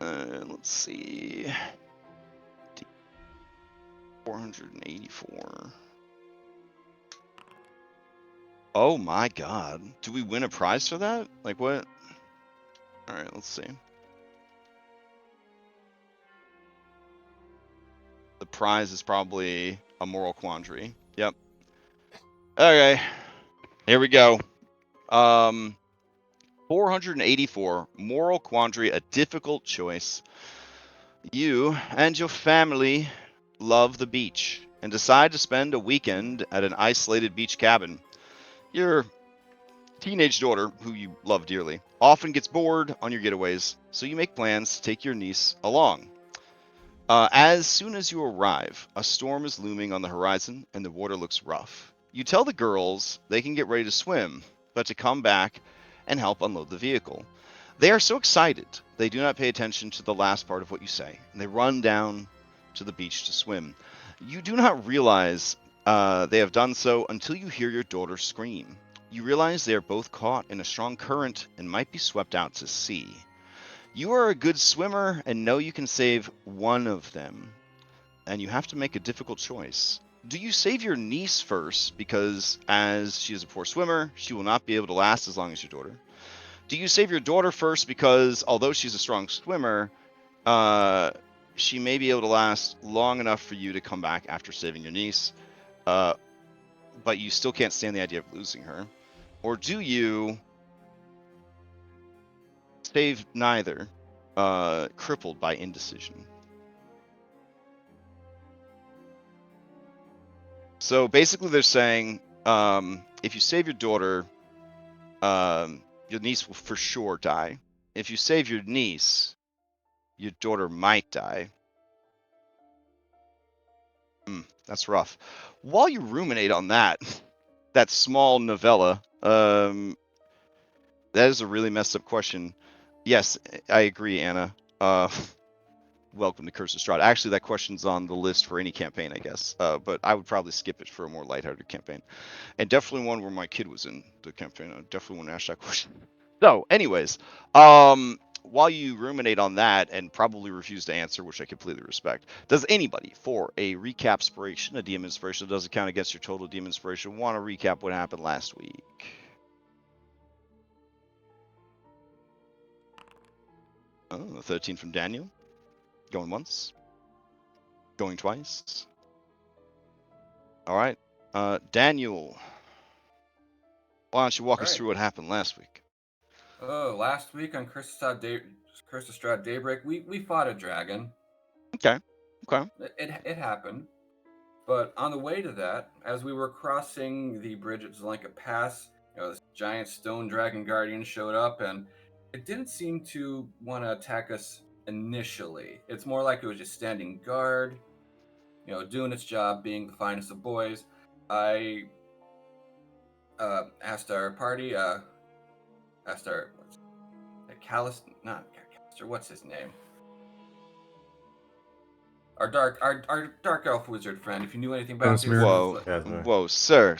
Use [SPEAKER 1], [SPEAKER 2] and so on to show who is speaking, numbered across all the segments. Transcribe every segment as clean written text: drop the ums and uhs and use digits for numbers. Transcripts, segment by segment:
[SPEAKER 1] Let's see. 484. Oh my god. Do we win a prize for that? Like what? Alright, let's see. The prize is probably a moral quandary. Yep. Okay. Here we go. 484. Moral quandary, a difficult choice. You and your family love the beach and decide to spend a weekend at an isolated beach cabin. Your teenage daughter, who you love dearly, often gets bored on your getaways, so you make plans to take your niece along. As soon as you arrive, a storm is looming on the horizon and the water looks rough. You tell the girls they can get ready to swim, but to come back and help unload the vehicle. They are so excited, they do not pay attention to the last part of what you say, and they run down to the beach to swim. You do not realize they have done so until you hear your daughter scream. You realize they are both caught in a strong current and might be swept out to sea. You are a good swimmer and know you can save one of them, and you have to make a difficult choice. Do you save your niece first because, as she is a poor swimmer, she will not be able to last as long as your daughter? Do you save your daughter first because, although she's a strong swimmer, she may be able to last long enough for you to come back after saving your niece, but you still can't stand the idea of losing her? Or do you save neither, crippled by indecision? So basically, they're saying if you save your daughter, your niece will for sure die. If you save your niece, your daughter might die. That's rough. While you ruminate on that small novella, that is a really messed up question. Yes, I agree, Anna. Welcome to Curse of Strahd. Actually, that question's on the list for any campaign, I guess. But I would probably skip it for a more lighthearted campaign. And definitely one where my kid was in the campaign. I definitely want to ask that question. So, anyways, while you ruminate on that and probably refuse to answer, which I completely respect, does anybody, for a recap inspiration, a DM inspiration that doesn't count against your total DM inspiration, want to recap what happened last week? Oh, 13 from Daniel. Going once. Going twice. All right. Daniel, why don't you walk us through what happened last week?
[SPEAKER 2] Last week on Curse of Strahd Daybreak, we fought a dragon.
[SPEAKER 1] Okay. Okay.
[SPEAKER 2] It happened. But on the way to that, as we were crossing the bridge at Zelenka Pass, this giant stone dragon guardian showed up, and it didn't seem to want to attack us initially. It's more like it was just standing guard, doing its job, being the finest of boys. I asked our party, asked our not Callister, what's his name? Our dark elf wizard friend. If you knew anything about this,
[SPEAKER 3] Casimir.
[SPEAKER 1] Whoa,
[SPEAKER 3] Casimir.
[SPEAKER 1] whoa, sir.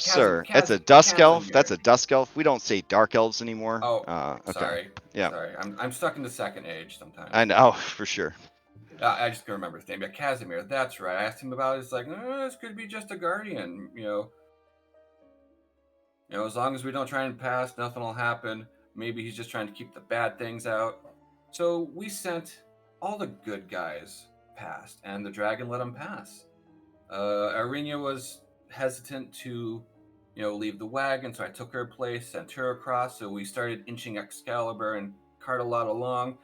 [SPEAKER 1] That's a dusk elf. That's a dusk elf. We don't say dark elves anymore.
[SPEAKER 2] Oh,
[SPEAKER 1] Okay.
[SPEAKER 2] sorry.
[SPEAKER 1] Yeah.
[SPEAKER 2] Sorry. I'm stuck in the second age sometimes.
[SPEAKER 1] I know for sure.
[SPEAKER 2] I just can't remember his name. Yeah, Casimir. That's right. I asked him about it. It's like, this could be just a guardian. As long as we don't try and pass, nothing will happen. Maybe he's just trying to keep the bad things out. So we sent all the good guys past, and the dragon let them pass. Arinia was hesitant to, leave the wagon, so I took her place, sent her across. So we started inching Excalibur and Cardelot along.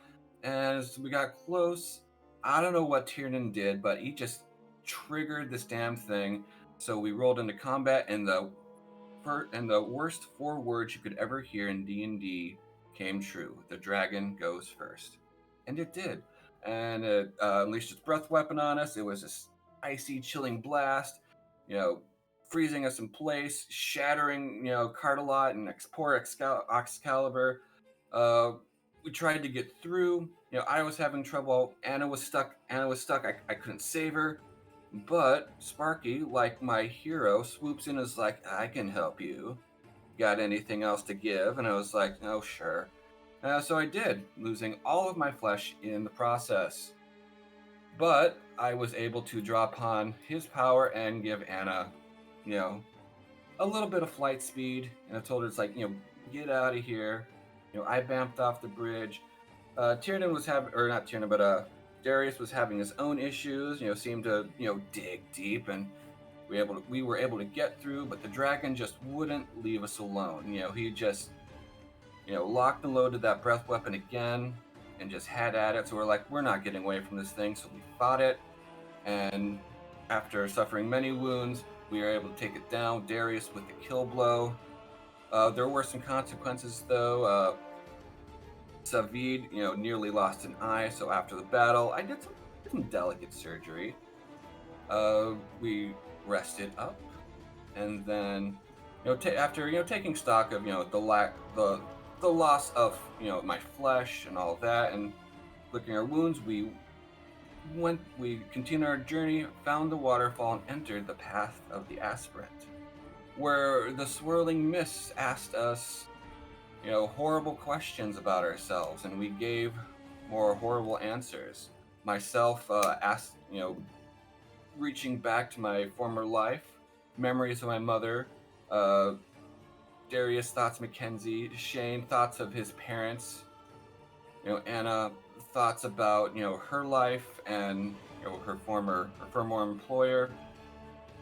[SPEAKER 2] And as we got close, I don't know what Tiernan did, but he just triggered this damn thing. So we rolled into combat, and the worst 4 words you could ever hear in D&D came true. The dragon goes first, and it did. And it unleashed its breath weapon on us. It was this icy, chilling blast, freezing us in place, shattering, Cardelot and poor Excalibur. We tried to get through. I was having trouble. Anna was stuck. I couldn't save her. But Sparky, like my hero, swoops in and is like, I can help you. Got anything else to give? And I was like, oh, sure. So I did, losing all of my flesh in the process. But I was able to draw upon his power and give Anna, a little bit of flight speed. And I told her, it's like, get out of here. I bamped off the bridge. Tiernan was having, or not Tiernan, but Darius was having his own issues. Seemed to dig deep, and we were able to get through. But the dragon just wouldn't leave us alone. He just locked and loaded that breath weapon again, and just had at it. So we're like, we're not getting away from this thing. So we fought it, and after suffering many wounds, we were able to take it down. Darius with the kill blow. There were some consequences though. Savid, nearly lost an eye. So after the battle, I did some delicate surgery. We rested up, and then, after taking stock of the loss of my flesh and all of that, and licking our wounds, we continued our journey, found the waterfall, and entered the path of the aspirant, where the swirling mists asked us horrible questions about ourselves, and we gave more horrible answers. Myself asked, reaching back to my former life, memories of my mother, Darius thoughts Mackenzie, Shane thoughts of his parents, Anna thoughts about her life and her former employer.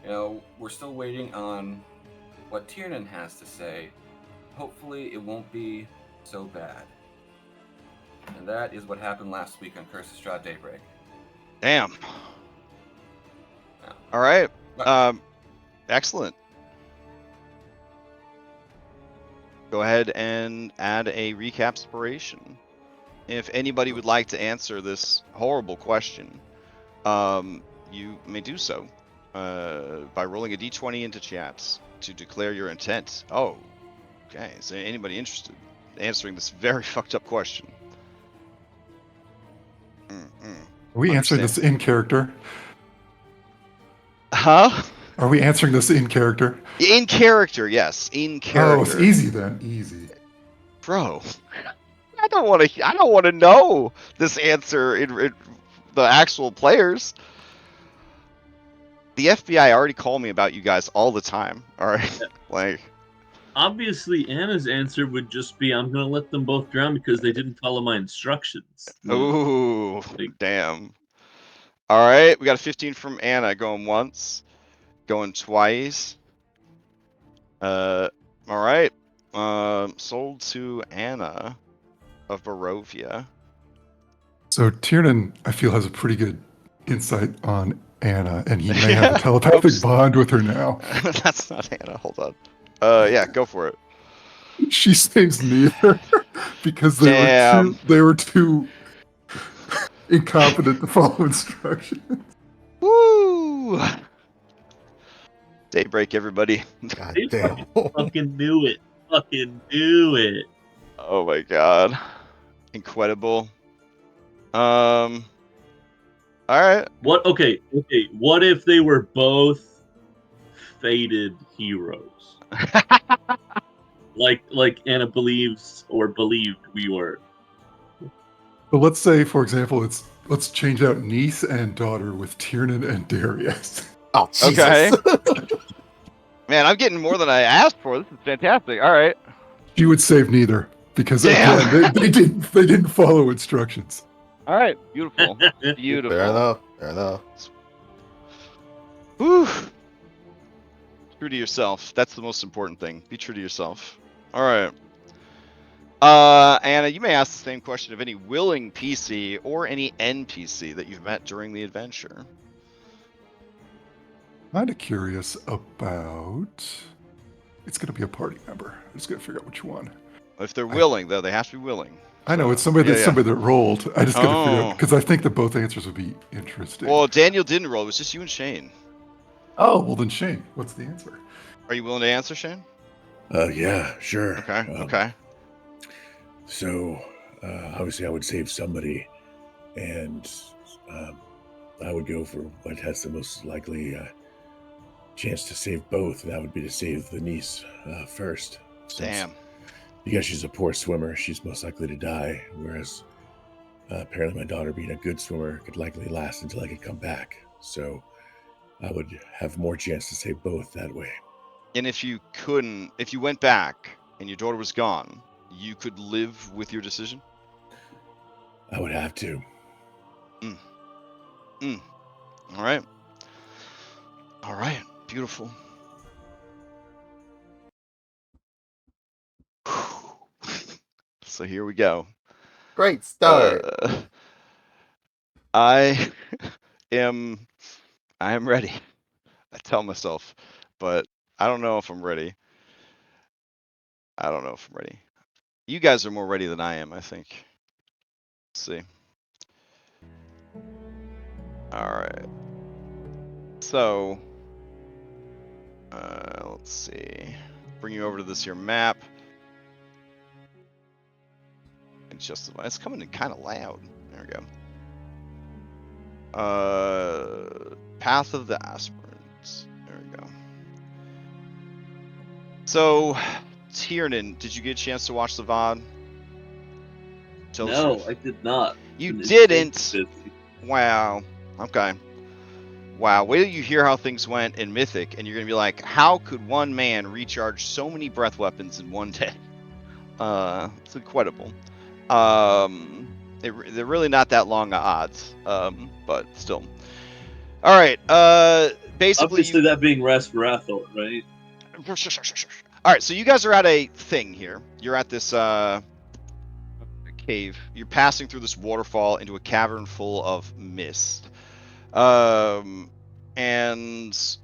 [SPEAKER 2] We're still waiting on what Tiernan has to say. Hopefully it won't be so bad. And that is what happened last week on Curse of Strahd Daybreak.
[SPEAKER 1] Damn.
[SPEAKER 2] Yeah.
[SPEAKER 1] All right. Excellent. Go ahead and add a recap spiration. If anybody would like to answer this horrible question, you may do so by rolling a d20 into chat to declare your intent. Oh, okay. Is there anybody interested in answering this very fucked up question?
[SPEAKER 3] Are we answering this in character?
[SPEAKER 1] Huh?
[SPEAKER 3] Are we answering this in character?
[SPEAKER 1] In character, yes. In character.
[SPEAKER 3] Oh, it's easy then. Easy.
[SPEAKER 1] Bro, I don't want to know this answer in the actual players. The FBI already call me about you guys all the time. All right, like.
[SPEAKER 4] Obviously, Anna's answer would just be, "I'm gonna let them both drown because they didn't follow my instructions."
[SPEAKER 1] Ooh, damn. All right, we got a 15 from Anna going once, going twice. All right. Sold to Anna of Barovia.
[SPEAKER 3] So Tiernan, I feel, has a pretty good insight on Anna, and he may have a telepathic bond with her now.
[SPEAKER 1] That's not Anna. Hold on. Yeah, go for it.
[SPEAKER 3] She saves neither because they were too incompetent to follow instructions.
[SPEAKER 1] Woo! Daybreak, everybody.
[SPEAKER 3] God
[SPEAKER 4] They
[SPEAKER 3] damn.
[SPEAKER 4] fucking knew it. Fucking knew it.
[SPEAKER 1] Oh my god. Incredible. All right.
[SPEAKER 4] What? Okay. What if they were both fated heroes? like Anna believes or believed we were.
[SPEAKER 3] But let's say, for example, let's change out niece and daughter with Tiernan and Darius.
[SPEAKER 5] Oh, Jesus.
[SPEAKER 1] Okay. Man, I'm getting more than I asked for. This is fantastic. All right.
[SPEAKER 3] She would save neither because again, they didn't follow instructions.
[SPEAKER 1] All right. Beautiful. Beautiful.
[SPEAKER 5] Fair enough.
[SPEAKER 1] Whew. True to yourself. That's the most important thing. Be true to yourself. All right. Anna, you may ask the same question of any willing PC or any NPC that you've met during the adventure.
[SPEAKER 3] Kind of curious about. It's going to be a party member. I'm just going to figure out which one.
[SPEAKER 1] If they're willing, though, they have to be willing.
[SPEAKER 3] I know it's somebody that rolled. I just got to figure out because I think that both answers would be interesting.
[SPEAKER 1] Well, Daniel didn't roll. It was just you and Shane.
[SPEAKER 3] Oh, well then, Shane, what's the answer?
[SPEAKER 1] Are you willing to answer, Shane?
[SPEAKER 6] Yeah, sure.
[SPEAKER 1] Okay.
[SPEAKER 6] So, obviously, I would save somebody, and I would go for what has the most likely chance to save both, and that would be to save the niece first.
[SPEAKER 1] Damn.
[SPEAKER 6] because she's a poor swimmer, she's most likely to die. Whereas apparently my daughter, being a good swimmer, could likely last until I could come back. So I would have more chance to save both that way.
[SPEAKER 1] And if you went back and your daughter was gone, you could live with your decision?
[SPEAKER 6] I would have to.
[SPEAKER 1] All right. All right. Beautiful. So here we go.
[SPEAKER 5] Great start.
[SPEAKER 1] I am ready. I tell myself, but I don't know if I'm ready. You guys are more ready than I am, I think. Let's see. All right. So, let's see. Bring you over to this here map. And just it's coming in kind of loud. There we go. Path of the Aspirants. There we go. So, Tiernan, did you get a chance to watch the VOD? Tell the
[SPEAKER 4] No,
[SPEAKER 1] truth.
[SPEAKER 4] I did not.
[SPEAKER 1] You
[SPEAKER 4] Been
[SPEAKER 1] didn't.
[SPEAKER 4] insanely busy.
[SPEAKER 1] Wow. Okay. Wow. Wait till you hear how things went in Mythic, and you're gonna be like, how could one man recharge so many breath weapons in one day? It's incredible. They're really not that long of odds. But still. All right. Basically,
[SPEAKER 4] Obviously, that being Rasvarathor, right?
[SPEAKER 1] All right. So you guys are at a thing here. You're at this cave. You're passing through this waterfall into a cavern full of mist. And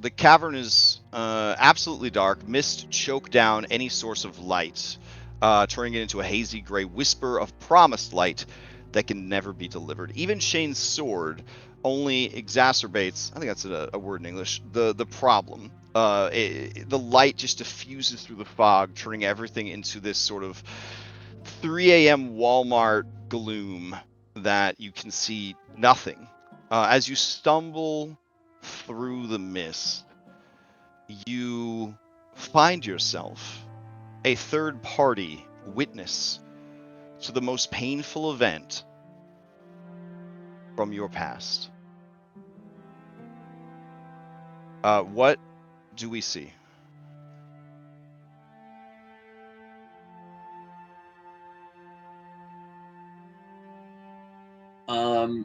[SPEAKER 1] the cavern is absolutely dark. Mist choke down any source of light, turning it into a hazy gray whisper of promised light that can never be delivered. Even Shane's sword only exacerbates, I think that's a word in English, the problem. The light just diffuses through the fog, turning everything into this sort of 3 a.m. Walmart gloom that you can see nothing. As you stumble through the mist, you find yourself a third-party witness to the most painful event from your past. What do we see?
[SPEAKER 4] I'm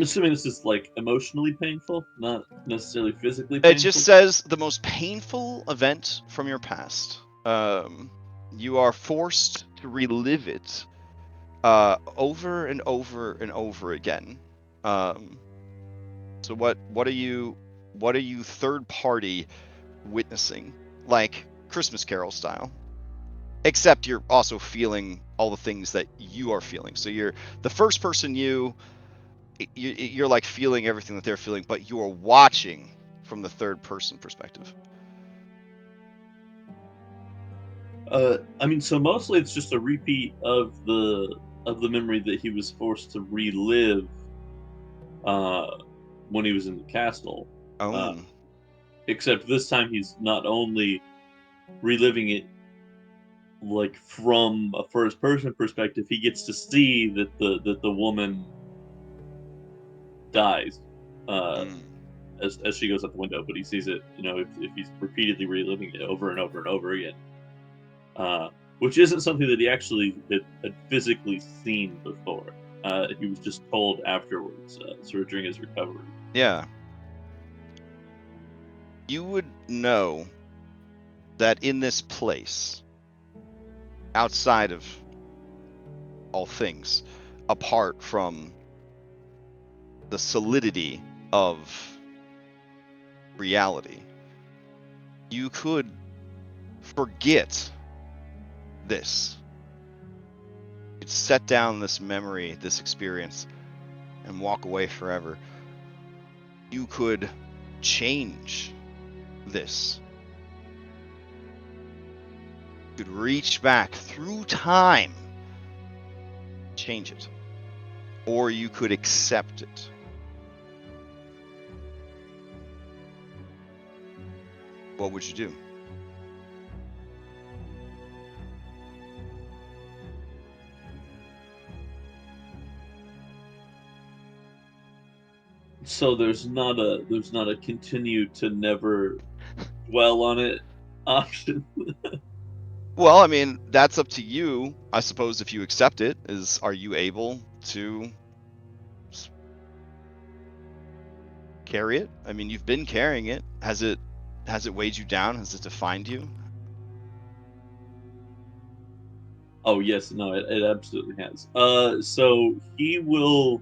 [SPEAKER 4] assuming this is like emotionally painful, not necessarily physically
[SPEAKER 1] It
[SPEAKER 4] painful.
[SPEAKER 1] just says the most painful event from your past. You are forced to relive it over and over and over again. So what are you third party witnessing, like Christmas Carol style? Except you're also feeling all the things that you are feeling. So you're the first person you're like feeling everything that they're feeling, but you are watching from the third person perspective.
[SPEAKER 4] I mean, so mostly it's just a repeat of the memory that he was forced to relive when he was in the castle.
[SPEAKER 1] Oh.
[SPEAKER 4] Except this time he's not only reliving it like from a first person perspective, he gets to see that the woman dies as she goes out the window, but he sees it, if he's repeatedly reliving it over and over and over again. Which isn't something that he actually had physically seen before. He was just told afterwards, sort of during his recovery.
[SPEAKER 1] Yeah. You would know that in this place, outside of all things, apart from the solidity of reality, you could forget this. You'd set down this memory, this experience, and walk away forever. You could change this. You could reach back through time, change it. Or you could accept it. What would you do?
[SPEAKER 4] So there's not a continue to never dwell on it option.
[SPEAKER 1] Well, I mean, that's up to you. I suppose if you accept it, are you able to carry it? I mean, you've been carrying it. Has it weighed you down? Has it defined you?
[SPEAKER 4] Oh yes, no, it absolutely has. So he will.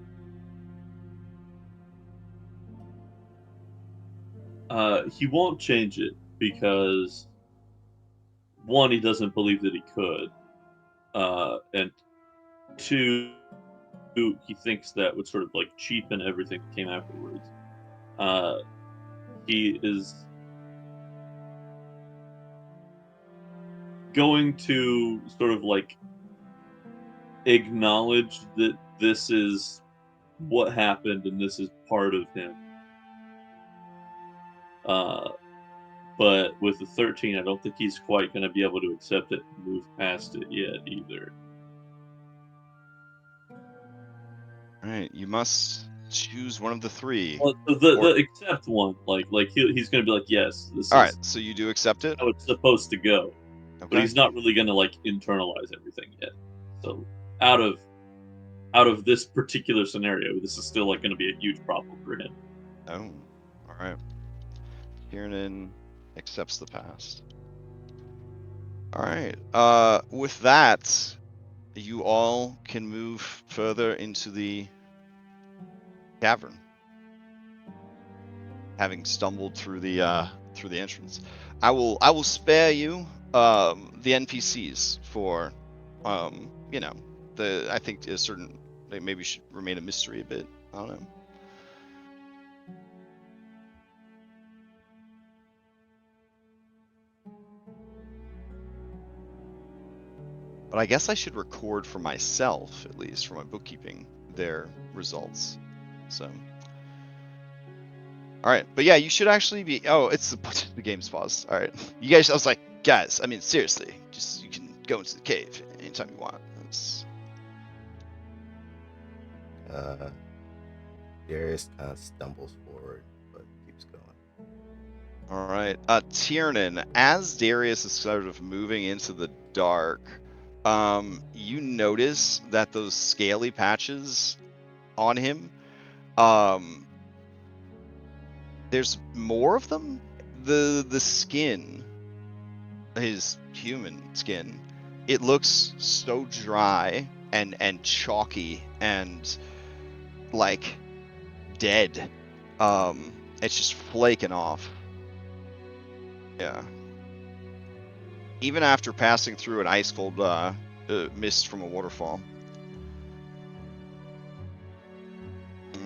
[SPEAKER 4] He won't change it because one, he doesn't believe that he could, and two, he thinks that would sort of like cheapen everything that came afterwards. Uh, he is going to sort of like acknowledge that this is what happened and this is part of him. Uh, but with the 13, I don't think he's quite going to be able to accept it and move past it yet either.
[SPEAKER 1] All right, you must choose one of the three.
[SPEAKER 4] Well, the accept one, like he's going to be like, yes, this
[SPEAKER 1] All right,
[SPEAKER 4] is
[SPEAKER 1] so you do accept it.
[SPEAKER 4] how it's supposed to go, but
[SPEAKER 1] Okay.
[SPEAKER 4] he's not really going to like internalize everything yet. So out of this particular scenario, this is still like going to be a huge problem for him.
[SPEAKER 1] Oh, all right. Kiernan accepts the past. All right. With that, you all can move further into the cavern, having stumbled through the entrance. I will spare you the NPCs for you know, I think a certain, they maybe should remain a mystery a bit. I don't know. But I guess I should record for myself, at least for my bookkeeping, their results. So, all right. But yeah, you should actually be. Oh, it's the game's paused. All right, you guys. I was like, guys. I mean, seriously, just you can go into the cave anytime you want.
[SPEAKER 5] Darius kind of stumbles forward, but keeps going.
[SPEAKER 1] All right. Tiernan, as Darius is sort of moving into the dark, you notice that those scaly patches on him, there's more of them. The skin, his human skin, it looks so dry and chalky and like dead. It's just flaking off. Yeah. Even after passing through an ice cold mist from a waterfall.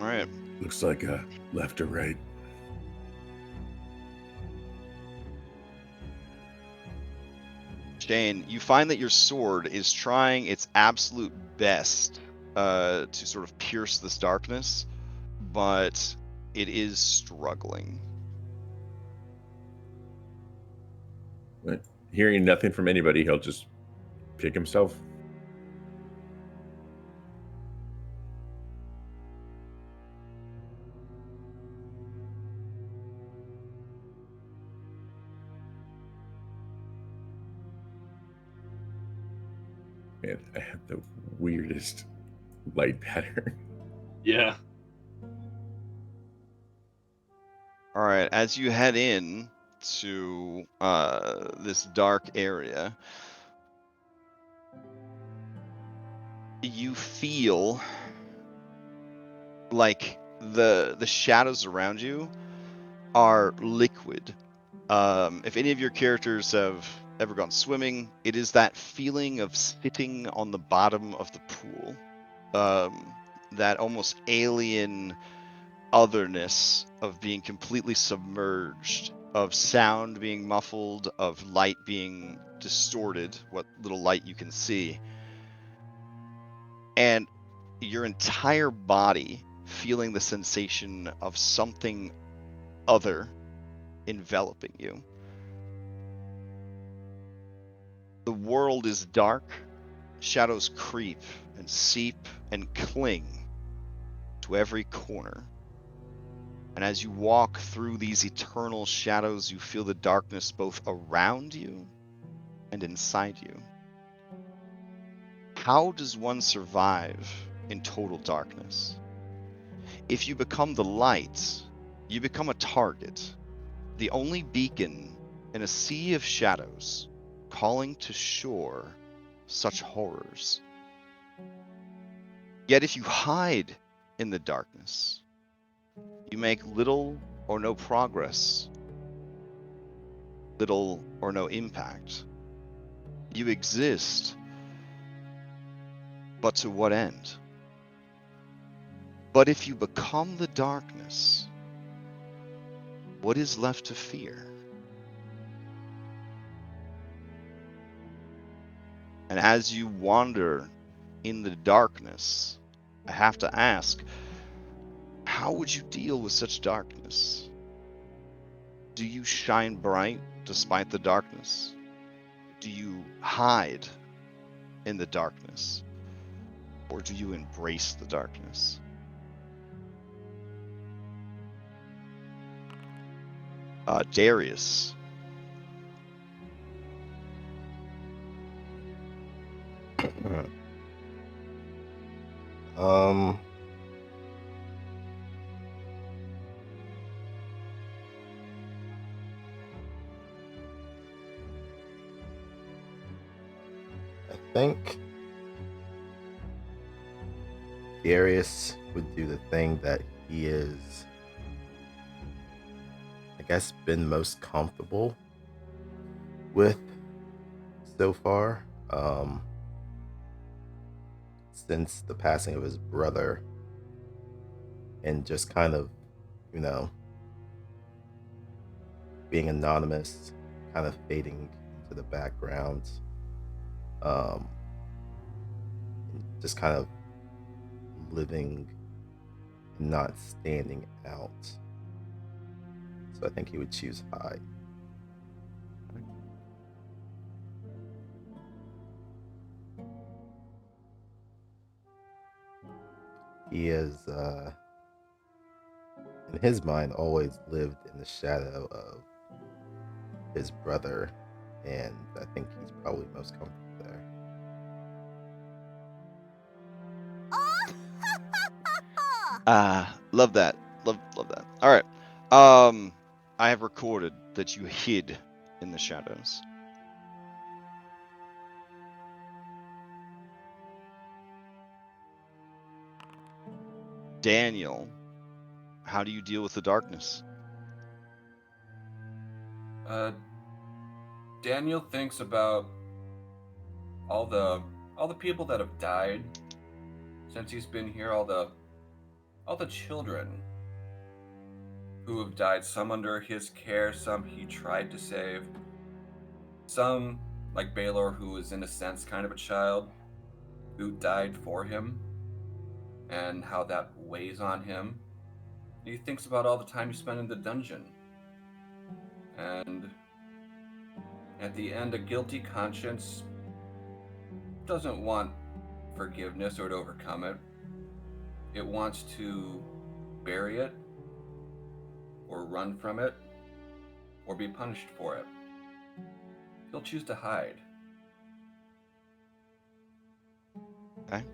[SPEAKER 1] All right.
[SPEAKER 6] Looks like left or right.
[SPEAKER 1] Shane, you find that your sword is trying its absolute best to sort of pierce this darkness, but it is struggling.
[SPEAKER 6] But hearing nothing from anybody, he'll just pick himself. Man, I have the weirdest light pattern.
[SPEAKER 4] Yeah.
[SPEAKER 1] All right, as you head in to this dark area, you feel like the shadows around you are liquid. If any of your characters have ever gone swimming, it is that feeling of sitting on the bottom of the pool. That almost alien otherness of being completely submerged, of sound being muffled, of light being distorted, what little light you can see. And your entire body feeling the sensation of something other enveloping you. The world is dark, shadows creep and seep and cling to every corner. And as you walk through these eternal shadows, you feel the darkness both around you and inside you. How does one survive in total darkness? If you become the light, you become a target, the only beacon in a sea of shadows, calling to shore such horrors. Yet if you hide in the darkness, you make little or no progress, little or no impact. You exist, but to what end? But if you become the darkness, what is left to fear? And as you wander in the darkness, I have to ask, how would you deal with such darkness? Do you shine bright despite the darkness? Do you hide in the darkness? Or do you embrace the darkness? Darius.
[SPEAKER 5] Um, I think Darius would do the thing that he is, I guess, been most comfortable with so far. Since the passing of his brother, and just kind of, you know, being anonymous, kind of fading into the background, um, just kind of living and not standing out. So I think he would choose hide. He is, in his mind, always lived in the shadow of his brother, and I think he's probably most comfortable there.
[SPEAKER 1] Love that. Love that. All right. I have recorded that you hid in the shadows. Daniel, how do you deal with the darkness?
[SPEAKER 2] Daniel thinks about all the people that have died since he's been here, all the children who have died, some under his care, some he tried to save, some like Baylor, who is in a sense kind of a child who died for him, and how that weighs on him. He thinks about all the time he spent in the dungeon, and at the end, a guilty conscience doesn't want forgiveness or to overcome it. It wants to bury it, or run from it, or be punished for it. He'll choose to hide.
[SPEAKER 1] Okay.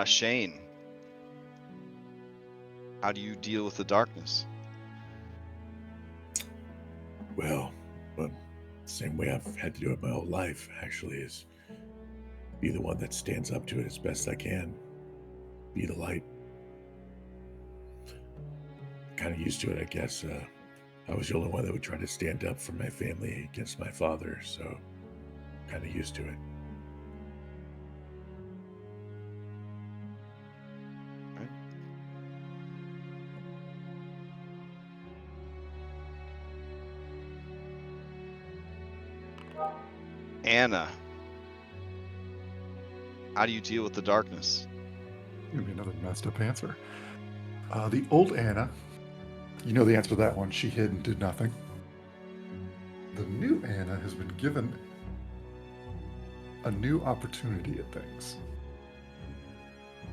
[SPEAKER 1] Shane, how do you deal with the darkness?
[SPEAKER 6] Well, same way I've had to do it my whole life, actually, is be the one that stands up to it as best I can. Be the light. Kind of used to it, I guess. I was the only one that would try to stand up for my family against my father, so kind of used to it.
[SPEAKER 1] Anna, how do you deal with the darkness?
[SPEAKER 3] Gonna be another messed up answer. The old Anna You know the answer to that one. She hid and did nothing. The new Anna has been given a new opportunity at things.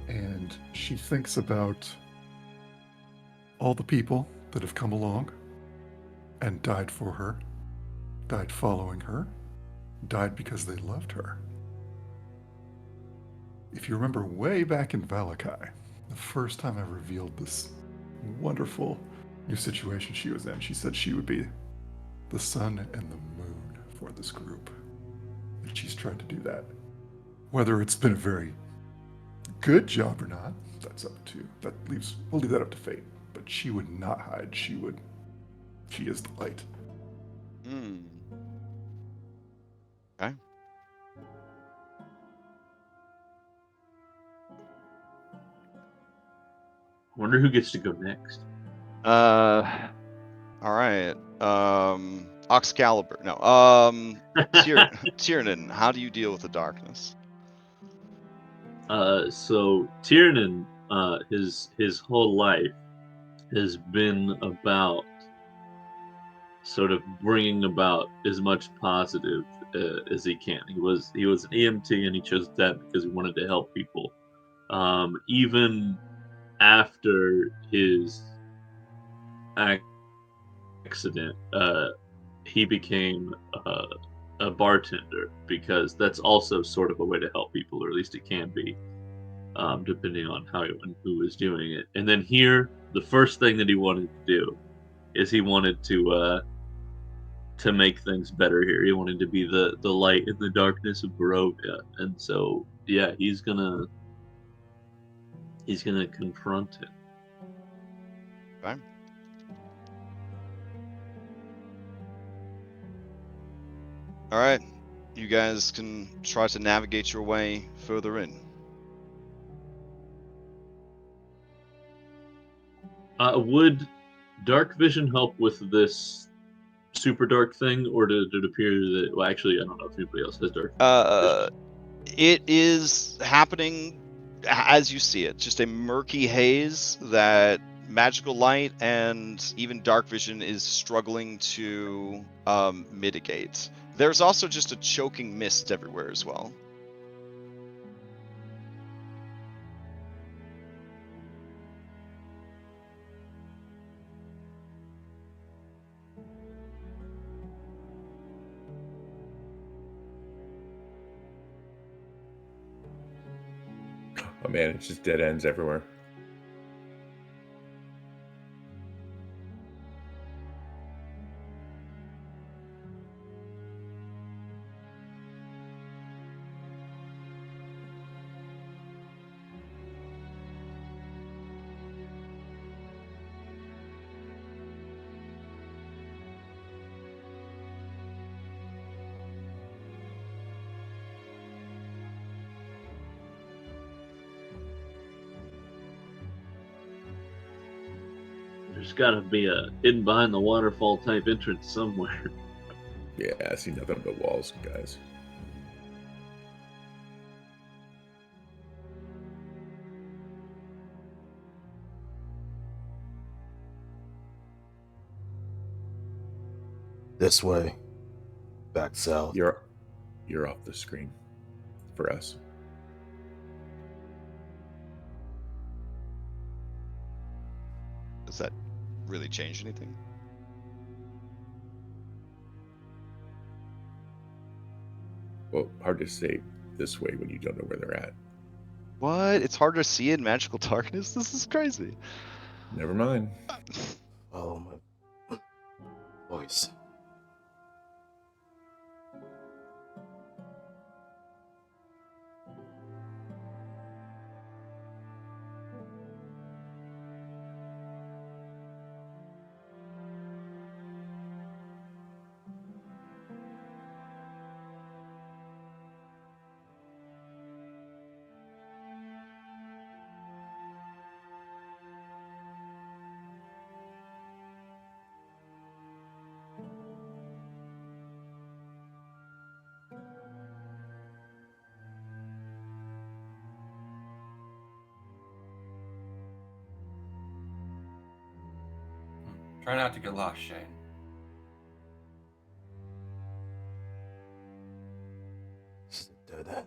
[SPEAKER 3] And she thinks about all the people that have come along and died for her, died following her, died because they loved her. If you remember way back in Valakai, the first time I revealed this wonderful new situation she was in, she said she would be the sun and the moon for this group. And she's tried to do that. Whether it's been a very good job or not, that's up to, we'll leave that up to fate. But she would not hide. She is the light.
[SPEAKER 1] Okay.
[SPEAKER 4] I wonder who gets to go next.
[SPEAKER 1] All right. Excalibur. No. Tiernan, how do you deal with the darkness?
[SPEAKER 4] So Tiernan, his whole life has been about sort of bringing about as much positive as he can. He was an EMT, and he chose that because he wanted to help people. Even after his accident, he became a bartender because that's also sort of a way to help people, or at least it can be, depending on how and who is doing it. And then here, the first thing that he wanted to do is he wanted to make things better here. He wanted to be the light in the darkness of Barovia, and so yeah, he's gonna confront it.
[SPEAKER 1] Okay. All right. You guys can try to navigate your way further in.
[SPEAKER 4] Would dark vision help with this super dark thing, or did it appear that? Well, actually, I don't know if anybody else has dark vision.
[SPEAKER 1] It is happening as you see it. Just a murky haze that magical light and even dark vision is struggling to mitigate. There's also just a choking mist everywhere as well.
[SPEAKER 6] Oh man, it's just dead ends everywhere.
[SPEAKER 4] There's got to be a hidden behind the waterfall type entrance somewhere.
[SPEAKER 6] Yeah, I see nothing but walls, guys.
[SPEAKER 5] This way. Back south.
[SPEAKER 6] You're off the screen for us.
[SPEAKER 1] Does that really change anything?
[SPEAKER 6] Well, hard to say this way when you don't know where they're at.
[SPEAKER 1] What? It's hard to see in magical darkness? This is crazy.
[SPEAKER 6] Never mind.
[SPEAKER 5] Follow my voice.
[SPEAKER 2] Try not to get lost, Shane.
[SPEAKER 5] This is a dead end.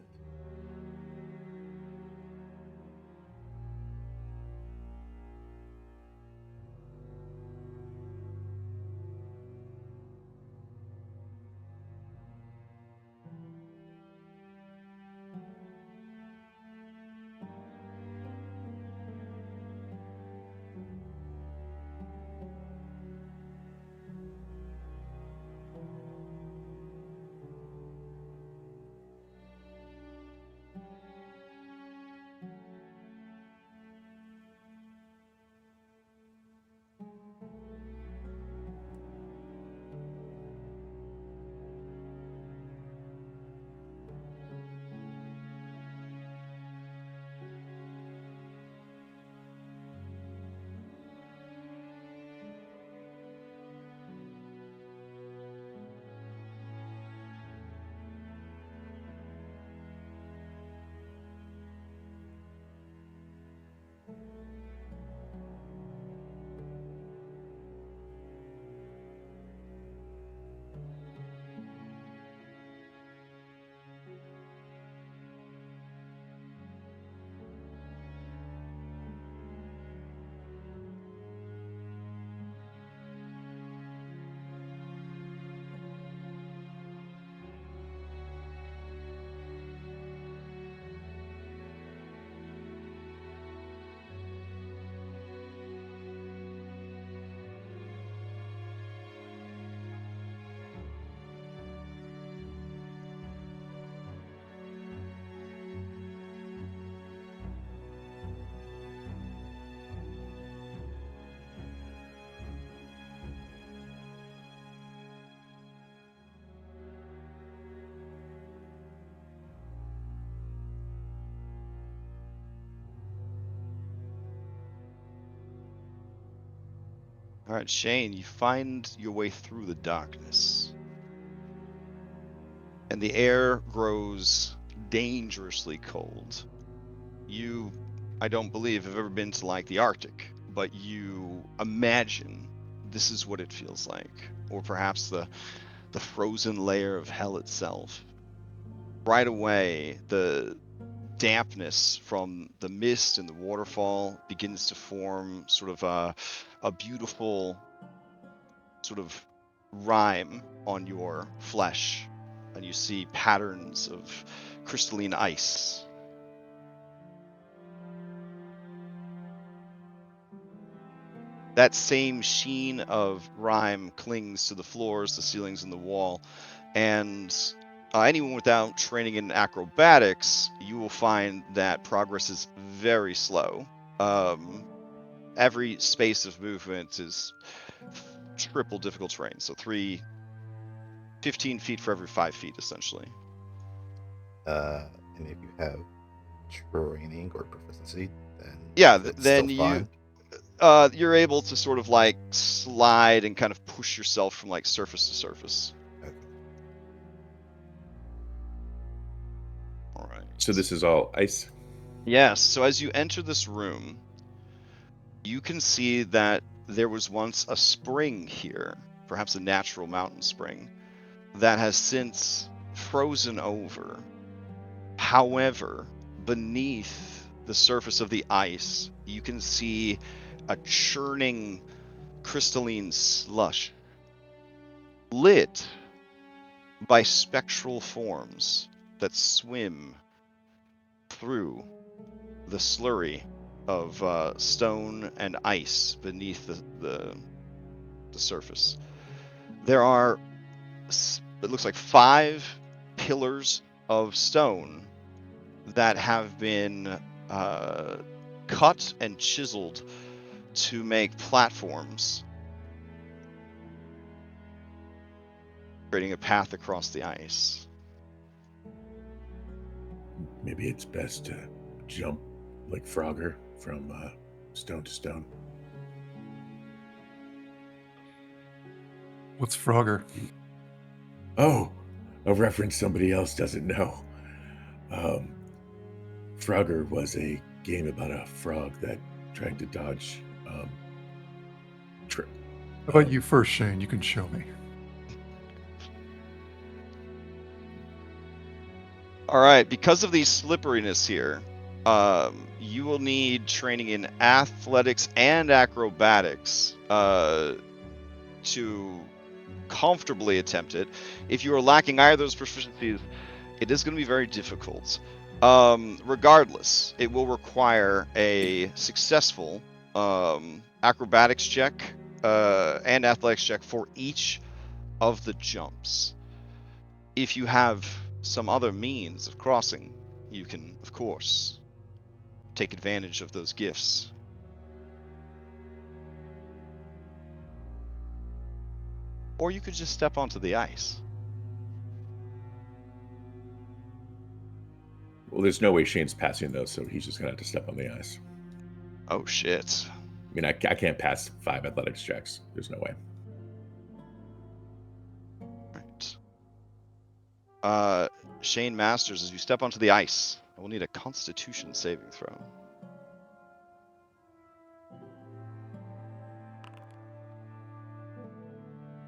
[SPEAKER 1] All right, Shane, you find your way through the darkness. And the air grows dangerously cold. You, I don't believe, have ever been to like the Arctic, but you imagine this is what it feels like. Or perhaps the frozen layer of hell itself. Right away, the dampness from the mist and the waterfall begins to form sort of a beautiful sort of rime on your flesh, and you see patterns of crystalline ice. That same sheen of rime clings to the floors, the ceilings, and the wall, and anyone without training in acrobatics, you will find that progress is very slow. Every space of movement is triple difficult terrain, so 15 feet for every 5 feet, essentially.
[SPEAKER 5] And if you have training or proficiency, then
[SPEAKER 1] Yeah,
[SPEAKER 5] it's
[SPEAKER 1] then
[SPEAKER 5] still
[SPEAKER 1] you're able to sort of like slide and kind of push yourself from like surface to surface.
[SPEAKER 5] fine. Okay.
[SPEAKER 1] All right.
[SPEAKER 6] So this is all ice.
[SPEAKER 1] Yes. So as you enter this room, you can see that there was once a spring here, perhaps a natural mountain spring, that has since frozen over. However, beneath the surface of the ice, you can see a churning crystalline slush lit by spectral forms that swim through the slurry of stone and ice beneath the surface. There are, it looks like 5 pillars of stone that have been cut and chiseled to make platforms, creating a path across the ice.
[SPEAKER 6] Maybe it's best to jump like Frogger from stone to stone.
[SPEAKER 3] What's Frogger?
[SPEAKER 6] Oh, a reference somebody else doesn't know. Frogger was a game about a frog that tried to dodge
[SPEAKER 3] How about you first, Shane? You can show me.
[SPEAKER 1] All right, because of the slipperiness here, you will need training in athletics and acrobatics to comfortably attempt it. If you are lacking either of those proficiencies, it is going to be very difficult. Regardless, it will require a successful acrobatics check and athletics check for each of the jumps. If you have some other means of crossing, you can, of course, take advantage of those gifts. Or you could just step onto the ice.
[SPEAKER 6] Well, there's no way Shane's passing those, so he's just gonna have to step on the ice.
[SPEAKER 1] Oh shit.
[SPEAKER 6] I mean, I can't pass 5 athletics checks. There's no way.
[SPEAKER 1] Right. Shane Masters, as you step onto the ice, I will need a Constitution saving throw.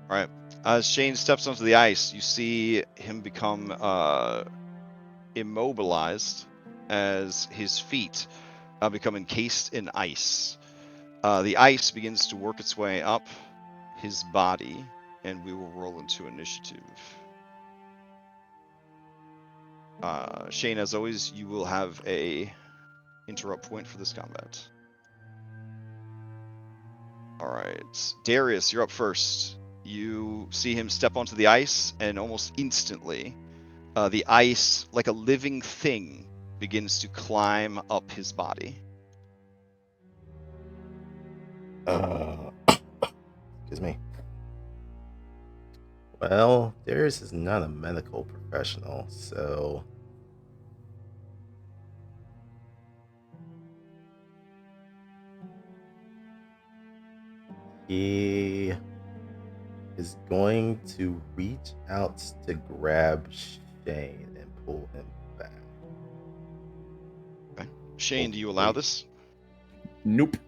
[SPEAKER 1] All right. As Shane steps onto the ice, you see him become immobilized as his feet become encased in ice. The ice begins to work its way up his body, and we will roll into initiative. Shane, as always, you will have a interrupt point for this combat. All right, Darius, you're up first. You see him step onto the ice, and almost instantly, the ice, like a living thing, begins to climb up his body.
[SPEAKER 5] Excuse me. Well, Darius is not a medical professional, so he is going to reach out to grab Shane and pull him back.
[SPEAKER 1] Okay. Shane, do you allow this?
[SPEAKER 6] Nope.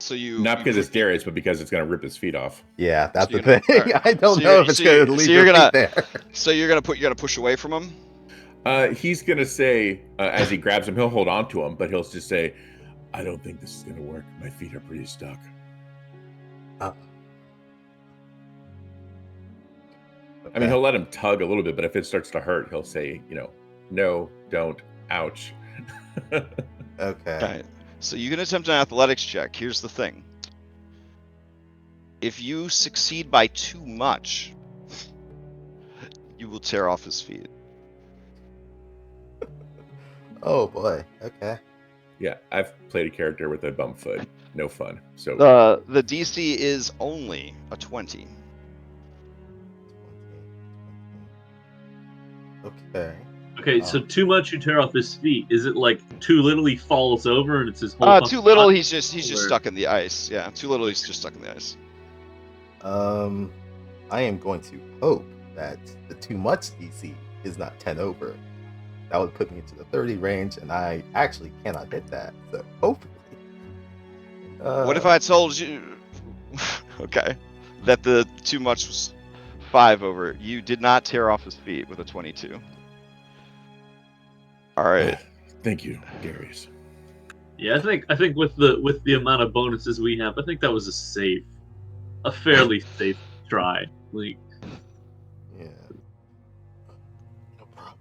[SPEAKER 1] So you
[SPEAKER 6] Not because it's Darius, but because it's gonna rip his feet off.
[SPEAKER 5] Yeah, that's
[SPEAKER 1] So
[SPEAKER 5] the thing.
[SPEAKER 1] right.
[SPEAKER 5] I don't
[SPEAKER 1] So
[SPEAKER 5] know if it's
[SPEAKER 1] you're-
[SPEAKER 5] gonna leave
[SPEAKER 1] so
[SPEAKER 5] your
[SPEAKER 1] you're gonna-
[SPEAKER 5] feet there.
[SPEAKER 1] So you're gonna push away from him?
[SPEAKER 6] He's gonna say as he grabs him, he'll hold on to him, but he'll just say, "I don't think this is gonna work. My feet are pretty stuck."
[SPEAKER 5] Okay.
[SPEAKER 6] I mean, he'll let him tug a little bit, but if it starts to hurt, he'll say, "No, don't, ouch."
[SPEAKER 5] Okay.
[SPEAKER 1] Okay. So you can attempt an athletics check. Here's the thing. If you succeed by too much, you will tear off his feet.
[SPEAKER 5] Oh boy. Okay.
[SPEAKER 6] Yeah, I've played a character with a bum foot. No fun. So
[SPEAKER 1] The DC is only a 20.
[SPEAKER 5] Okay.
[SPEAKER 4] Okay, so too much you tear off his feet. Is it like too little he falls over and it's his whole
[SPEAKER 1] Too
[SPEAKER 4] fucking
[SPEAKER 1] little,
[SPEAKER 4] body?
[SPEAKER 1] he's just stuck in the ice. Yeah, too little, he's just stuck in the ice.
[SPEAKER 5] I am going to hope that the too much DC is not 10 over. That would put me into the 30 range, and I actually cannot hit that. So hopefully.
[SPEAKER 1] What if I told you, okay, that the too much was 5 over? You did not tear off his feet with a 22. All right.
[SPEAKER 6] Thank you, Darius.
[SPEAKER 4] Yeah, I think with the amount of bonuses we have, I think that was a fairly safe try. Like,
[SPEAKER 5] Yeah. No problem.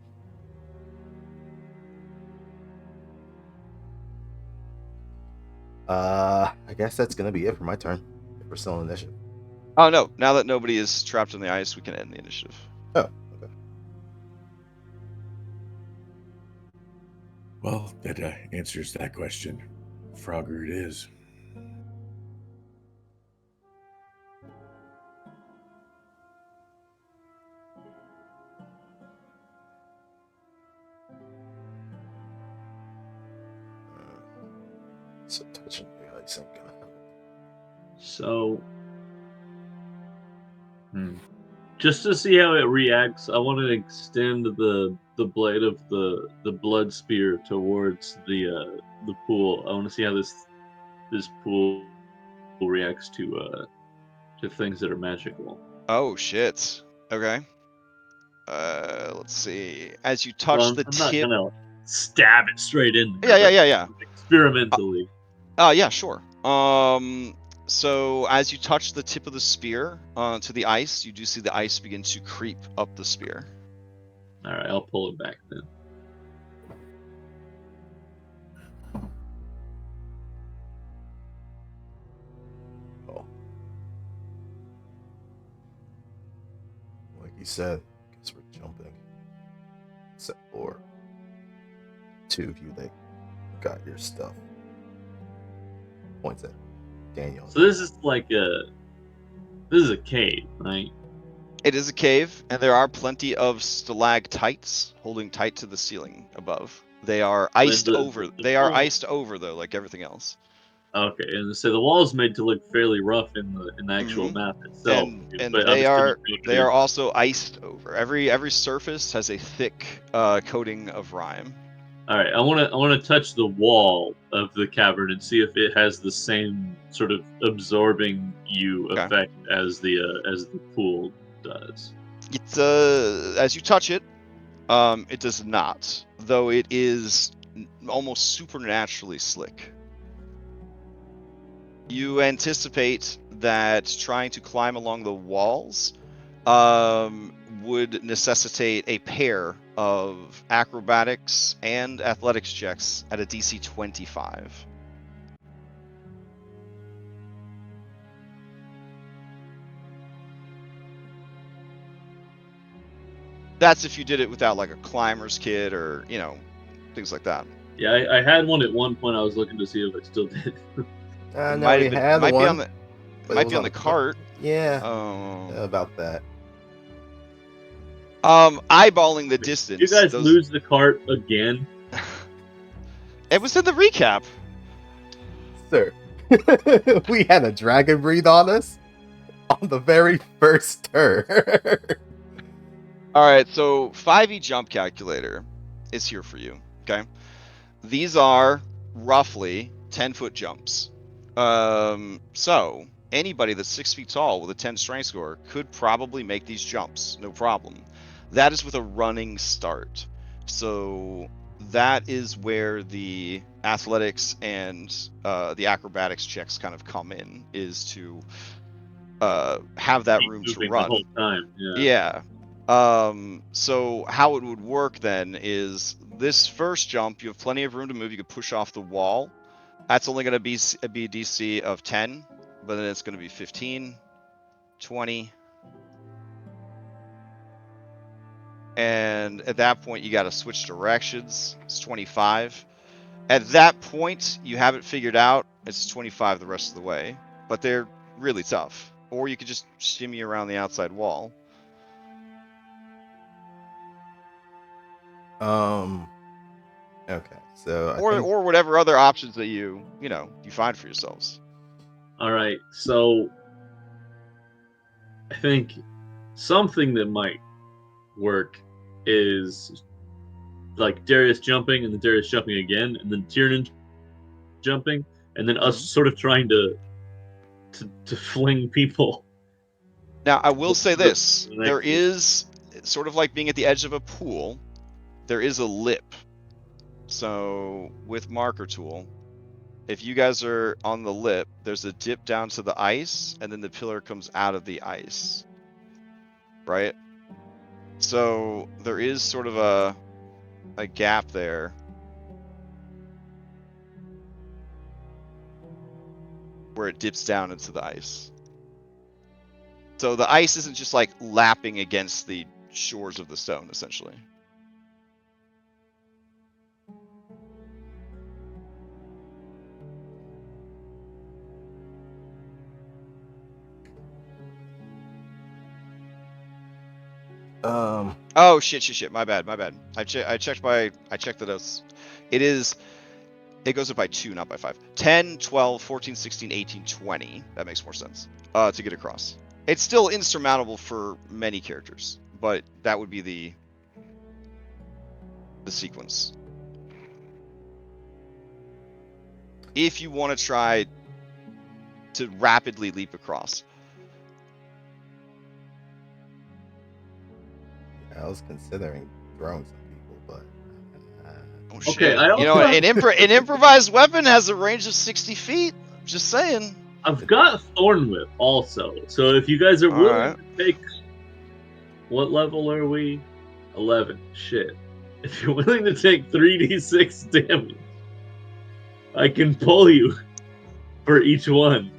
[SPEAKER 5] I guess that's gonna be it for my turn. If we're still in initiative.
[SPEAKER 1] Oh no! Now that nobody is trapped on the ice, we can end the initiative.
[SPEAKER 5] Oh, okay.
[SPEAKER 6] Well, that answers that question. Frogger it is.
[SPEAKER 5] So touching the ice ain't gonna help.
[SPEAKER 4] so. Just to see how it reacts, I want to extend the blade of the blood spear towards the pool. I want to see how this pool reacts to to things that are magical.
[SPEAKER 1] Oh shit. Okay. Let's see. As you
[SPEAKER 4] So
[SPEAKER 1] touch the
[SPEAKER 4] I'm not
[SPEAKER 1] tip.
[SPEAKER 4] gonna stab it straight in there,
[SPEAKER 1] Yeah, yeah,
[SPEAKER 4] but
[SPEAKER 1] yeah, yeah.
[SPEAKER 4] experimentally.
[SPEAKER 1] Yeah, sure. So as you touch the tip of the spear to the ice, you do see the ice begin to creep up the spear.
[SPEAKER 4] All right, I'll pull it back then.
[SPEAKER 5] Oh. Like you said, guess we're jumping. Except for two of you that got your stuff. Points at Daniel.
[SPEAKER 4] So this is a cave, right?
[SPEAKER 1] It is a cave, and there are plenty of stalactites holding tight to the ceiling above. They are iced over. They are iced over though, like everything else.
[SPEAKER 4] Okay, and so the wall is made to look fairly rough in the actual map itself,
[SPEAKER 1] And
[SPEAKER 4] but
[SPEAKER 1] they
[SPEAKER 4] obviously
[SPEAKER 1] are also iced over. Every surface has a thick coating of rime.
[SPEAKER 4] All right, I want to touch the wall of the cavern and see if it has the same sort of absorbing you effect as the pool does.
[SPEAKER 1] It's as you touch it, it does not, though it is almost supernaturally slick. You anticipate that trying to climb along the walls would necessitate a pair of acrobatics and athletics checks at a DC 25. That's if you did it without like a climber's kit or, things like that.
[SPEAKER 4] Yeah, I had one at one point. I was looking to see if I still did.
[SPEAKER 5] No, we had
[SPEAKER 1] might
[SPEAKER 5] one.
[SPEAKER 1] Might be on the cart.
[SPEAKER 5] Yeah. About that.
[SPEAKER 1] Eyeballing the distance.
[SPEAKER 4] You guys lose the cart again?
[SPEAKER 1] It was in the recap.
[SPEAKER 5] Sir, we had a dragon breathe on us on the very first turn.
[SPEAKER 1] All right, so 5e jump calculator is here for you, okay? These are roughly 10-foot jumps. So anybody that's 6 feet tall with a 10 strength score could probably make these jumps, no problem. That is with a running start. So that is where the athletics and the acrobatics checks kind of come in, is to have that room to run
[SPEAKER 4] the whole time.
[SPEAKER 1] Yeah. So how it would work then is this first jump, you have plenty of room to move. You could push off the wall. That's only going to be a DC of 10, but then it's going to be 15, 20. And at that point, you got to switch directions. It's 25. At that point, you have it figured out. It's 25 the rest of the way, but they're really tough. Or you could just shimmy around the outside wall.
[SPEAKER 5] Okay, so
[SPEAKER 1] or whatever other options that you find for yourselves.
[SPEAKER 4] All right, so I think something that might work is like Darius jumping and then Darius jumping again, and then Tiernan jumping, and then us sort of trying to fling people.
[SPEAKER 1] Now, I will say this: there is sort of like being at the edge of a pool. There is a lip. So with marker tool, if you guys are on the lip, there's a dip down to the ice, and then the pillar comes out of the ice. Right? So there is sort of a gap there where it dips down into the ice. So the ice isn't just like lapping against the shores of the stone, essentially. Oh shit. My bad. I checked the notes. It goes up by 2, not by 5. 10, 12, 14, 16, 18, 20. That makes more sense. To get across. It's still insurmountable for many characters, but that would be the sequence. If you want to try to rapidly leap across.
[SPEAKER 5] I was considering throwing some people, but
[SPEAKER 1] Oh shit!
[SPEAKER 4] Okay, I
[SPEAKER 1] You know,
[SPEAKER 4] also
[SPEAKER 1] an improvised weapon has a range of 60 feet. Just saying.
[SPEAKER 4] I've got Thorn Whip also. So if you guys are
[SPEAKER 1] All
[SPEAKER 4] willing
[SPEAKER 1] right.
[SPEAKER 4] to take, what level are we? 11. Shit. If you're willing to take 3d6 damage, I can pull you for each one.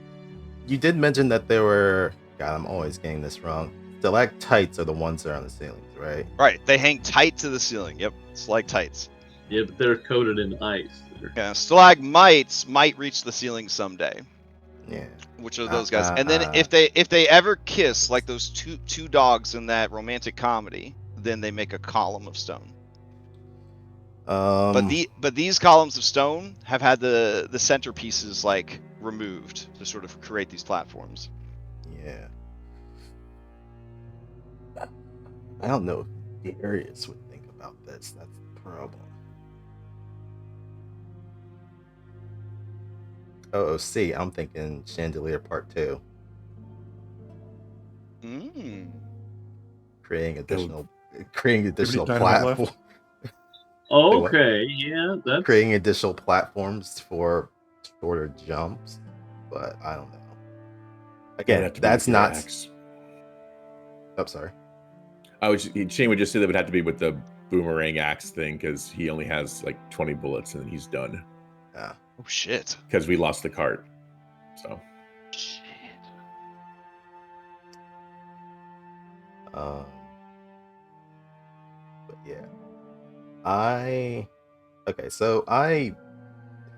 [SPEAKER 5] you did mention that there were. God, I'm always getting this wrong. Stalactites are the ones that are on the ceilings, right?
[SPEAKER 1] Right. They hang tight to the ceiling. Yep. Stalactites.
[SPEAKER 4] Yeah, but they're coated in ice.
[SPEAKER 1] Yeah. Stalagmites might reach the ceiling someday.
[SPEAKER 5] Yeah.
[SPEAKER 1] Which are those guys? And then if they ever kiss like those two dogs in that romantic comedy, then they make a column of stone. But these columns of stone have had the centerpieces like removed to sort of create these platforms.
[SPEAKER 5] Yeah. I don't know if Darius would think about this. That's the problem. OOC, I'm thinking Chandelier Part 2. Creating additional
[SPEAKER 3] dynamite left?
[SPEAKER 5] platform.
[SPEAKER 4] Okay, yeah, that's
[SPEAKER 5] Creating additional platforms for shorter jumps, but I don't know. Again, that's not.
[SPEAKER 6] Axe.
[SPEAKER 5] I'm sorry.
[SPEAKER 6] Shane would just say that would have to be with the boomerang axe thing because he only has like 20 bullets and then he's done.
[SPEAKER 5] Yeah.
[SPEAKER 1] Oh shit!
[SPEAKER 6] Because we lost the cart. So.
[SPEAKER 1] Shit.
[SPEAKER 5] But yeah, I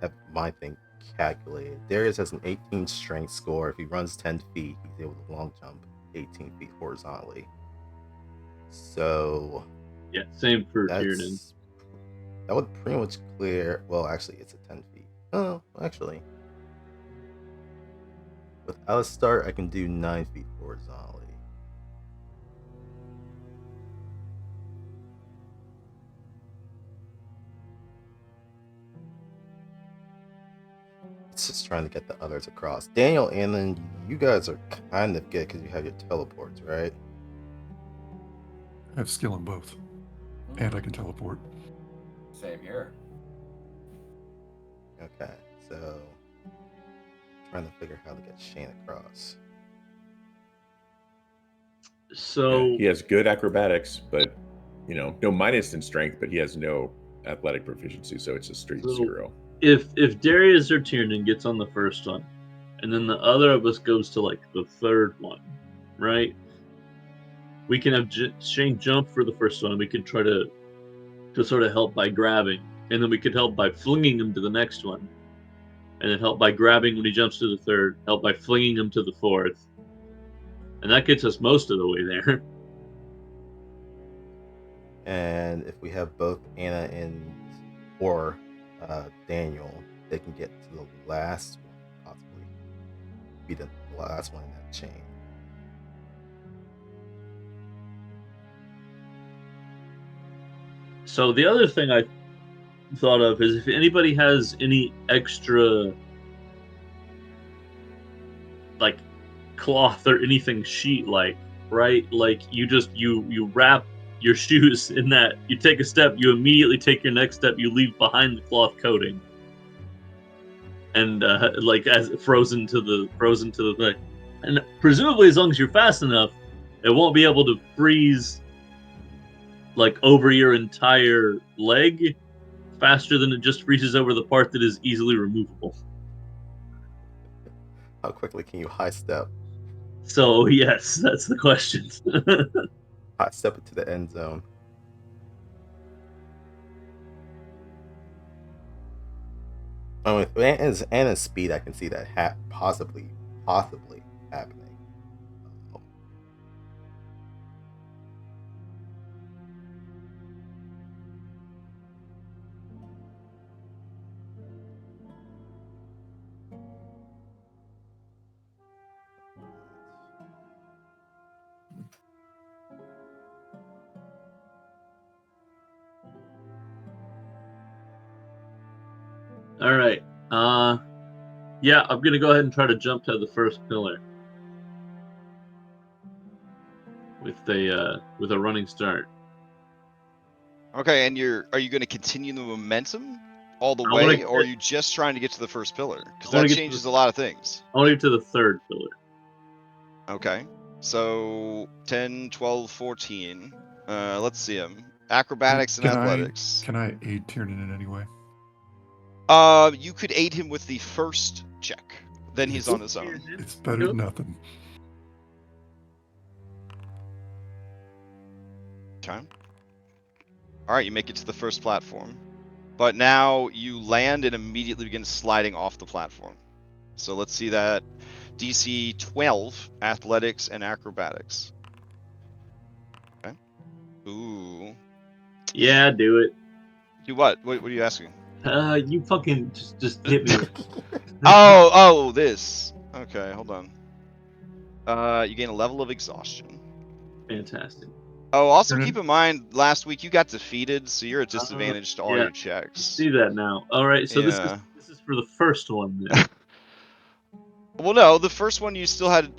[SPEAKER 5] have my thing calculated. Darius has an 18 strength score. If he runs 10 feet, he's able to long jump 18 feet horizontally. So
[SPEAKER 4] yeah, same for Tiernan.
[SPEAKER 5] That would pretty much clear. Well, actually, it's a 10 feet. Oh, actually, without a start, I can do 9 feet horizontally. It's just trying to get the others across. Daniel, and then you guys are kind of good because you have your teleports, right?
[SPEAKER 3] I have skill in both, and I can teleport.
[SPEAKER 2] Same here.
[SPEAKER 5] Okay, so trying to figure how to get Shane across.
[SPEAKER 4] So
[SPEAKER 6] yeah, he has good acrobatics, but no minus in strength, but he has no athletic proficiency, so it's a straight 0.
[SPEAKER 4] If Darius or Tiernan gets on the first one, and then the other of us goes to like the third one, right? We can have Shane jump for the first one. We could try to sort of help by grabbing, and then we could help by flinging him to the next one, and then help by grabbing when he jumps to the third, help by flinging him to the fourth, and that gets us most of the way there.
[SPEAKER 5] And if we have both Anna or Daniel, they can get to the last one, possibly be the last one in that chain.
[SPEAKER 4] So the other thing I thought of is if anybody has any extra like cloth or anything sheet like, right? Like you wrap your shoes in that, you take a step, you immediately take your next step, you leave behind the cloth coating. And like as frozen to the thing. And presumably as long as you're fast enough, it won't be able to freeze like over your entire leg faster than it just freezes over the part that is easily removable.
[SPEAKER 5] How quickly can you high step?
[SPEAKER 4] So yes, that's the question.
[SPEAKER 5] High step into the end zone. I mean, with Anna's speed, I can see that possibly happening.
[SPEAKER 4] All right. Yeah, I'm gonna go ahead and try to jump to the first pillar with a running start.
[SPEAKER 1] Okay, and are you going to continue the momentum all the
[SPEAKER 4] I wanna
[SPEAKER 1] way, or are
[SPEAKER 4] get-
[SPEAKER 1] you just trying to get to the first pillar? Because
[SPEAKER 4] I wanna
[SPEAKER 1] that
[SPEAKER 4] get to
[SPEAKER 1] changes
[SPEAKER 4] the-
[SPEAKER 1] a lot of things.
[SPEAKER 4] I want to get to the third pillar.
[SPEAKER 1] Okay, so 10, 12, 14. Let's see them. Acrobatics and athletics.
[SPEAKER 3] Can I aid Tiernan in any way?
[SPEAKER 1] You could aid him with the first check. Then he's on his own.
[SPEAKER 3] It's better than nothing.
[SPEAKER 1] Okay. All right, you make it to the first platform, but now you land and immediately begin sliding off the platform. So let's see that DC 12 athletics and acrobatics. Okay. Ooh.
[SPEAKER 4] Yeah, do it.
[SPEAKER 1] Do what? What are you asking?
[SPEAKER 4] You fucking just hit me.
[SPEAKER 1] Oh, this. Okay, hold on. You gain a level of exhaustion.
[SPEAKER 4] Fantastic.
[SPEAKER 1] Oh, also
[SPEAKER 4] Mhm.
[SPEAKER 1] keep in mind, last week you got defeated, so you're at disadvantage to all
[SPEAKER 4] yeah.
[SPEAKER 1] your checks.
[SPEAKER 4] See that now. All right, so
[SPEAKER 1] Yeah.
[SPEAKER 4] this is for the first one then.
[SPEAKER 1] Well, no, the first one you still had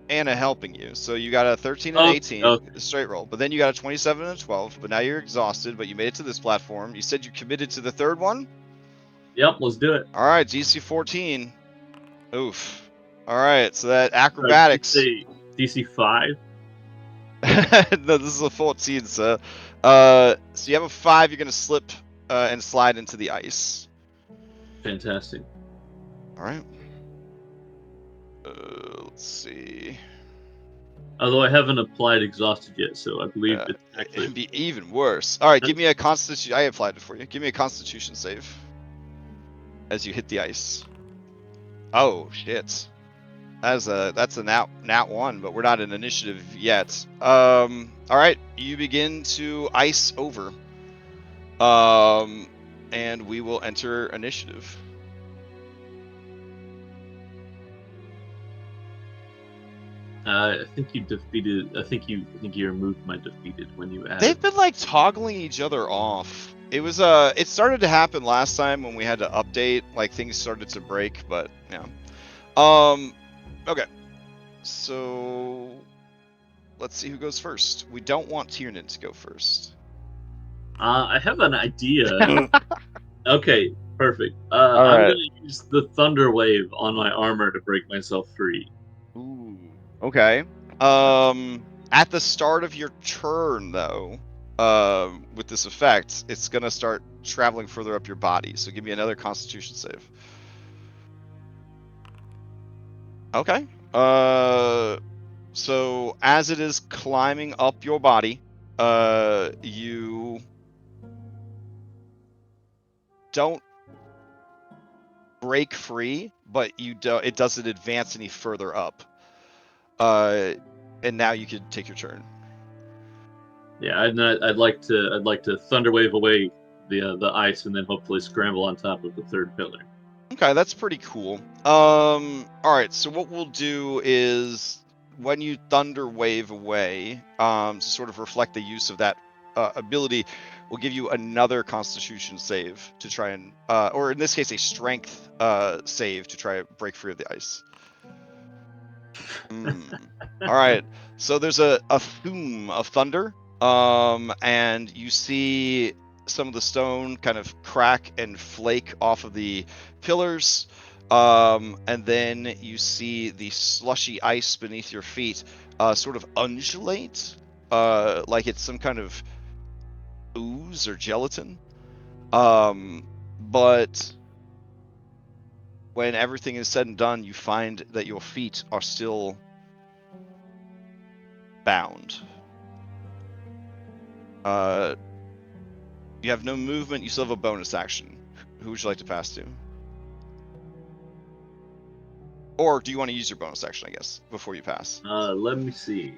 [SPEAKER 1] Anna helping you, so you got a 13 and
[SPEAKER 4] Oh,
[SPEAKER 1] 18
[SPEAKER 4] okay.
[SPEAKER 1] straight roll, but then you got a 27 and a 12. But now you're exhausted, but you made it to this platform. You said you committed to the third one.
[SPEAKER 4] Yep, let's do it.
[SPEAKER 1] All right, DC 14. Oof. All right, so that
[SPEAKER 4] Did you
[SPEAKER 1] acrobatics.
[SPEAKER 4] say DC 5?
[SPEAKER 1] No, this is a 14, so so you have a 5. You're gonna slip and slide into the ice.
[SPEAKER 4] Fantastic.
[SPEAKER 1] All right. Let's see.
[SPEAKER 4] Although I haven't applied exhausted yet, so I believe it's actually
[SPEAKER 1] It'd be even worse. All right, give me a constitution. I applied it for you. Give me a Constitution save as you hit the ice. Oh shit. That's a nat 1, but we're not in initiative yet. All right, you begin to ice over. And we will enter initiative.
[SPEAKER 4] I think you defeated. I think you removed my defeated when you added.
[SPEAKER 1] They've been like toggling each other off. It was it started to happen last time when we had to update, like things started to break, but yeah. Okay. So let's see who goes first. We don't want Tiernan to go first.
[SPEAKER 4] I have an idea. Okay, perfect.
[SPEAKER 1] All
[SPEAKER 4] I'm
[SPEAKER 1] right.
[SPEAKER 4] gonna use the thunder wave on my armor to break myself free.
[SPEAKER 1] Ooh. Okay. At the start of your turn, though, with this effect, it's gonna start traveling further up your body. So give me another Constitution save. Okay. So as it is climbing up your body, you don't break free, but it doesn't advance any further up. And now you can take your turn.
[SPEAKER 4] Yeah, I'd like to thunder wave away the ice and then hopefully scramble on top of the third pillar.
[SPEAKER 1] Okay, that's pretty cool. All right, so what we'll do is when you thunder wave away, to sort of reflect the use of that ability, we'll give you another Constitution save to try and, or in this case, a Strength save to try to break free of the ice. All right, so there's a fume of thunder, and you see some of the stone kind of crack and flake off of the pillars, and then you see the slushy ice beneath your feet sort of undulate, like it's some kind of ooze or gelatin. But when everything is said and done, you find that your feet are still bound. You have no movement. You still have a bonus action. Who would you like to pass to? Or do you want to use your bonus action, I guess, before you pass?
[SPEAKER 4] Let me see.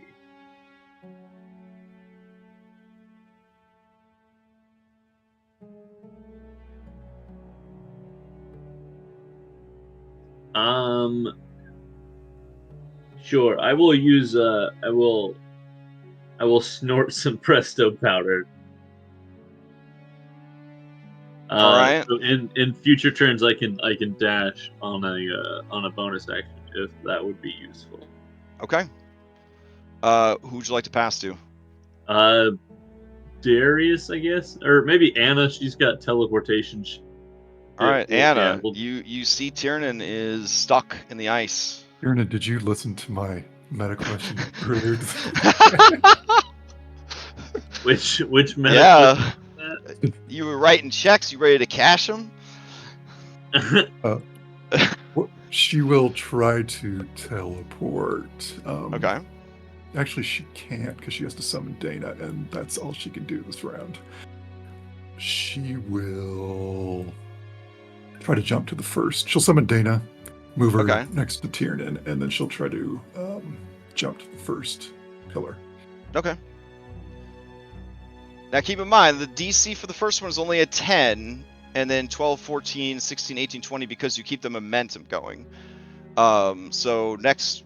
[SPEAKER 4] Sure. I will use. I will snort some Presto powder.
[SPEAKER 1] All right.
[SPEAKER 4] So in future turns, I can dash on a bonus action if that would be useful.
[SPEAKER 1] Okay. Who would you like to pass to?
[SPEAKER 4] Do Darius, I guess, or maybe Anna. She's got teleportation.
[SPEAKER 1] All right,
[SPEAKER 4] well,
[SPEAKER 1] Anna,
[SPEAKER 4] yeah, well,
[SPEAKER 1] you see Tiernan is stuck in the ice.
[SPEAKER 3] Irina, did you listen to my meta question earlier?
[SPEAKER 4] which meta
[SPEAKER 1] Yeah.
[SPEAKER 4] question is
[SPEAKER 1] You were writing checks. You ready to cash them?
[SPEAKER 4] that?
[SPEAKER 3] She will try to teleport.
[SPEAKER 1] Okay.
[SPEAKER 3] Actually, she can't because she has to summon Dana, and that's all she can do this round. She will try to jump to the first. She'll summon Dana, move her
[SPEAKER 1] Okay.
[SPEAKER 3] next to Tiernan, and then she'll try to jump to the first pillar.
[SPEAKER 1] Okay. Now keep in mind, the DC for the first one is only a 10, and then 12, 14, 16, 18, 20 because you keep the momentum going. So next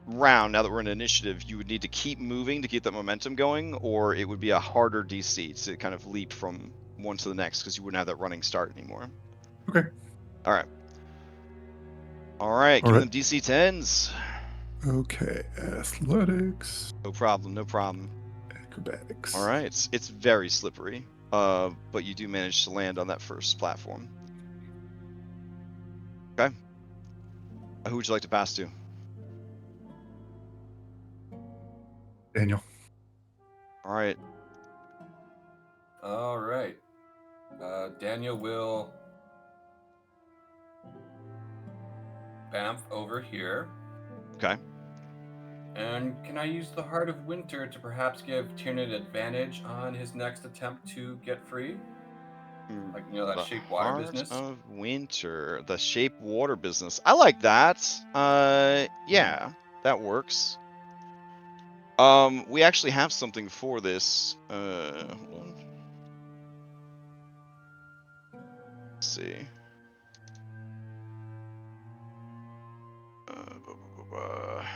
[SPEAKER 1] round, now that we're in initiative, you would need to keep moving to keep that momentum going, or it would be a harder DC to kind of leap from one to the next because you wouldn't have that running start anymore.
[SPEAKER 3] Okay.
[SPEAKER 1] All right. All right.
[SPEAKER 3] All
[SPEAKER 1] Give
[SPEAKER 3] right.
[SPEAKER 1] them DC 10s.
[SPEAKER 3] Okay. Athletics,
[SPEAKER 1] No problem. No problem.
[SPEAKER 3] acrobatics.
[SPEAKER 1] All right. It's very slippery, but you do manage to land on that first platform. Okay. Who would you like to pass to?
[SPEAKER 3] Daniel.
[SPEAKER 1] All right.
[SPEAKER 2] All right. Daniel will bamf over here.
[SPEAKER 1] Okay.
[SPEAKER 2] And can I use the Heart of Winter to perhaps give Tiernan advantage on his next attempt to get free? Like, you know, that
[SPEAKER 1] The
[SPEAKER 2] shape water
[SPEAKER 1] Heart
[SPEAKER 2] business?
[SPEAKER 1] of Winter, the shape water business. I like that. Yeah, that works. We actually have something for this. Hold on. Let's see. Blah, blah, blah.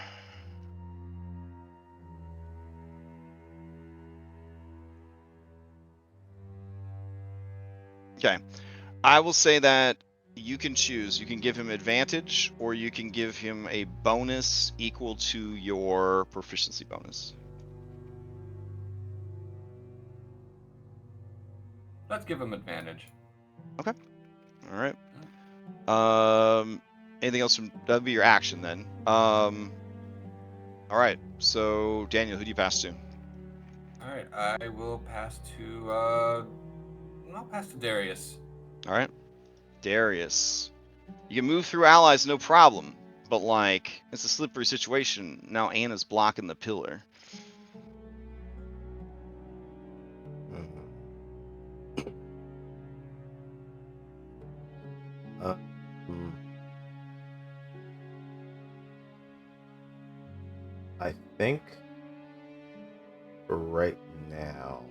[SPEAKER 1] Okay. I will say that you can choose. You can give him advantage, or you can give him a bonus equal to your proficiency bonus.
[SPEAKER 2] Let's give him advantage.
[SPEAKER 1] Okay. All right. Anything else from that'd be your action then. All right. So Daniel, who do you pass to?
[SPEAKER 2] All right, I will pass to I'll pass to Darius.
[SPEAKER 1] All right. Darius. You can move through allies, no problem. But like, it's a slippery situation. Now Anna's blocking the pillar.
[SPEAKER 5] I think for right now,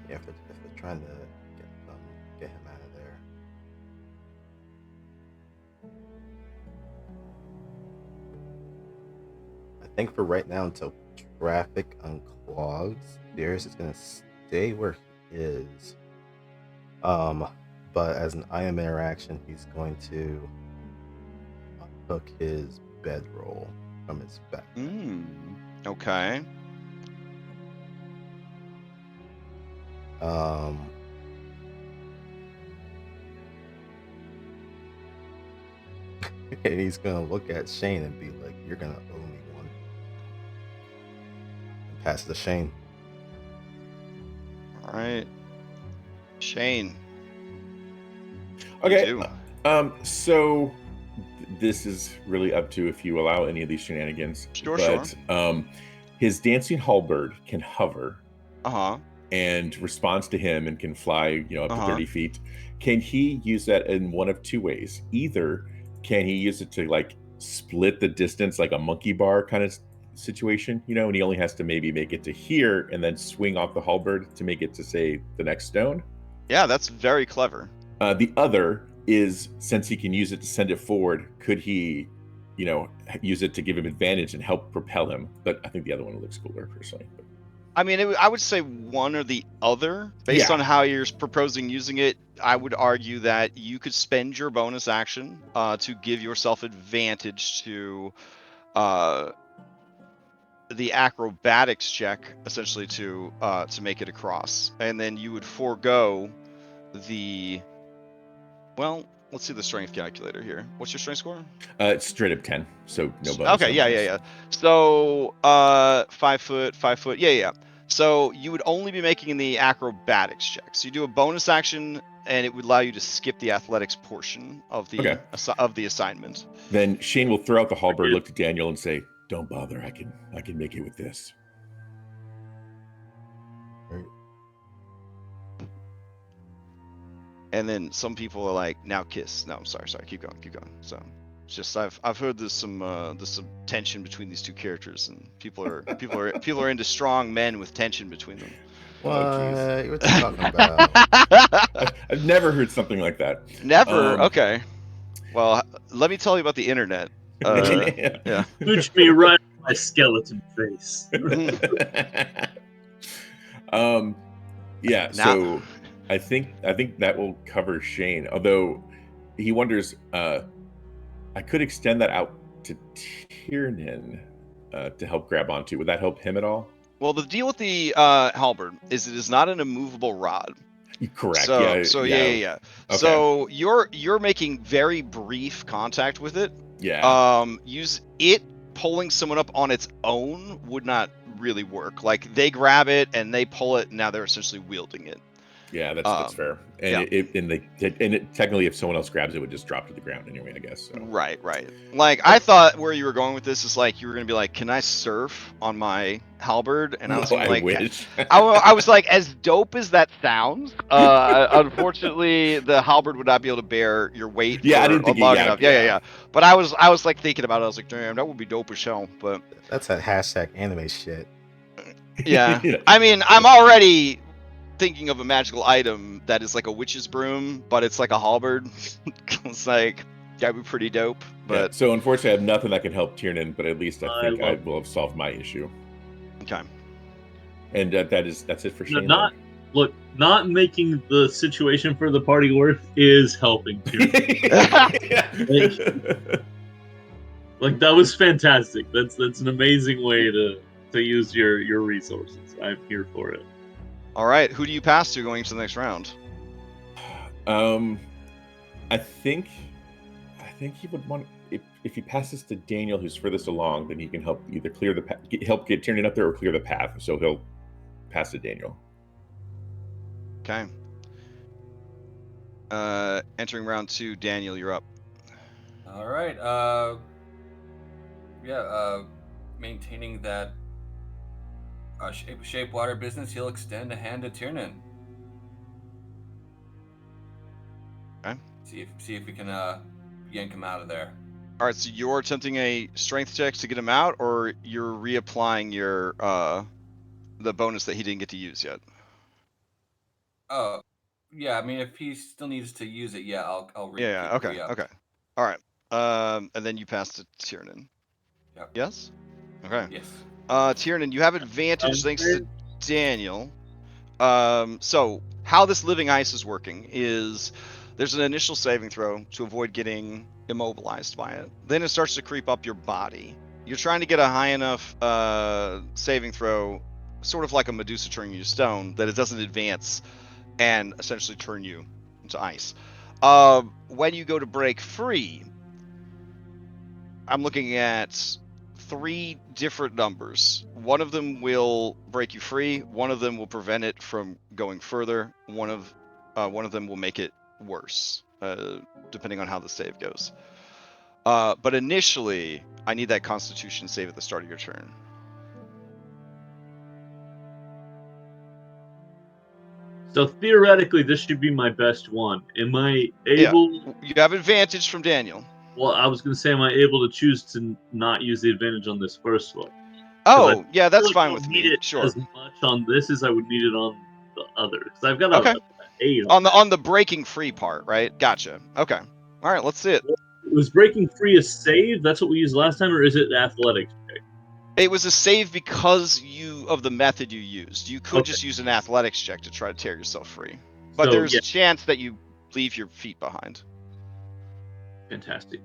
[SPEAKER 5] yeah, if they're trying to get him out of there, I think for right now until traffic unclogs, Darius is gonna stay where he is. But as an IM interaction, he's going to hook his bedroll from his back.
[SPEAKER 1] Okay.
[SPEAKER 5] And he's gonna look at Shane and be like, "You're gonna owe me one." And pass to Shane.
[SPEAKER 1] All right. Shane.
[SPEAKER 6] Okay.
[SPEAKER 1] do?
[SPEAKER 6] So this is really up to if you allow any of these shenanigans.
[SPEAKER 1] Sure.
[SPEAKER 6] His dancing halberd can hover
[SPEAKER 1] Uh-huh.
[SPEAKER 6] and responds to him and can fly, up to
[SPEAKER 1] Uh-huh.
[SPEAKER 6] 30 feet. Can he use that in one of two ways? Either can he use it to like split the distance like a monkey bar kind of situation, and he only has to maybe make it to here and then swing off the halberd to make it to, say, the next stone?
[SPEAKER 1] Yeah, that's very clever.
[SPEAKER 6] The other is, since he can use it to send it forward, could he, use it to give him advantage and help propel him? But I think the other one looks cooler, personally.
[SPEAKER 1] I mean, I would say one or the other. Based on how you're proposing using it, I would argue that you could spend your bonus action to give yourself advantage to the acrobatics check essentially to make it across, and then you would forego the. Well, let's see the strength calculator here. What's your strength score?
[SPEAKER 6] It's straight up 10, so no bonus.
[SPEAKER 1] Okay,
[SPEAKER 6] no
[SPEAKER 1] yeah.
[SPEAKER 6] bonus.
[SPEAKER 1] So 5 foot. Yeah. So you would only be making the acrobatics check. So you do a bonus action, and it would allow you to skip the athletics portion of the
[SPEAKER 6] Okay.
[SPEAKER 1] of the assignment.
[SPEAKER 6] Then Shane will throw out the halberd, look to Daniel, and say, "Don't bother. I can make it with this."
[SPEAKER 1] And then some people are like, "Now kiss." No, I'm sorry. Keep going. So it's just I've heard there's some tension between these two characters, and people are into strong men with tension between them.
[SPEAKER 5] What?
[SPEAKER 6] Oh,
[SPEAKER 5] What you talking about?
[SPEAKER 6] I've never heard something like that.
[SPEAKER 1] Never. Okay. Well, let me tell you about the internet. Yeah.
[SPEAKER 4] Push me right in my skeleton face.
[SPEAKER 6] Yeah. So I think that will cover Shane. Although he wonders, I could extend that out to Tiernan to help grab onto. Would that help him at all?
[SPEAKER 1] Well, the deal with the halberd is it is not an immovable rod.
[SPEAKER 6] Correct.
[SPEAKER 1] So,
[SPEAKER 6] yeah.
[SPEAKER 1] Yeah.
[SPEAKER 6] Okay.
[SPEAKER 1] So you're making very brief contact with it.
[SPEAKER 6] Yeah.
[SPEAKER 1] Use it pulling someone up on its own would not really work. Like they grab it and they pull it, and now they're essentially wielding it.
[SPEAKER 6] Yeah, that's fair. And technically, if someone else grabs it, would just drop to the ground anyway, I guess. So.
[SPEAKER 1] Right. Like I thought where you were going with this is like you were gonna be like, "Can I surf on my halberd?" And I was
[SPEAKER 6] I
[SPEAKER 1] like,
[SPEAKER 6] wish.
[SPEAKER 1] I was like, as dope as that sounds, unfortunately, the halberd would not be able to bear your weight.
[SPEAKER 6] Yeah,
[SPEAKER 1] for
[SPEAKER 6] I didn't think
[SPEAKER 1] long enough. Yeah. But I was like thinking about it. I was like, damn, that would be dope as hell. But
[SPEAKER 5] That's that hashtag anime shit.
[SPEAKER 1] yeah, I mean, I'm already thinking of a magical item that is like a witch's broom, but it's like a halberd. It's like that'd be pretty dope. But
[SPEAKER 6] yeah, so unfortunately, I have nothing that can help Tiernan, but at least I think I
[SPEAKER 4] love
[SPEAKER 6] will have solved my issue.
[SPEAKER 1] okay.
[SPEAKER 6] And that's it for Shane.
[SPEAKER 4] Not making the situation for the party worse is helping too. Like that was fantastic. That's an amazing way to use your resources. I'm here for it.
[SPEAKER 1] All right, who do you pass to going into the next round?
[SPEAKER 6] I think he would want if he passes to Daniel, who's furthest along, then he can help either clear the path, help get Tiernan up there, or clear the path. So he'll pass to Daniel.
[SPEAKER 1] Okay. Entering round 2, Daniel, you're up.
[SPEAKER 2] All right. Maintaining that shape water business, he'll extend a hand to Tiernan.
[SPEAKER 1] Okay.
[SPEAKER 2] See if we can yank him out of there.
[SPEAKER 1] All right, so you're attempting a strength check to get him out, or you're reapplying your the bonus that he didn't get to use yet.
[SPEAKER 2] Oh, yeah. I mean, if he still needs to use it, yeah, I'll re.
[SPEAKER 1] Yeah. Okay. All right. And then you pass to Tiernan.
[SPEAKER 2] Yep.
[SPEAKER 1] Yes. Okay.
[SPEAKER 2] Yes.
[SPEAKER 1] Tiernan, you have advantage thanks to Daniel. So how this living ice is working is there's an initial saving throw to avoid getting immobilized by it. Then it starts to creep up your body. You're trying to get a high enough saving throw, sort of like a Medusa turning you to stone, that it doesn't advance and essentially turn you into ice. When you go to break free, I'm looking at 3 different numbers. One of them will break you free. One of them will prevent it from going further. One of them will make it worse, depending on how the save goes. But initially, I need that Constitution save at the start of your turn.
[SPEAKER 4] So theoretically, this should be my best one. Am I able?
[SPEAKER 1] Yeah. You have advantage from Daniel.
[SPEAKER 4] Well, I was going to say, am I able to choose to not use the advantage on this first one?
[SPEAKER 1] Oh, yeah, that's
[SPEAKER 4] like
[SPEAKER 1] fine with me.
[SPEAKER 4] Need it
[SPEAKER 1] sure.
[SPEAKER 4] As much on this as I would need it on the other, because I've got
[SPEAKER 1] okay.
[SPEAKER 4] a 8
[SPEAKER 1] on the breaking free part, right? Gotcha. Okay. All right, let's see it.
[SPEAKER 4] Was breaking free a save? That's what we used last time, or is it athletics?
[SPEAKER 1] It was a save because of the method you used. You could just use an athletics check to try to tear yourself free. But there's a chance that you leave your feet behind.
[SPEAKER 4] Fantastic.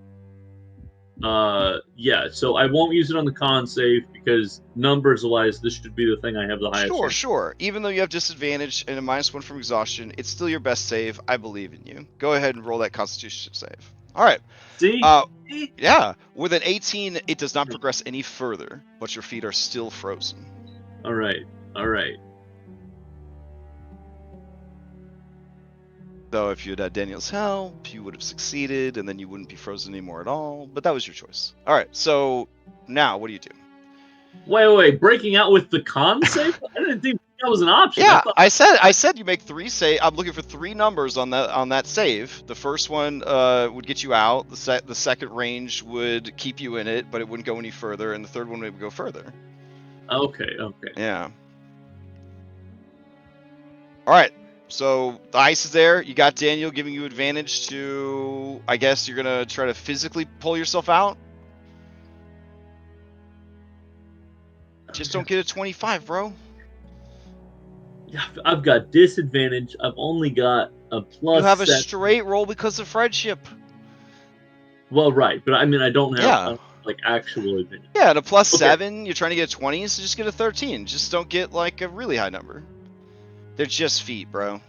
[SPEAKER 4] Yeah. So I won't use it on the con save because numbers-wise, this should be the thing I have the highest.
[SPEAKER 1] Sure,
[SPEAKER 4] chance.
[SPEAKER 1] sure. Even though you have disadvantage and a -1 from exhaustion, it's still your best save. I believe in you. Go ahead and roll that Constitution save. All right.
[SPEAKER 4] See?
[SPEAKER 1] Yeah. With an 18, it does not progress any further, but your feet are still frozen.
[SPEAKER 4] All right. All right.
[SPEAKER 1] Though if you had had Daniel's help, you would have succeeded, and then you wouldn't be frozen anymore at all. But that was your choice. All right. So now, what do you do?
[SPEAKER 4] Wait. Breaking out with the con save? I didn't think that was an option.
[SPEAKER 1] Yeah,
[SPEAKER 4] I thought...
[SPEAKER 1] I said you make 3 save. I'm looking for 3 numbers on that save. The first one would get you out. The second range would keep you in it, but it wouldn't go any further, and the third one would go further.
[SPEAKER 4] Okay.
[SPEAKER 1] Yeah. All right. So the ice is there. You got Daniel giving you advantage to. I guess you're gonna try to physically pull yourself out. Just don't get a 25, bro.
[SPEAKER 4] Yeah, I've got disadvantage. I've only got a plus.
[SPEAKER 1] You have a
[SPEAKER 4] 7.
[SPEAKER 1] straight roll because of friendship.
[SPEAKER 4] Well, right, but I mean, I don't have
[SPEAKER 1] Yeah.
[SPEAKER 4] like actual advantage.
[SPEAKER 1] Yeah, and a plus
[SPEAKER 4] Okay.
[SPEAKER 1] 7, you're trying to get a 20, so just get a 13. Just don't get like a really high number. They're just feet, bro.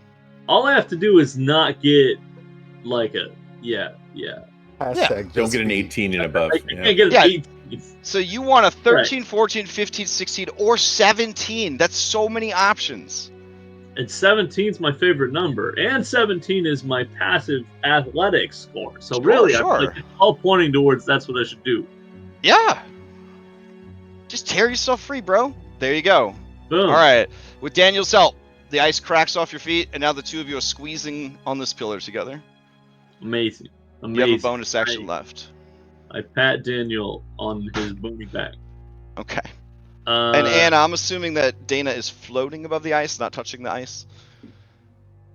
[SPEAKER 4] All I have to do is not get like a
[SPEAKER 5] Hashtag
[SPEAKER 6] Don't get an 18 and above.
[SPEAKER 4] I can't get an
[SPEAKER 1] Yeah.
[SPEAKER 4] 18.
[SPEAKER 1] So you want a 13, 14, 15, 16, or 17. That's so many options.
[SPEAKER 4] And 17 is my favorite number, and 17 is my passive athletics score. So
[SPEAKER 1] Sure,
[SPEAKER 4] really,
[SPEAKER 1] sure.
[SPEAKER 4] I'm like, it's all pointing towards that's what I should do.
[SPEAKER 1] Yeah. Just tear yourself free, bro. There you go.
[SPEAKER 4] Boom.
[SPEAKER 1] All right. With Daniel's help, the ice cracks off your feet, and now the two of you are squeezing on this pillar together.
[SPEAKER 4] Amazing.
[SPEAKER 1] You have a bonus action left.
[SPEAKER 4] I pat Daniel on his bony back.
[SPEAKER 1] Okay. And Anna, I'm assuming that Dana is floating above the ice, not touching the ice?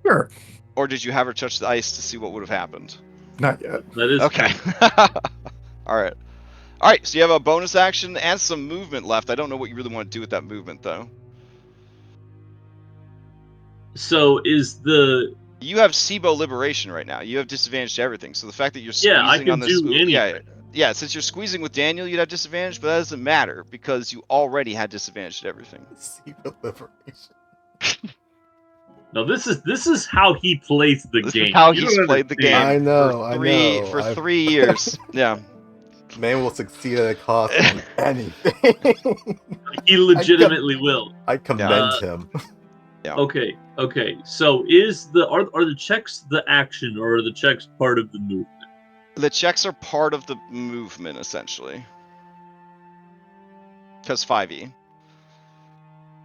[SPEAKER 3] Sure.
[SPEAKER 1] Or did you have her touch the ice to see what would have happened?
[SPEAKER 3] Not yet.
[SPEAKER 4] That is
[SPEAKER 1] Okay. All right. All right, so you have a bonus action and some movement left. I don't know what you really want to do with that movement, though.
[SPEAKER 4] So is the...
[SPEAKER 1] You have SIBO liberation right now. You have disadvantage to everything. So the fact that you're squeezing
[SPEAKER 4] I can
[SPEAKER 1] on this...
[SPEAKER 4] do anything.
[SPEAKER 1] Yeah, since you're squeezing with Daniel, you'd have disadvantage, but that doesn't matter because you already had disadvantage to everything.
[SPEAKER 5] SIBO liberation.
[SPEAKER 4] No, this is how he plays the
[SPEAKER 1] This
[SPEAKER 4] game.
[SPEAKER 1] is how
[SPEAKER 4] You
[SPEAKER 1] he's
[SPEAKER 4] don't
[SPEAKER 1] played the game.
[SPEAKER 4] understand.
[SPEAKER 1] For 3 years. Yeah.
[SPEAKER 5] Man will succeed at a cost of anything.
[SPEAKER 4] He legitimately will.
[SPEAKER 5] I commend him.
[SPEAKER 1] Yeah.
[SPEAKER 4] Okay. So is are the checks the action, or are the checks part of the movement?
[SPEAKER 1] The checks are part of the movement, essentially. Because 5e.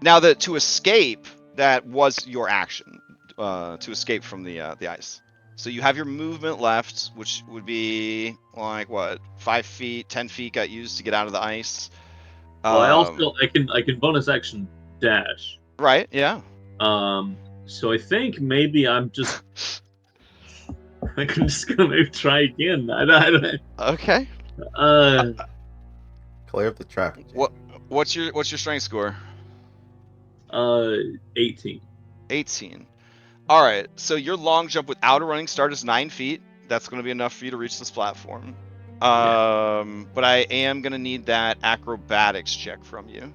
[SPEAKER 1] Now, to escape, that was your action. To escape from the ice. So you have your movement left, which would be, like, what? 5 feet, 10 feet got used to get out of the ice.
[SPEAKER 4] Well, I can bonus action dash.
[SPEAKER 1] Right, yeah.
[SPEAKER 4] So I think maybe I'm just... I'm just gonna maybe try again. I don't.
[SPEAKER 1] Okay.
[SPEAKER 5] Clear up the traffic.
[SPEAKER 1] What's your strength score?
[SPEAKER 4] 18.
[SPEAKER 1] 18. All right. So your long jump without a running start is 9 feet. That's going to be enough for you to reach this platform. But I am going to need that acrobatics check from you.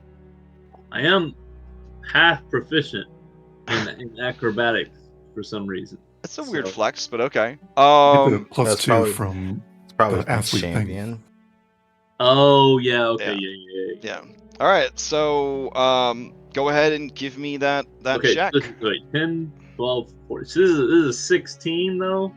[SPEAKER 4] I am half proficient in acrobatics for some reason.
[SPEAKER 1] It's a weird flex, but okay.
[SPEAKER 3] Get the plus
[SPEAKER 5] that's
[SPEAKER 3] 2
[SPEAKER 5] probably-
[SPEAKER 3] from
[SPEAKER 5] It's probably
[SPEAKER 3] the athlete
[SPEAKER 5] champion.
[SPEAKER 3] thing.
[SPEAKER 4] Oh yeah, okay,
[SPEAKER 1] Yeah.
[SPEAKER 4] yeah.
[SPEAKER 1] All right. So go ahead and give me that
[SPEAKER 4] Okay,
[SPEAKER 1] check.
[SPEAKER 4] wait, 10, 12, 14. So this is a 16 though.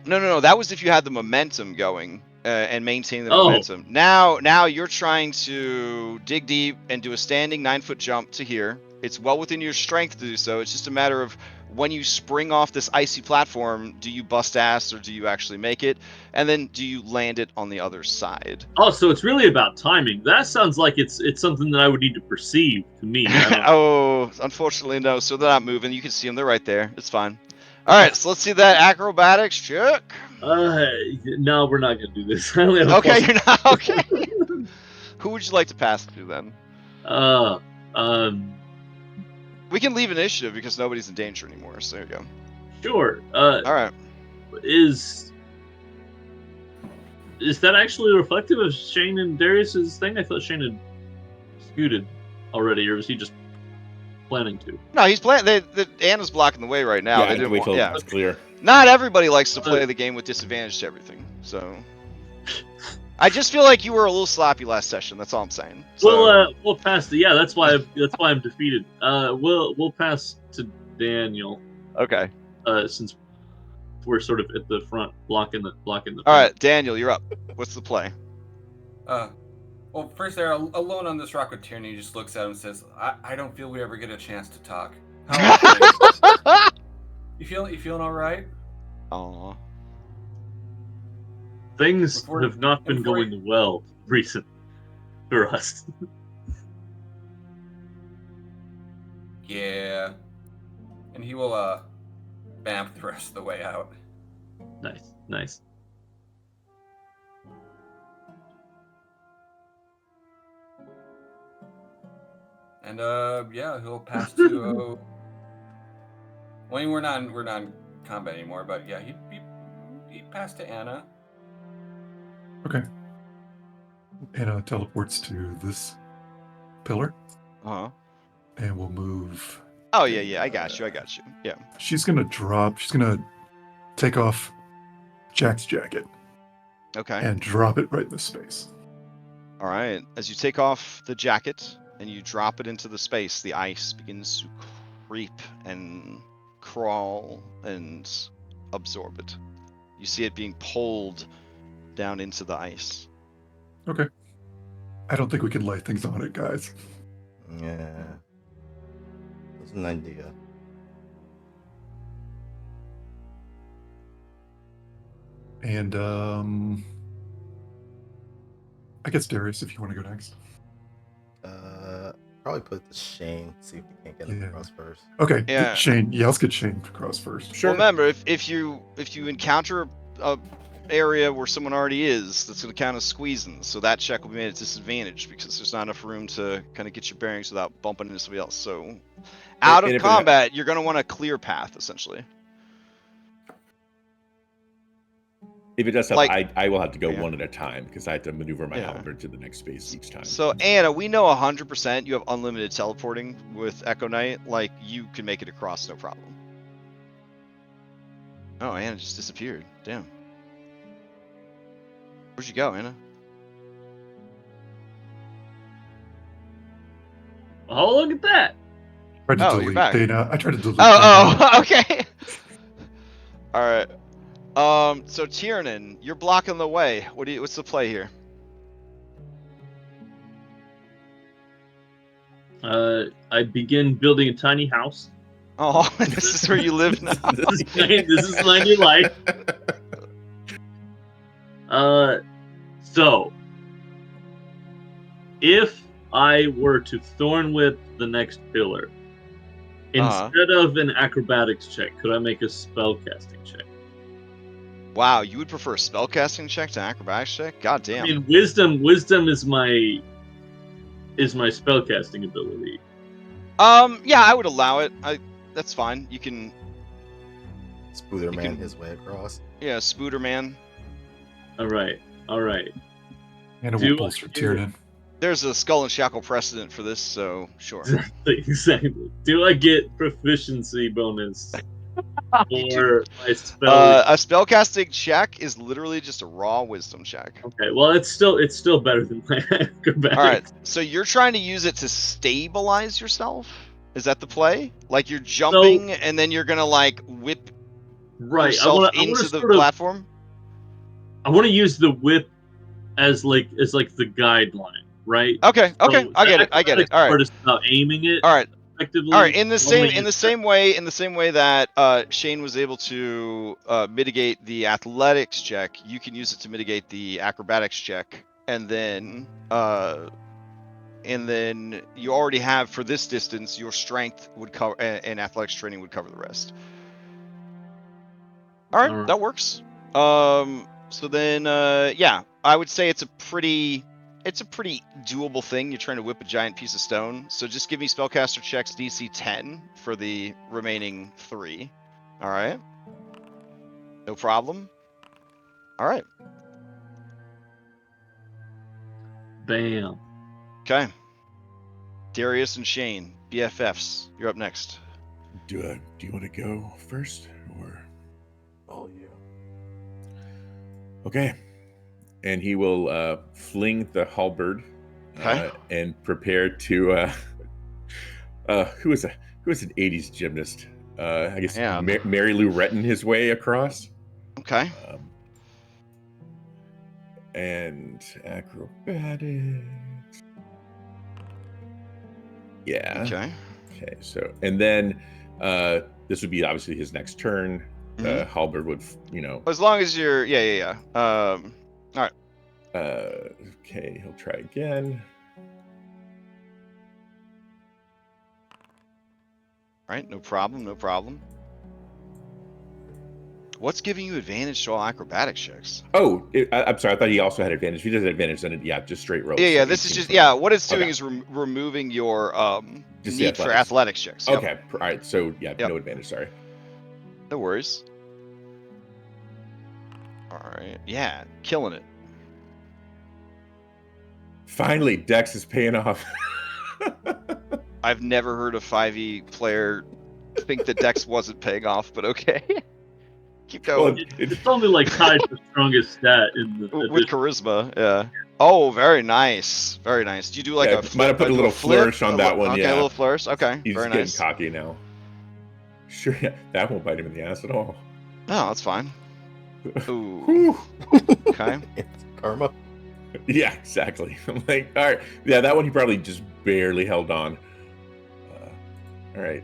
[SPEAKER 1] No. That was if you had the momentum going and maintain the momentum. Now you're trying to dig deep and do a standing 9-foot jump to here. It's well within your strength to do so. It's just a matter of when you spring off this icy platform, do you bust ass or do you actually make it? And then do you land it on the other side?
[SPEAKER 4] Oh, so it's really about timing. That sounds like it's something that I would need to perceive to me.
[SPEAKER 1] Oh, unfortunately, no. So they're not moving. You can see them. They're right there. It's fine. All right, so let's see that acrobatics check.
[SPEAKER 4] No, we're not going to do this. I only have a
[SPEAKER 1] Okay,
[SPEAKER 4] plus-
[SPEAKER 1] you're not. Okay. Who would you like to pass to then? We can leave initiative because nobody's in danger anymore. So there you go.
[SPEAKER 4] Sure.
[SPEAKER 1] All right.
[SPEAKER 4] Is Is that actually reflective of Shane and Darius's thing? I thought Shane had scooted already, or was he just planning to?
[SPEAKER 1] No, he's playing. Anna's blocking the way right now.
[SPEAKER 6] Yeah,
[SPEAKER 1] They
[SPEAKER 6] I have to
[SPEAKER 1] didn't
[SPEAKER 6] wait
[SPEAKER 1] want.
[SPEAKER 6] till
[SPEAKER 1] Yeah.
[SPEAKER 6] it's clear.
[SPEAKER 1] Not everybody likes to play the game with disadvantage to everything. So. I just feel like you were a little sloppy last session. That's all I'm saying. So,
[SPEAKER 4] We'll pass the. Yeah, that's why I'm defeated. We'll pass to Daniel.
[SPEAKER 1] okay.
[SPEAKER 4] Since we're sort of at the front, blocking the.
[SPEAKER 1] All right, Daniel, you're up. What's the play?
[SPEAKER 2] Well, first there, alone on this rock with Tyranny, just looks at him and says, I don't feel we ever get a chance to talk. How are things? You feeling all right?
[SPEAKER 1] Aw.
[SPEAKER 4] Things have not been going well recently for us.
[SPEAKER 2] Yeah. And he will vamp the rest of the way out.
[SPEAKER 4] Nice.
[SPEAKER 2] And yeah, he'll pass to well, we're not in combat anymore, but yeah, he passed to Anna.
[SPEAKER 3] Okay. Anna teleports to this pillar,
[SPEAKER 1] Uh-huh.
[SPEAKER 3] and we'll move.
[SPEAKER 1] Oh, yeah, I got you. Yeah.
[SPEAKER 3] She's gonna take off Jack's jacket
[SPEAKER 1] Okay.
[SPEAKER 3] and drop it right in the space.
[SPEAKER 1] All right. As you take off the jacket and you drop it into the space, the ice begins to creep and crawl and absorb it. You see it being pulled down into the ice.
[SPEAKER 3] Okay. I don't think we can light things on it, guys.
[SPEAKER 5] Yeah. That's an idea.
[SPEAKER 3] And I guess Darius, if you want to go next.
[SPEAKER 5] Probably put it to Shane. See if we can't get him across first.
[SPEAKER 3] Okay.
[SPEAKER 1] Yeah.
[SPEAKER 3] Shane. Yeah, let's get Shane across first.
[SPEAKER 6] Sure.
[SPEAKER 1] Well, remember, if you encounter a area where someone already is, that's going to count as squeezing. So that check will be made at disadvantage because there's not enough room to kind of get your bearings without bumping into somebody else. So out of combat, you're going to want a clear path, essentially.
[SPEAKER 6] If it does help,
[SPEAKER 1] Like-
[SPEAKER 6] I will have to go one at a time because I have to maneuver my halberd to the next space each time.
[SPEAKER 1] So Anna, we know 100% you have unlimited teleporting with Echo Knight. Like, you can make it across, no problem. Oh, Anna just disappeared. Damn. Where'd you go, Anna?
[SPEAKER 4] Oh, look at that!
[SPEAKER 3] Tried to
[SPEAKER 1] Oh, you're
[SPEAKER 3] delete
[SPEAKER 1] back.
[SPEAKER 3] Dana. I tried to delete
[SPEAKER 1] Oh, okay. All right. So Tiernan, you're blocking the way. What's the play here?
[SPEAKER 4] I begin building a tiny house.
[SPEAKER 1] Oh, this is where you live now.
[SPEAKER 4] This is my new life. So if I were to thorn whip the next pillar, instead of an acrobatics check, could I make a spellcasting check?
[SPEAKER 1] Wow, you would prefer a spellcasting check to acrobatics check? God damn.
[SPEAKER 4] I mean, wisdom is my spellcasting ability.
[SPEAKER 1] Yeah, I would allow it. That's fine. You can.
[SPEAKER 5] Spooderman his way across.
[SPEAKER 1] Yeah, Spooderman.
[SPEAKER 4] All right.
[SPEAKER 3] Anna will bolster Tiernan.
[SPEAKER 1] There's a Skull and Shackle precedent for this, so sure.
[SPEAKER 4] Exactly. Do I get proficiency bonus for my spell?
[SPEAKER 1] A spellcasting check is literally just a raw wisdom check.
[SPEAKER 4] Okay, well, it's still better than my acrobatics.
[SPEAKER 1] All right, so you're trying to use it to stabilize yourself? Is that the play? Like you're jumping and then you're gonna like whip yourself into the platform?
[SPEAKER 4] I want to use the whip as like the guideline, right?
[SPEAKER 1] Okay, I get it. All right.
[SPEAKER 4] Part is about aiming it.
[SPEAKER 1] All right.
[SPEAKER 4] Effectively.
[SPEAKER 1] All right. In the same way that Shane was able to mitigate the athletics check, you can use it to mitigate the acrobatics check, and then you already have for this distance your strength would cover and athletics training would cover the rest. All right. That works. So then, yeah, I would say it's a pretty doable thing. You're trying to whip a giant piece of stone. So just give me spellcaster checks DC 10 for the remaining 3. All right. No problem. All right.
[SPEAKER 4] Bam.
[SPEAKER 1] Okay. Darius and Shane, BFFs. You're up next.
[SPEAKER 6] Do you want to go first, or?
[SPEAKER 5] Oh yeah.
[SPEAKER 6] Okay. And he will fling the halberd
[SPEAKER 1] Okay.
[SPEAKER 6] and prepare to. Who is an '80s gymnast? I guess
[SPEAKER 1] Man.
[SPEAKER 6] Mary Lou Retton his way across.
[SPEAKER 1] Okay.
[SPEAKER 6] And acrobatics. Yeah.
[SPEAKER 1] Okay.
[SPEAKER 6] Okay. So, and then this would be obviously his next turn. Halberd would,
[SPEAKER 1] As long as you're, yeah. All right.
[SPEAKER 6] Okay, he'll try again.
[SPEAKER 1] All right. No problem. What's giving you advantage to all acrobatic checks?
[SPEAKER 6] Oh, I'm sorry. I thought he also had advantage. If he does have advantage, then just straight rolls.
[SPEAKER 1] Yeah.
[SPEAKER 6] So
[SPEAKER 1] This is
[SPEAKER 6] 18
[SPEAKER 1] just,
[SPEAKER 6] for-
[SPEAKER 1] what it's doing
[SPEAKER 6] Okay.
[SPEAKER 1] is removing your
[SPEAKER 6] Just the
[SPEAKER 1] need for
[SPEAKER 6] athletics.
[SPEAKER 1] athletics checks. Yep.
[SPEAKER 6] Okay. All right. So
[SPEAKER 1] Yep.
[SPEAKER 6] no advantage. Sorry.
[SPEAKER 1] No worries. All right. Yeah. Killing it.
[SPEAKER 6] Finally, Dex is paying off.
[SPEAKER 1] I've never heard a 5e player think that Dex wasn't paying off, but okay. Keep going.
[SPEAKER 6] Well,
[SPEAKER 4] It's only like tied the strongest stat in the
[SPEAKER 1] With
[SPEAKER 4] edition.
[SPEAKER 1] charisma, yeah. Oh, very nice. Very nice. Do you do like
[SPEAKER 6] Yeah,
[SPEAKER 1] a flip?
[SPEAKER 6] might have put a little flourish on that one.
[SPEAKER 1] Okay,
[SPEAKER 6] Yeah,
[SPEAKER 1] a little flourish. Okay,
[SPEAKER 6] He's
[SPEAKER 1] very
[SPEAKER 6] getting
[SPEAKER 1] nice.
[SPEAKER 6] cocky now. Sure, that won't bite him in the ass at all.
[SPEAKER 1] No, that's fine. Ooh.
[SPEAKER 6] Whew.
[SPEAKER 1] Okay.
[SPEAKER 5] It's karma.
[SPEAKER 6] Yeah, exactly. I'm like, all right. Yeah, that one he probably just barely held on. All right.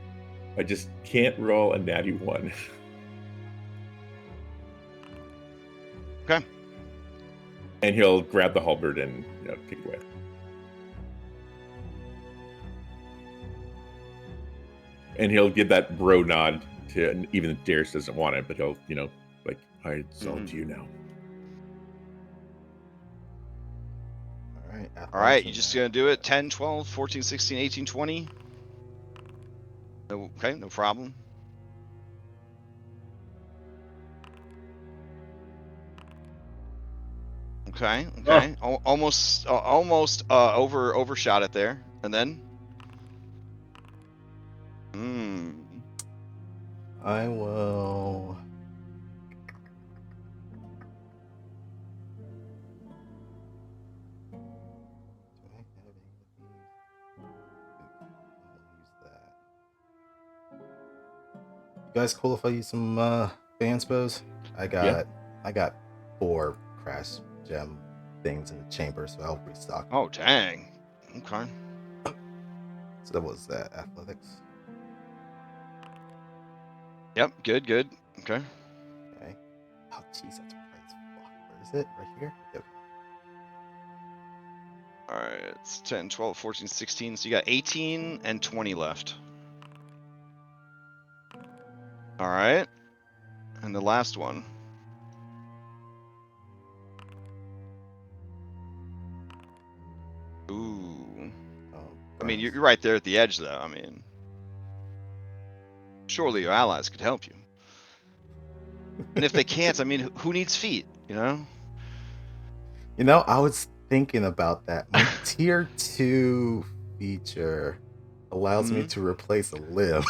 [SPEAKER 6] I just can't roll a natty 1.
[SPEAKER 1] Okay.
[SPEAKER 6] And he'll grab the halberd and take it away. And he'll give that bro nod to, even if Darius doesn't want it, but he'll, like, all right, it's all to you now.
[SPEAKER 5] All
[SPEAKER 1] All right, you just gonna do it 10, 12, 14, 16, 18, 20? Okay, no problem. Okay. Almost overshot it there. And then?
[SPEAKER 5] I will. You guys cool if I use some fan spos? I got 4 crash gem things in the chamber, so I'll restock.
[SPEAKER 1] Oh dang. Okay.
[SPEAKER 5] So that was athletics.
[SPEAKER 1] Yep, good. Okay.
[SPEAKER 5] Okay. Oh jeez, that's bright as fuck. Where is it? Right here? Yep.
[SPEAKER 1] Alright, it's 10, 12, 14, 16. So you got 18 and 20 left. Alright. And the last one. Ooh.
[SPEAKER 5] Oh,
[SPEAKER 1] I mean, you're right there at the edge, though. I mean, surely your allies could help you. And if they can't, I mean, who needs feet,
[SPEAKER 5] I was thinking about that. My tier 2 feature allows me to replace a limb.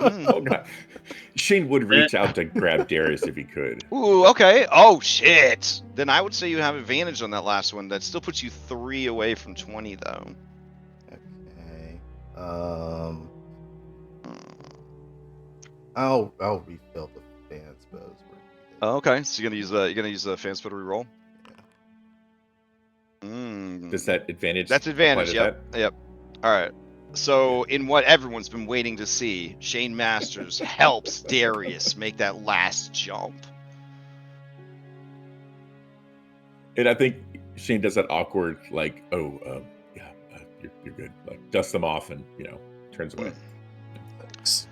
[SPEAKER 6] Oh god. Shane would reach out to grab Darius if he could.
[SPEAKER 1] Ooh, okay. Oh shit. Then I would say you have advantage on that last one. That still puts you 3 away from 20, though.
[SPEAKER 5] Okay. I'll refill the fan spells.
[SPEAKER 1] Oh, okay. So you're gonna use the fan spell to reroll.
[SPEAKER 6] Does that advantage?
[SPEAKER 1] That's advantage. Yep. All right. So in what everyone's been waiting to see, Shane Masters helps Darius make that last jump.
[SPEAKER 6] And I think Shane does that awkward, like, you're good. Like, dusts them off and turns away.
[SPEAKER 5] Thanks.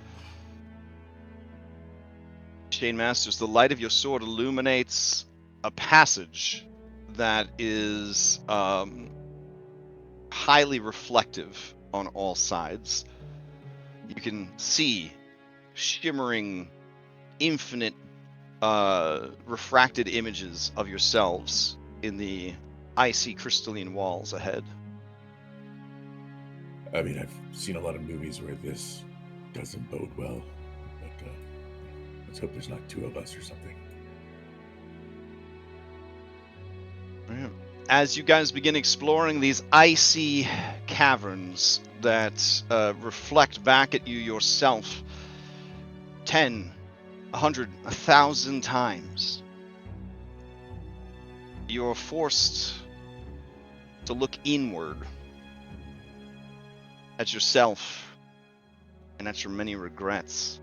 [SPEAKER 1] Shane Masters, the light of your sword illuminates a passage that is highly reflective on all sides. You can see shimmering, infinite refracted images of yourselves in the icy crystalline walls ahead.
[SPEAKER 6] I mean, I've seen a lot of movies where this doesn't bode well, but let's hope there's not two of us or something.
[SPEAKER 1] Right. As you guys begin exploring these icy caverns that reflect back at you yourself 10, 100, 1,000 times, you're forced to look inward at yourself and at your many regrets.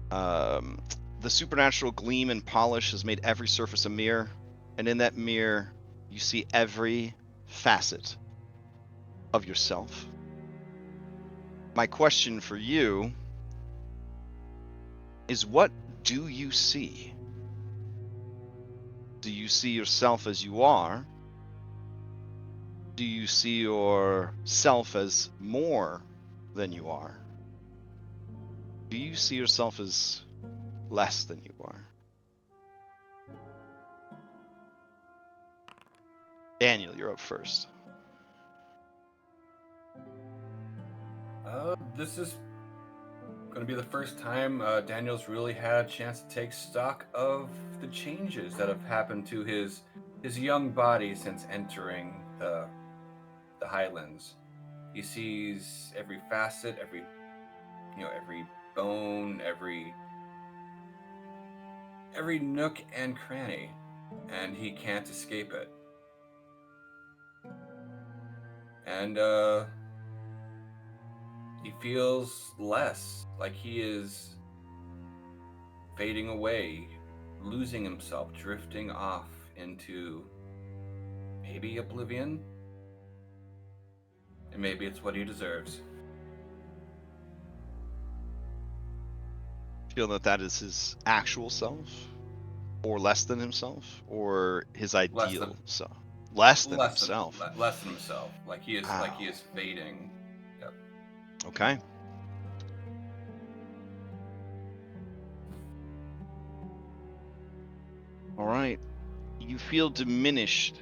[SPEAKER 1] The supernatural gleam and polish has made every surface a mirror, and in that mirror, you see every facet of yourself. My question for you is, what do you see? Do you see yourself as you are? Do you see yourself as more than you are? Do you see yourself as less than you are? Daniel, you're up first.
[SPEAKER 2] This is going to be the first time Daniel's really had a chance to take stock of the changes that have happened to his young body since entering the Highlands. He sees every facet, every bone, every nook and cranny, and he can't escape it. And he feels less, like he is fading away, losing himself, drifting off into maybe oblivion. And maybe it's what he deserves.
[SPEAKER 1] Feel that is his actual self, or less than himself, or his ideal self? Less than himself.
[SPEAKER 2] Less than himself. Like he is.
[SPEAKER 1] Wow.
[SPEAKER 2] Like he is fading. Yep.
[SPEAKER 1] Okay. All right. You feel diminished,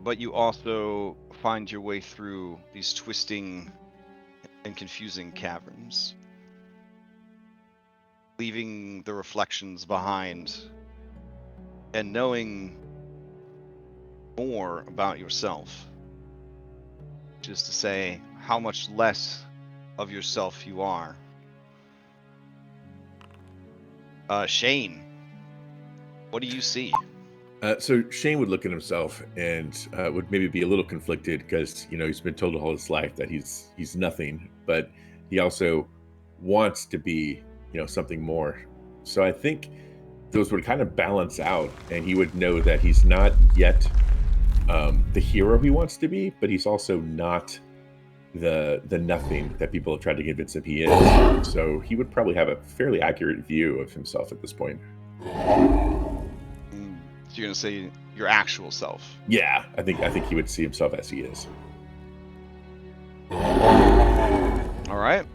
[SPEAKER 1] but you also find your way through these twisting and confusing caverns, leaving the reflections behind and knowing more about yourself, which is to say, how much less of yourself you are. Shane, what do you see?
[SPEAKER 6] So Shane would look at himself and would maybe be a little conflicted because he's been told all his life that he's nothing, but he also wants to be something more. So I think those would kind of balance out, and he would know that he's not yet the hero he wants to be, but he's also not the nothing that people have tried to convince him he is. So he would probably have a fairly accurate view of himself at this point.
[SPEAKER 1] So you're gonna say your actual self?
[SPEAKER 6] Yeah, I think he would see himself as he is.
[SPEAKER 1] All right.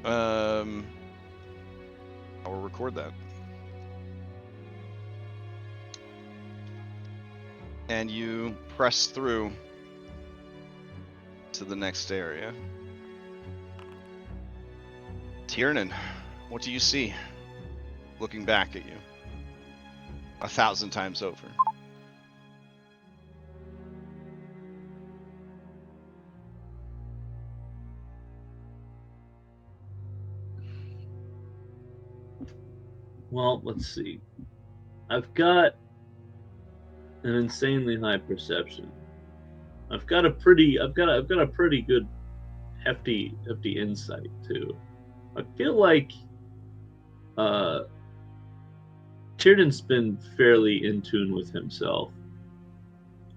[SPEAKER 1] I will record that. And you press through to the next area. Tiernan, what do you see looking back at you 1,000 times over?
[SPEAKER 4] Well, let's see. I've got an insanely high perception. I've got a pretty good hefty insight too. I feel like Tiernan's been fairly in tune with himself,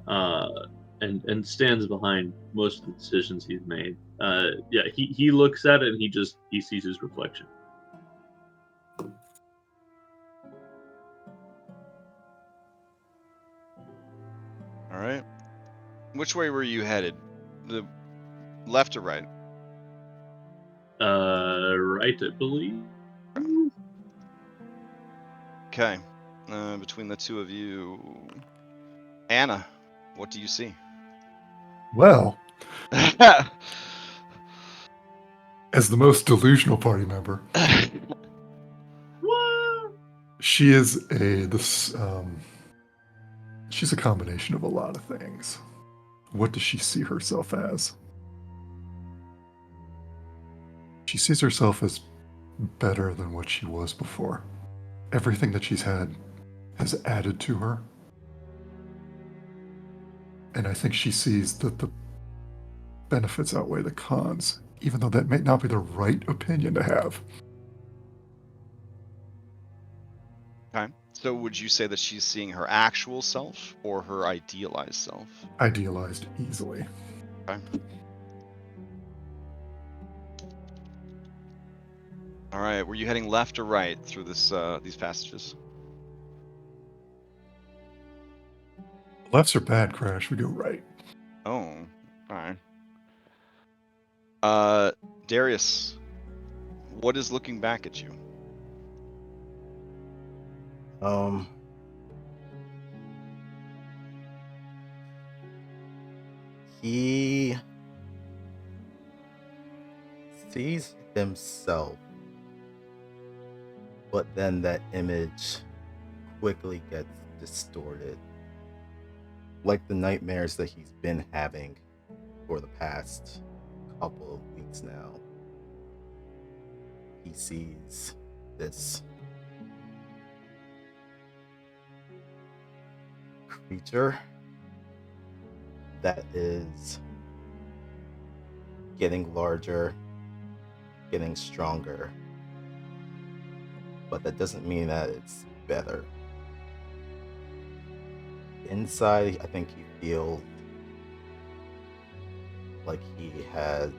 [SPEAKER 4] and stands behind most of the decisions he's made. Yeah, he looks at it and he sees his reflection.
[SPEAKER 1] All right. Which way were you headed? The left or right?
[SPEAKER 4] Right, I believe.
[SPEAKER 1] Okay. Between the two of you, Anna, what do you see?
[SPEAKER 3] Well, as the most delusional party member,
[SPEAKER 4] What?
[SPEAKER 3] she is she's a combination of a lot of things. What does she see herself as? She sees herself as better than what she was before. Everything that she's had has added to her. And I think she sees that the benefits outweigh the cons, even though that may not be the right opinion to have.
[SPEAKER 1] Okay. So would you say that she's seeing her actual self or her idealized self?
[SPEAKER 3] Idealized easily.
[SPEAKER 1] Okay. All right. Were you heading left or right through these passages?
[SPEAKER 3] Lefts are bad, Crash. We go right.
[SPEAKER 1] Oh, all right. Darius, what is looking back at you?
[SPEAKER 5] He sees himself, but then that image quickly gets distorted. Like the nightmares that he's been having for the past couple of weeks now. He sees this creature that is getting larger, getting stronger, but that doesn't mean that it's better. Inside, I think he feels like he has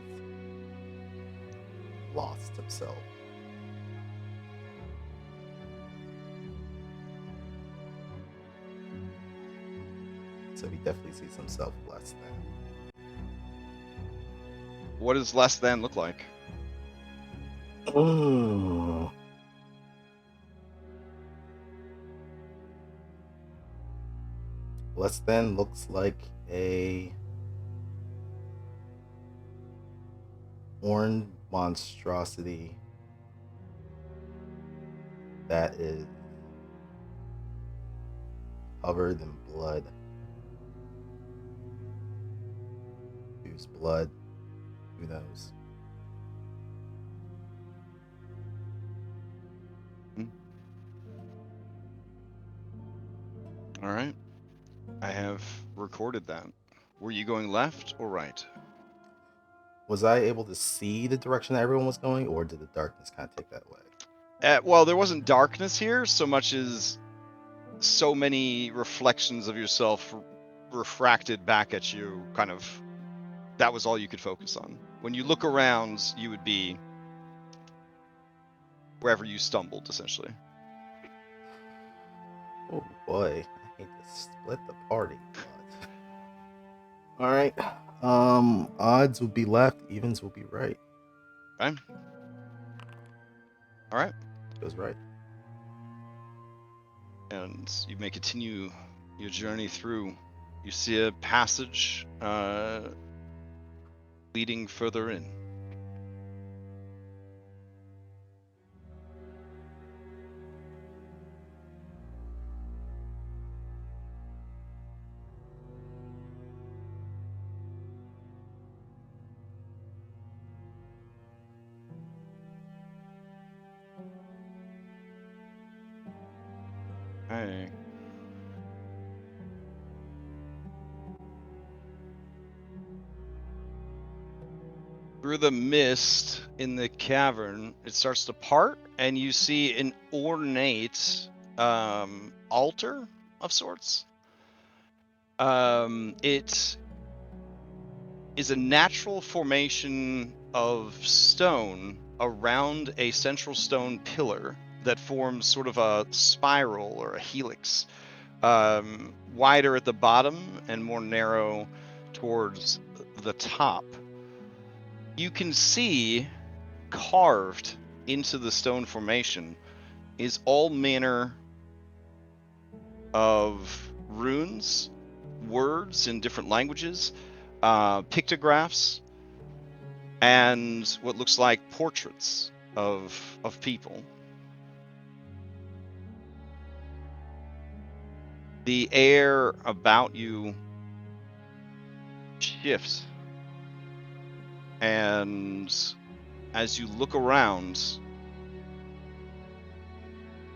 [SPEAKER 5] lost himself. So he definitely sees himself less than.
[SPEAKER 1] What does less than look like?
[SPEAKER 5] Less than looks like a horned monstrosity that is covered in blood. Whose blood? Who knows?
[SPEAKER 1] All right. I have recorded that. Were you going left or right?
[SPEAKER 5] Was I able to see the direction that everyone was going, or did the darkness kind of take that away?
[SPEAKER 1] Well, there wasn't darkness here so much as so many reflections of yourself refracted back at you. Kind of, that was all you could focus on. When you look around, you would be wherever you stumbled, essentially.
[SPEAKER 5] Oh boy, I hate to split the party, but all right. Odds would be left, evens will be right.
[SPEAKER 1] Okay. All right.
[SPEAKER 5] Goes right.
[SPEAKER 1] And you may continue your journey through. You see a passage leading further in. Okay. Through the mist in the cavern, it starts to part, and you see an ornate altar of sorts. It is a natural formation of stone around a central stone pillar that forms sort of a spiral or a helix, wider at the bottom and more narrow towards the top. You can see carved into the stone formation is all manner of runes words in different languages, pictographs, and what looks like portraits of people. The air about you shifts, and as you look around,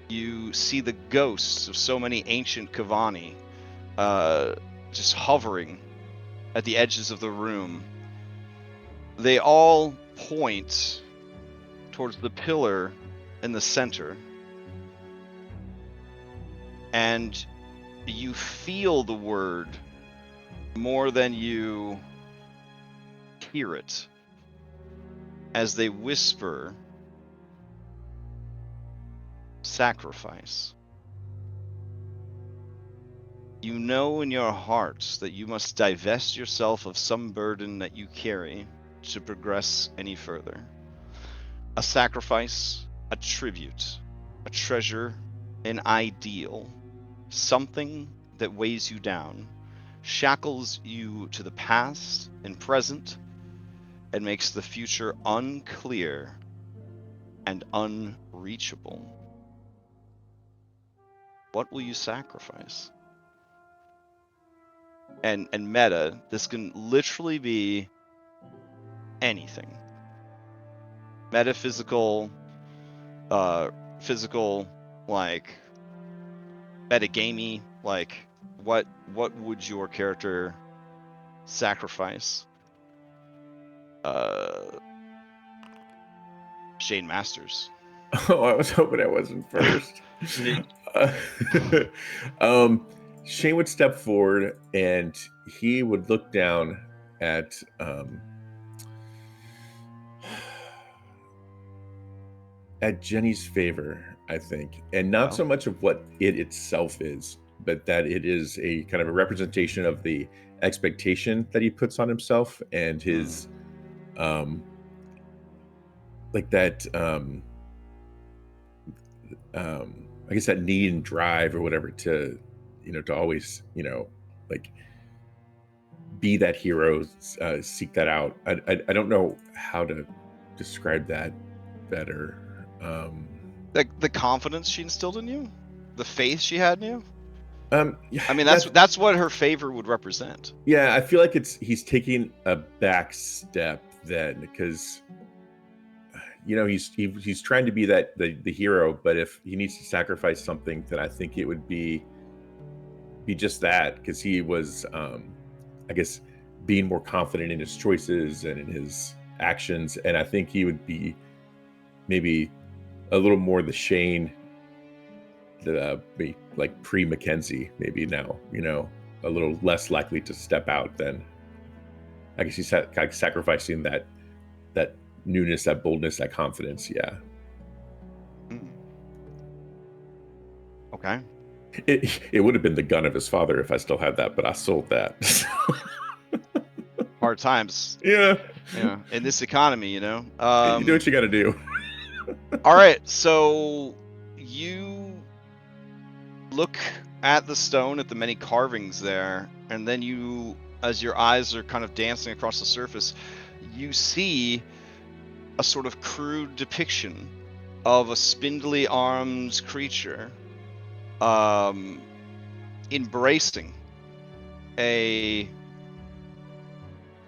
[SPEAKER 1] you see the ghosts of so many ancient Kavani just hovering at the edges of the room. They all point towards the pillar in the center, and you feel the word more than you hear it as they whisper sacrifice. You know in your heart that you must divest yourself of some burden that you carry to progress any further. A sacrifice, a tribute, a treasure, an ideal, something that weighs you down, shackles you to the past and present, and makes the future unclear and unreachable. What will you sacrifice? And meta, this can literally be anything. Metaphysical, physical, like metagamey, like what would your character sacrifice? Shane Masters.
[SPEAKER 6] Oh, I was hoping I wasn't first. Shane would step forward and he would look down at Jenny's favor, I think, and not so much of what it itself is, but that it is a kind of a representation of the expectation that he puts on himself and his like that I guess that need and drive or whatever to to always like be that hero, seek that out. I don't know how to describe that better.
[SPEAKER 1] Like the confidence she instilled in you, the faith she had in you.
[SPEAKER 6] Yeah,
[SPEAKER 1] I mean, that's what her favor would represent.
[SPEAKER 6] Yeah, I feel like he's taking a back step then, because he's trying to be the hero, but if he needs to sacrifice something, then I think it would be just that, because he was I guess being more confident in his choices and in his actions, and I think he would be maybe a little more the Shane like pre-Mackenzie, maybe now, a little less likely to step out than, I guess he's sacrificing that newness, that boldness, that confidence. Yeah.
[SPEAKER 1] Okay.
[SPEAKER 6] It would have been the gun of his father if I still had that, but I sold that.
[SPEAKER 1] Hard times.
[SPEAKER 6] Yeah.
[SPEAKER 1] In this economy,
[SPEAKER 6] You do what you got to do.
[SPEAKER 1] All right, so you look at the stone, at the many carvings there, and then you, as your eyes are kind of dancing across the surface, you see a sort of crude depiction of a spindly armed creature embracing a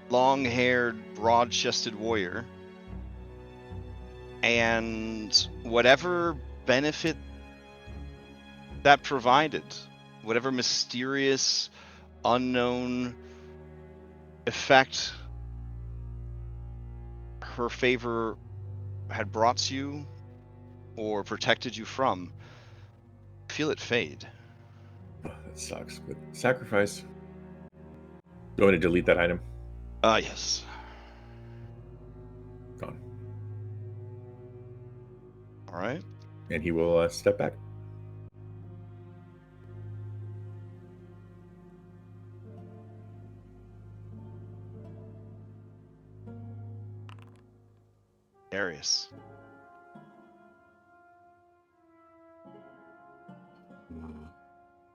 [SPEAKER 1] long-haired, broad-chested warrior, and whatever benefit that provided, whatever mysterious, unknown effect her favor had brought you or protected you from, feel it fade.
[SPEAKER 6] That sucks, but sacrifice. Do you want to delete that item?
[SPEAKER 1] Yes.
[SPEAKER 6] Gone.
[SPEAKER 1] All right.
[SPEAKER 6] And he will step back.
[SPEAKER 1] Darius.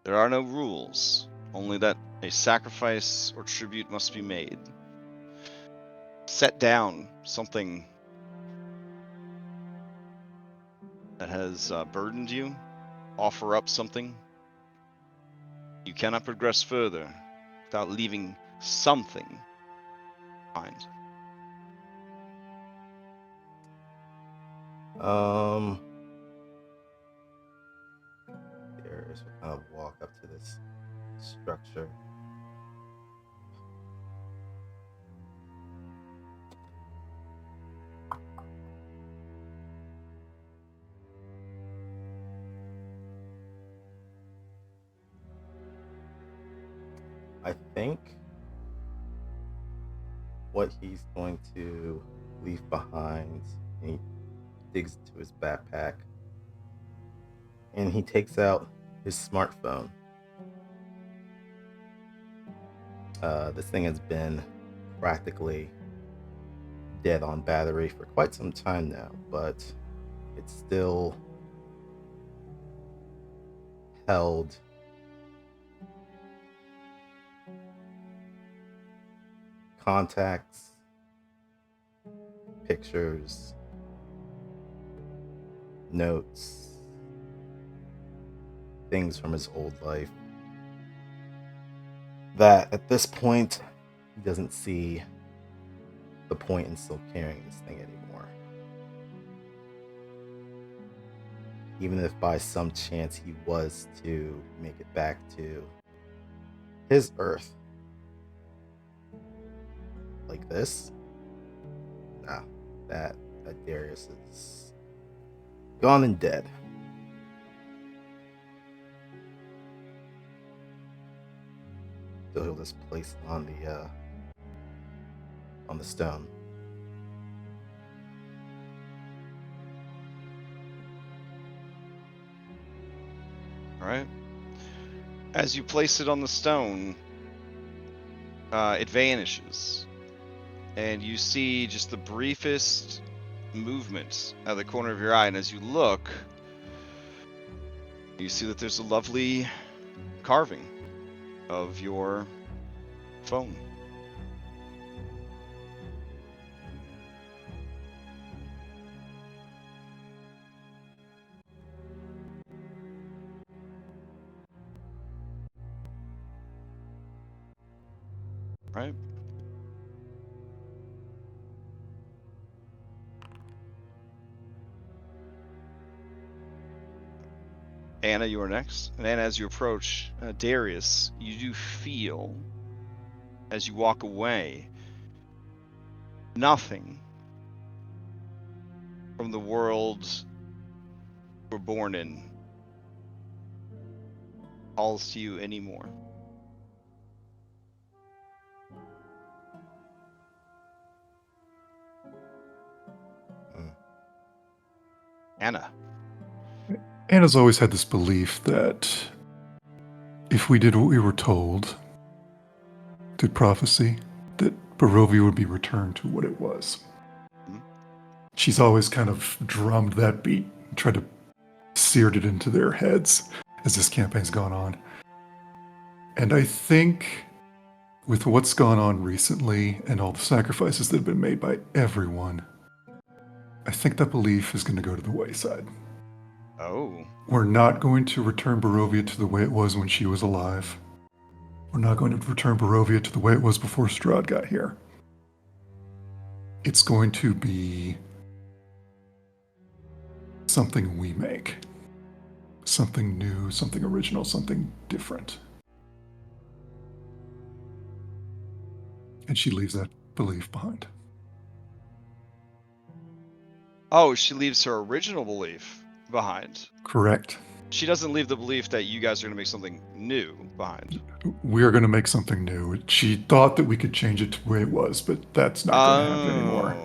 [SPEAKER 1] There are no rules, only that A sacrifice or tribute must be made. Set down something that has burdened you. Offer up something. You cannot progress further without leaving something behind.
[SPEAKER 5] Darius will kind of walk up to this structure. I think what he's going to leave behind, he digs into his backpack and he takes out his smartphone. This thing has been practically dead on battery for quite some time now, but it's still held contacts, pictures, notes, things from his old life that at this point he doesn't see the point in still carrying this thing anymore. Even if by some chance he was to make it back to his Earth like this, nah, that Darius is gone and dead. So he'll just place it on the stone.
[SPEAKER 1] All right. As you place it on the stone, it vanishes. And you see just the briefest movement out of the corner of your eye. And as you look, you see that there's a lovely carving of your phone. Right? Anna, you are next. And Anna, as you approach Darius, you do feel, as you walk away, nothing from the world you were born in calls to you anymore. Anna.
[SPEAKER 3] Anna's always had this belief that if we did what we were told, did prophecy, that Barovia would be returned to what it was.
[SPEAKER 1] Mhm.
[SPEAKER 3] She's always kind of drummed that beat, tried to seared it into their heads as this campaign's gone on. And I think with what's gone on recently and all the sacrifices that have been made by everyone, I think that belief is going to go to the wayside.
[SPEAKER 1] Oh.
[SPEAKER 3] We're not going to return Barovia to the way it was when she was alive. We're not going to return Barovia to the way it was before Strahd got here. It's going to be something we make. Something new, something original, something different. And she leaves that belief behind.
[SPEAKER 1] Oh, she leaves her original belief behind.
[SPEAKER 3] Correct.
[SPEAKER 1] She doesn't leave the belief that you guys are going to make something new behind.
[SPEAKER 3] We are going to make something new. She thought that we could change it to the way it was, but that's not going to happen anymore.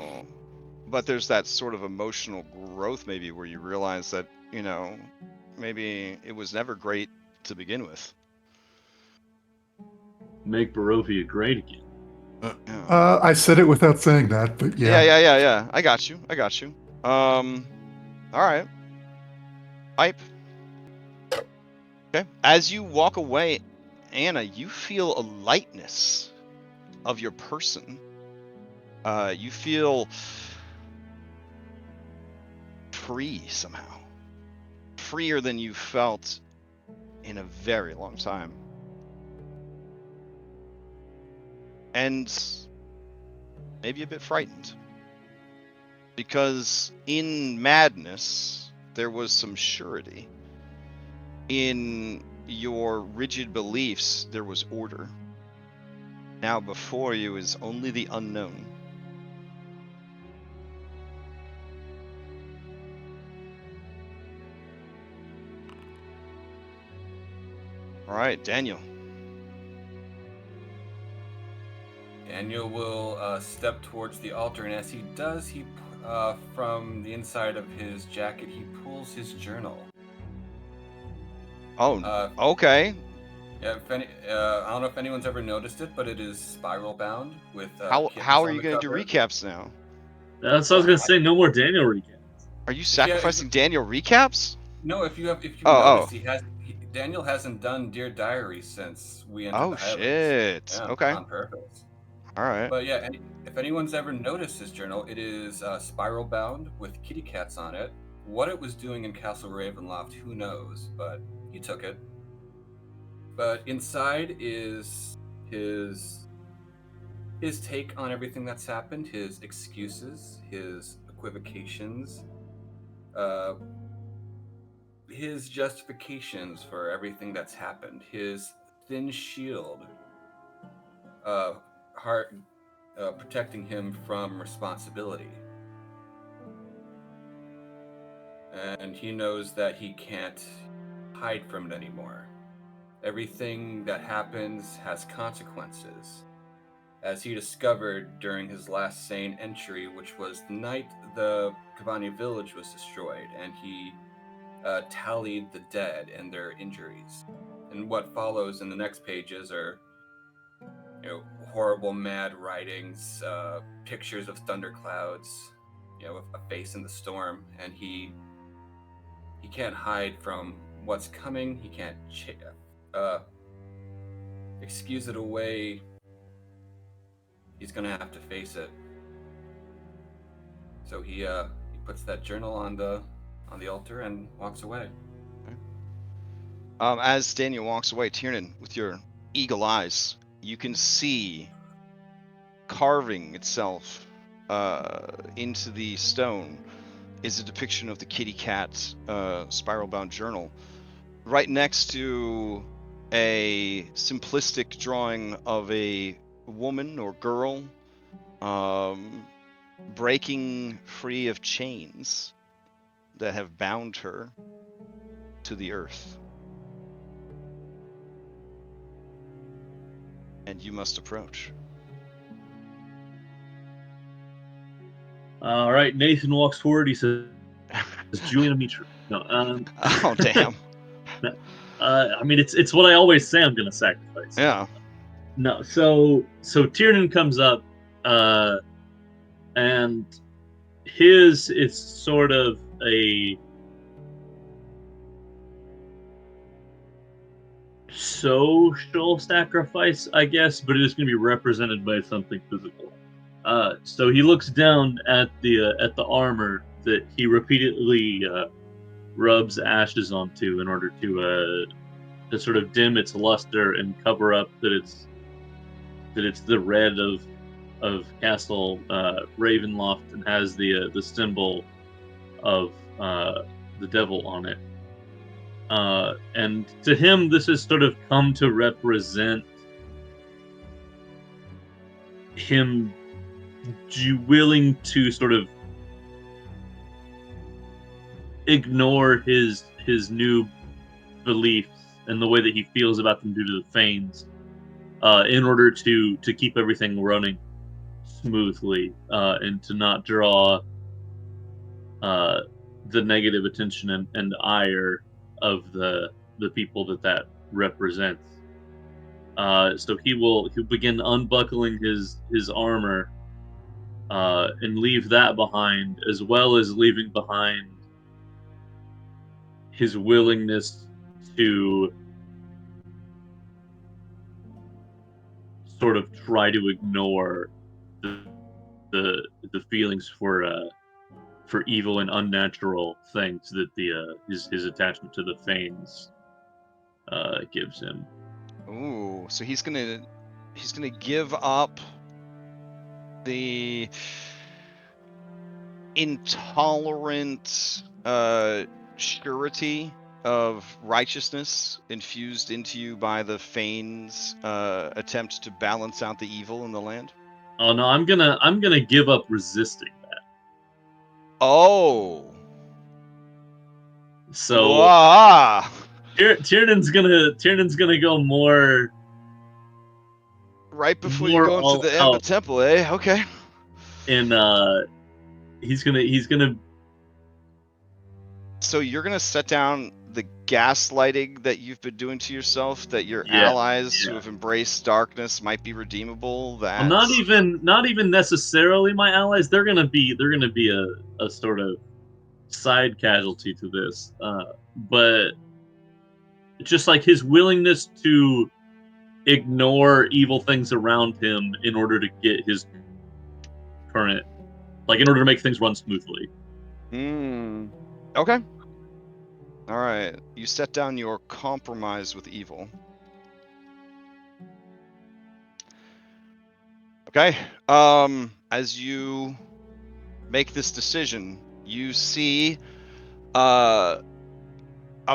[SPEAKER 1] But there's that sort of emotional growth maybe where you realize that, maybe it was never great to begin with.
[SPEAKER 4] Make Barovia great again.
[SPEAKER 3] I said it without saying that, but yeah.
[SPEAKER 1] Yeah. I got you. All right. Pipe. Okay. As you walk away, Anna, you feel a lightness of your person. You feel free somehow. Freer than you felt in a very long time. And maybe a bit frightened. Because in madness, there was some surety. In your rigid beliefs, there was order. Now before you is only the unknown. All right, Daniel.
[SPEAKER 2] Daniel will step towards the altar, and as he does, from the inside of his jacket, he pulls his journal.
[SPEAKER 1] Oh, okay.
[SPEAKER 2] Yeah, I don't know if anyone's ever noticed it, but it is spiral bound with
[SPEAKER 1] How
[SPEAKER 2] kittens
[SPEAKER 1] are
[SPEAKER 2] on
[SPEAKER 1] you
[SPEAKER 2] the
[SPEAKER 1] going to do
[SPEAKER 2] cover.
[SPEAKER 1] recaps now?
[SPEAKER 4] That's what I was gonna say. No more Daniel recaps.
[SPEAKER 1] Are you sacrificing Daniel recaps?
[SPEAKER 2] No, if you
[SPEAKER 1] Oh,
[SPEAKER 2] notice, Daniel hasn't done Dear Diary since we entered
[SPEAKER 1] Oh
[SPEAKER 2] the Highlands.
[SPEAKER 1] shit.
[SPEAKER 2] Yeah,
[SPEAKER 1] Okay.
[SPEAKER 2] on purpose.
[SPEAKER 1] All right.
[SPEAKER 2] But yeah, if anyone's ever noticed his journal, it is spiral bound with kitty cats on it. What it was doing in Castle Ravenloft, who knows? But he took it. But inside is his take on everything that's happened, his excuses, his equivocations, his justifications for everything that's happened, his thin shield, heart protecting him from responsibility. And he knows that he can't hide from it anymore. Everything that happens has consequences. As he discovered during his last sane entry, which was the night the Kavani village was destroyed, and he tallied the dead and their injuries. And what follows in the next pages are, horrible mad writings, pictures of thunderclouds, with a face in the storm, and he can't hide from what's coming. He can't excuse it away. He's gonna have to face it. So he puts that journal on the altar and walks away.
[SPEAKER 1] As Daniel walks away, Tiernan, with your eagle eyes, you can see carving itself into the stone is a depiction of the kitty cat spiral-bound journal. Right next to a simplistic drawing of a woman or girl breaking free of chains that have bound her to the earth. And you must approach.
[SPEAKER 4] All right, Nathan walks forward. He says, "Julian Mitra." No,
[SPEAKER 1] Oh damn.
[SPEAKER 4] I mean, it's what I always say. I'm gonna sacrifice.
[SPEAKER 1] Yeah.
[SPEAKER 4] No, so Tiernan comes up, and his is sort of a social sacrifice, I guess, but it is going to be represented by something physical. So he looks down at the armor that he repeatedly rubs ashes onto in order to sort of dim its luster and cover up that it's the red of Castle Ravenloft and has the symbol of the devil on it. And to him, this has sort of come to represent him willing to sort of ignore his new beliefs and the way that he feels about them due to the Fanes, in order to keep everything running smoothly, and to not draw the negative attention and ire of the people that represents. So he'll begin unbuckling his armor and leave that behind, as well as leaving behind his willingness to sort of try to ignore the feelings for evil and unnatural things that his attachment to the Fanes gives him.
[SPEAKER 1] Ooh, so he's gonna give up the intolerant surety of righteousness infused into you by the Fane's attempt to balance out the evil in the land?
[SPEAKER 4] Oh no, I'm gonna give up resisting that.
[SPEAKER 1] Oh.
[SPEAKER 4] So
[SPEAKER 1] Wah!
[SPEAKER 4] Tiernan's gonna go more
[SPEAKER 1] Right before you go into
[SPEAKER 4] all
[SPEAKER 1] the Ember
[SPEAKER 4] out,
[SPEAKER 1] Temple, eh? Okay.
[SPEAKER 4] and he's gonna
[SPEAKER 1] So you're gonna set down the gaslighting that you've been doing to yourself, that your
[SPEAKER 4] Yeah,
[SPEAKER 1] allies who
[SPEAKER 4] yeah.
[SPEAKER 1] have embraced darkness might be redeemable.
[SPEAKER 4] Well,
[SPEAKER 1] That
[SPEAKER 4] not even necessarily my allies. They're gonna be a sort of side casualty to this, but just like his willingness to ignore evil things around him in order to get his current, like in order to make things run smoothly.
[SPEAKER 1] Okay. All right. You set down your compromise with evil. Okay. As you make this decision, you see a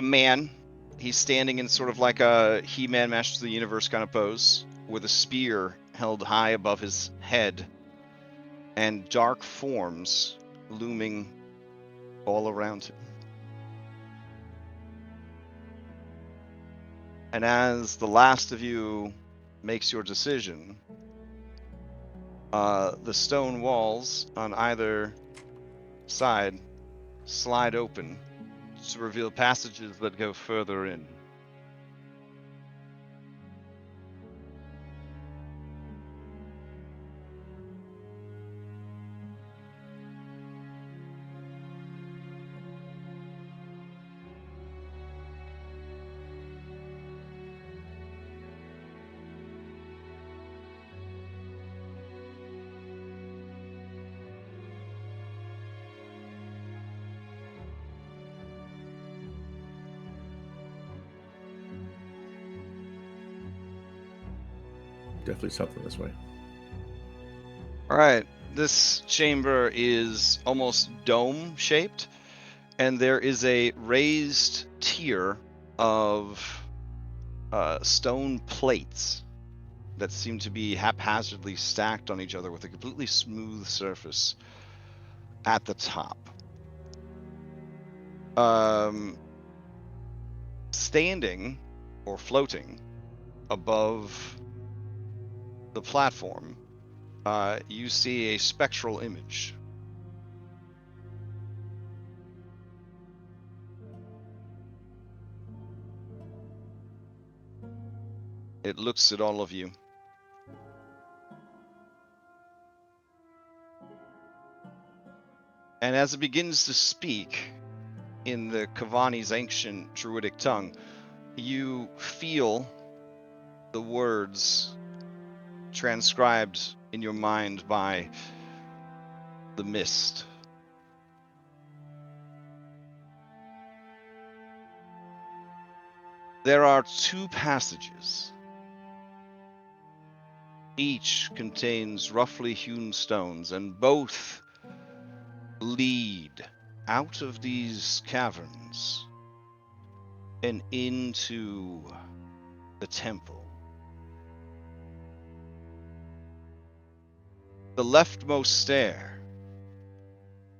[SPEAKER 1] man. He's standing in sort of like a He-Man Masters of the Universe kind of pose, with a spear held high above his head, and dark forms looming all around him. And as the last of you makes your decision, the stone walls on either side slide open to reveal passages that go further in.
[SPEAKER 6] Definitely something this way.
[SPEAKER 1] All right, this chamber is almost dome-shaped, and there is a raised tier of stone plates that seem to be haphazardly stacked on each other with a completely smooth surface at the top. Standing or floating above the platform, you see a spectral image. It looks at all of you. And as it begins to speak in the Kavani's ancient druidic tongue, you feel the words transcribed in your mind by the mist. There are 2 passages. Each contains roughly hewn stones, and both lead out of these caverns and into the temple. The leftmost stair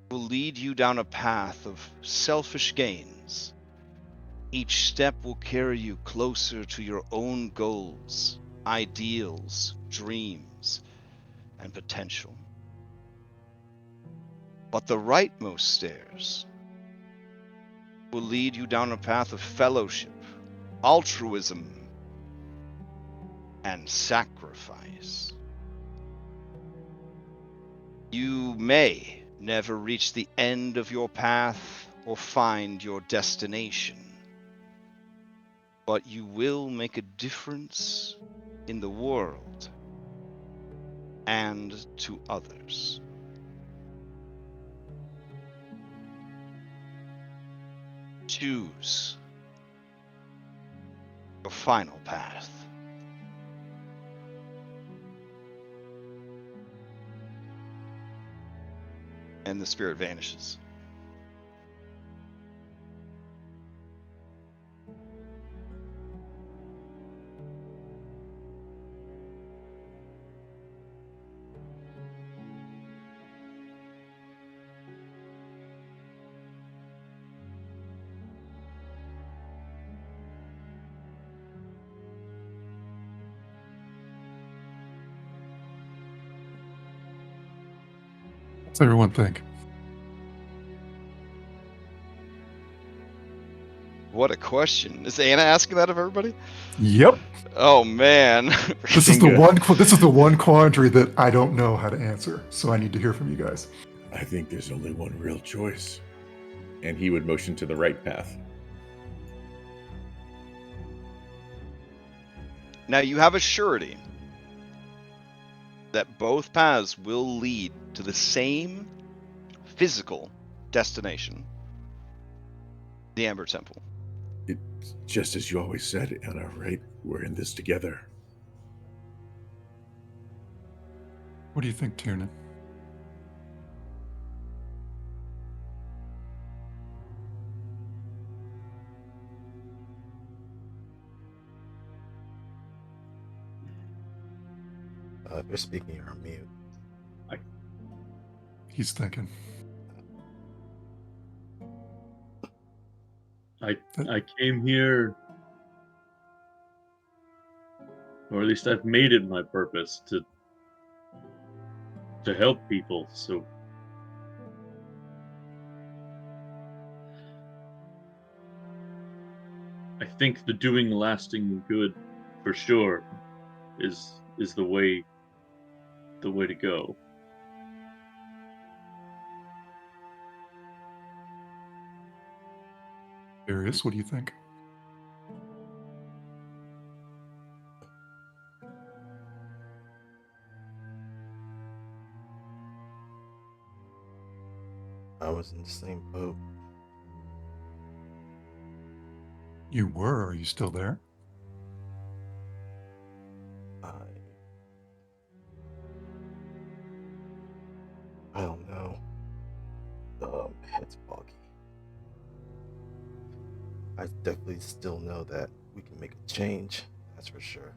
[SPEAKER 1] will lead you down a path of selfish gains. Each step will carry you closer to your own goals, ideals, dreams, and potential. But the rightmost stairs will lead you down a path of fellowship, altruism, and sacrifice. You may never reach the end of your path or find your destination, but you will make a difference in the world and to others. Choose your final path. And the spirit vanishes.
[SPEAKER 3] What's everyone think?
[SPEAKER 1] What a question. Is Anna asking that of everybody?
[SPEAKER 3] Yep.
[SPEAKER 1] Oh man.
[SPEAKER 3] This is the one quandary that I don't know how to answer, so I need to hear from you guys.
[SPEAKER 6] I think there's only one real choice.
[SPEAKER 7] And he would motion to the right path.
[SPEAKER 1] Now you have a surety that both paths will lead to the same physical destination, the Amber Temple.
[SPEAKER 6] It's just as you always said, Anna, right? We're in this together.
[SPEAKER 3] What do you think, Tiernan?
[SPEAKER 5] If you're speaking, you're on mute.
[SPEAKER 3] He's thinking.
[SPEAKER 4] I came here, or at least I've made it my purpose to help people. So I think the doing lasting good, for sure, is the way to go.
[SPEAKER 3] Darius, what do you think?
[SPEAKER 5] I was in the same boat.
[SPEAKER 3] You were. Are you still there?
[SPEAKER 5] I don't know. It's foggy. I definitely still know that we can make a change. That's for sure.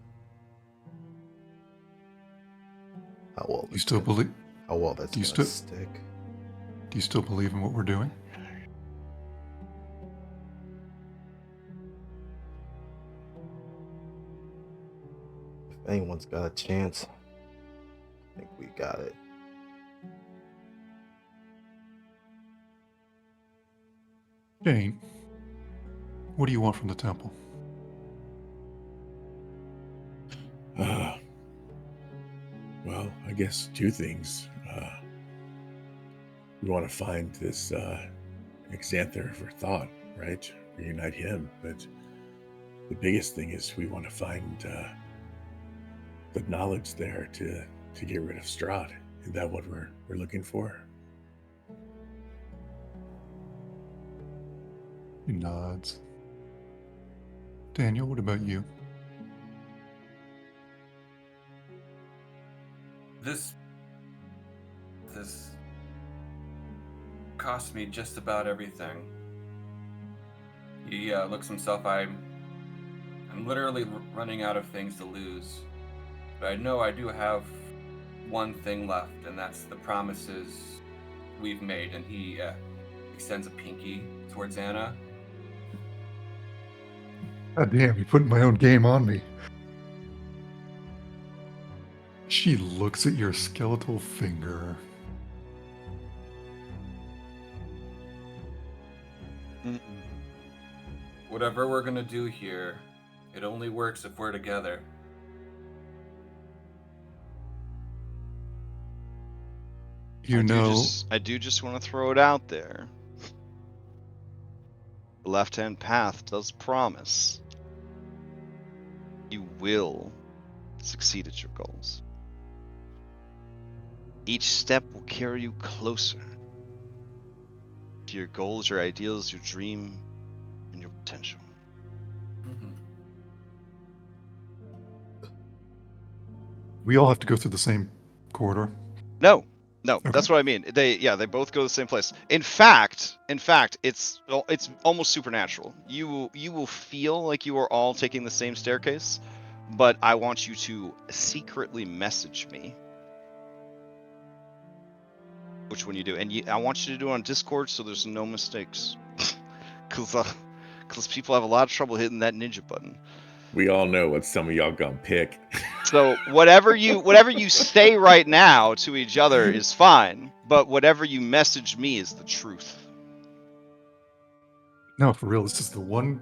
[SPEAKER 5] How well?
[SPEAKER 3] You still believe?
[SPEAKER 5] How well that's gonna stick?
[SPEAKER 3] Do you still believe in what we're doing?
[SPEAKER 5] If anyone's got a chance, I think we got it.
[SPEAKER 3] Jane, what do you want from the temple?
[SPEAKER 6] Well, I guess two things. We want to find this Xanther for thought, right? Reunite him. But the biggest thing is we want to find the knowledge there to get rid of Strahd. Is that what we're looking for?
[SPEAKER 3] He nods. Daniel, what about you?
[SPEAKER 2] This cost me just about everything. He looks himself. I'm literally running out of things to lose. But I know I do have one thing left, and that's the promises we've made. And he extends a pinky towards Anna.
[SPEAKER 3] God damn, you're putting my own game on me. She looks at your skeletal finger.
[SPEAKER 2] Whatever we're gonna do here, it only works if we're together.
[SPEAKER 1] I do just want to throw it out there. The left-hand path does promise you will succeed at your goals. Each step will carry you closer to your goals, your ideals, your dream, and your potential.
[SPEAKER 2] Mhm.
[SPEAKER 3] We all have to go through the same corridor.
[SPEAKER 1] No,
[SPEAKER 3] Okay.
[SPEAKER 1] that's what I mean. They both go to the same place. In fact, it's almost supernatural. You will feel like you are all taking the same staircase, but I want you to secretly message me which one you do, and I want you to do it on Discord so there's no mistakes, because people have a lot of trouble hitting that ninja button.
[SPEAKER 7] We all know what some of y'all gonna pick.
[SPEAKER 1] So whatever you say right now to each other is fine, but whatever you message me is the truth.
[SPEAKER 3] No, for real, this is the one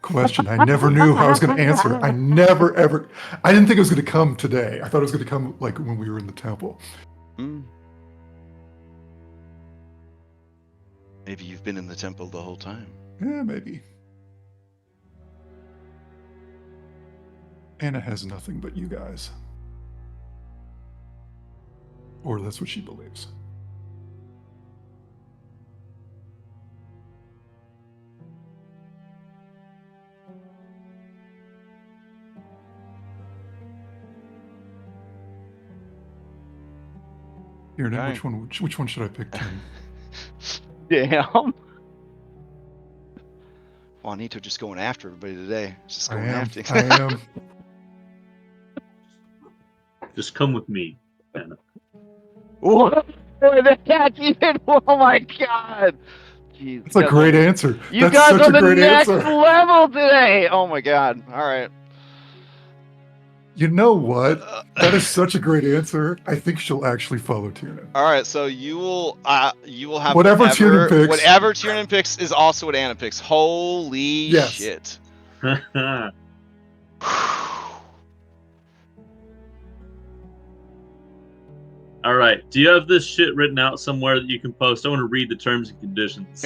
[SPEAKER 3] question I never knew how I was going to answer. I never ever. I didn't think it was going to come today. I thought it was going to come like when we were in the temple.
[SPEAKER 1] Maybe you've been in the temple the whole time.
[SPEAKER 3] Yeah, maybe. Anna has nothing but you guys, or that's what she believes. Here, Nick,
[SPEAKER 1] Okay.
[SPEAKER 3] which one should I pick, Tim?
[SPEAKER 1] Damn. Juanito just going after everybody today. Just going after.
[SPEAKER 3] I am.
[SPEAKER 4] Just come with me, Anna.
[SPEAKER 1] What? That's even. Oh my god. Jeez,
[SPEAKER 3] That's a great answer.
[SPEAKER 1] You
[SPEAKER 3] That's
[SPEAKER 1] guys
[SPEAKER 3] such
[SPEAKER 1] are
[SPEAKER 3] a
[SPEAKER 1] the
[SPEAKER 3] great
[SPEAKER 1] next
[SPEAKER 3] answer.
[SPEAKER 1] level today. Oh my god. All right.
[SPEAKER 3] You know what? That is such a great answer. I think she'll actually follow Tiernan.
[SPEAKER 1] All right, so you will have
[SPEAKER 3] Whatever Tiernan picks.
[SPEAKER 1] Whatever Tiernan picks is also what Anna picks. Holy
[SPEAKER 3] Yes.
[SPEAKER 1] shit.
[SPEAKER 4] All right. Do you have this shit written out somewhere that you can post? I want to read the terms and conditions.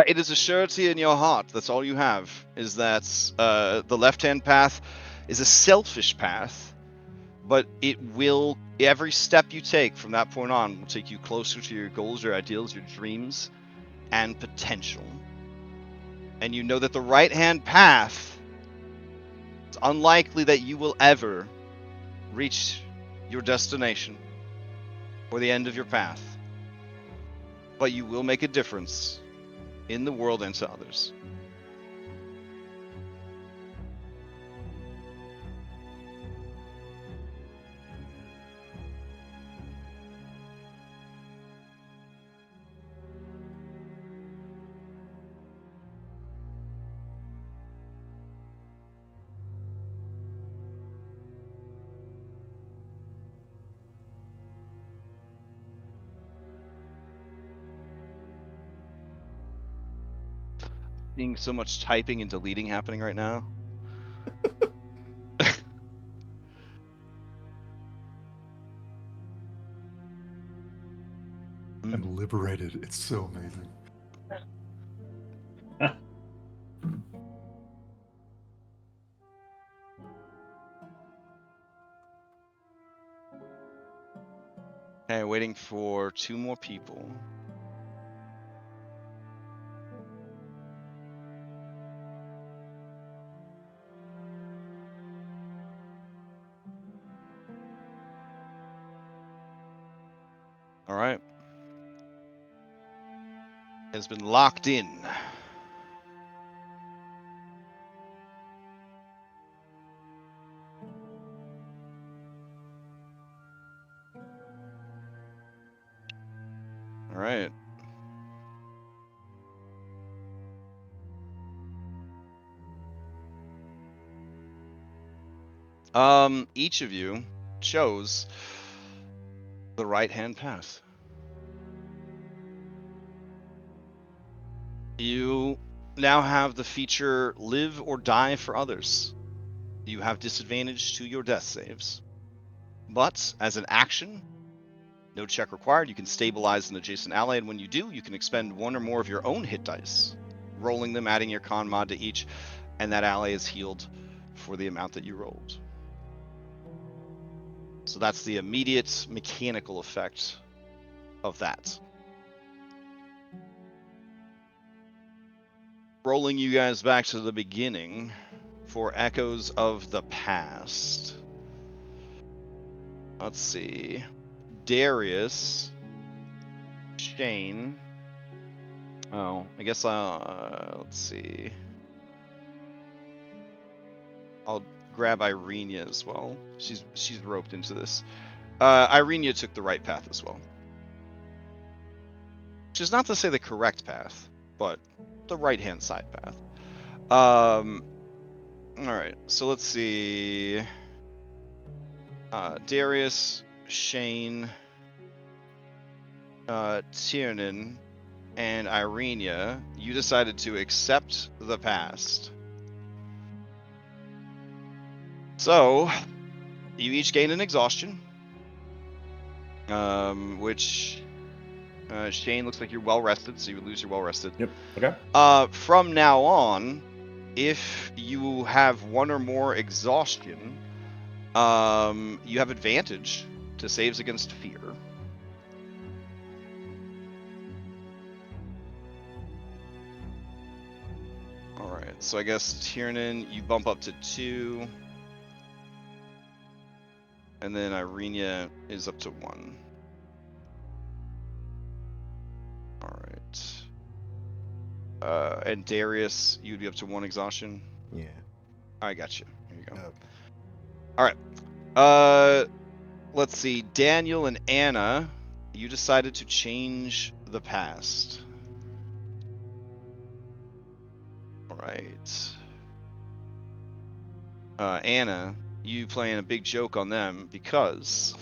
[SPEAKER 1] It is a surety in your heart. That's all you have. Is that the left-hand path is a selfish path, but it will, every step you take from that point on will take you closer to your goals, your ideals, your dreams, and potential. And you know that the right-hand path, it's unlikely that you will ever reach your destination or the end of your path, but you will make a difference in the world and to others. Seeing so much typing and deleting happening right now.
[SPEAKER 3] I'm liberated. It's so amazing.
[SPEAKER 1] Okay, waiting for 2 more people. All right. Has been locked in. All right. Each of you chose the right-hand path. You now have the feature live or die for others. You have disadvantage to your death saves. But as an action, no check required, you can stabilize an adjacent ally, and when you do, you can expend 1 or more of your own hit dice, rolling them, adding your con mod to each, and that ally is healed for the amount that you rolled. So that's the immediate mechanical effect of that. Rolling you guys back to the beginning for Echoes of the Past. Let's see. Darius, Shane. Oh, I guess let's see. I'll grab Irenia as well. She's roped into this. Irenia took the right path as well. Which is not to say the correct path, but the right-hand side path. Alright, so let's see. Darius, Shane, Tiernan, and Irenia, you decided to accept the past. So, you each gain an exhaustion. Which Shane, looks like you're well rested, so you would lose your well rested.
[SPEAKER 7] Yep. Okay.
[SPEAKER 1] From now on, if you have one or more exhaustion, you have advantage to saves against fear. Alright, so I guess Tiernan, you bump up to 2. And then Irenia is up to 1. Alright. And Darius, you'd be up to 1 exhaustion?
[SPEAKER 5] Yeah.
[SPEAKER 1] I got you. Here you go.
[SPEAKER 5] Okay.
[SPEAKER 1] Alright. Let's see. Daniel and Anna, you decided to change the past. Alright. Anna, you playing a big joke on them because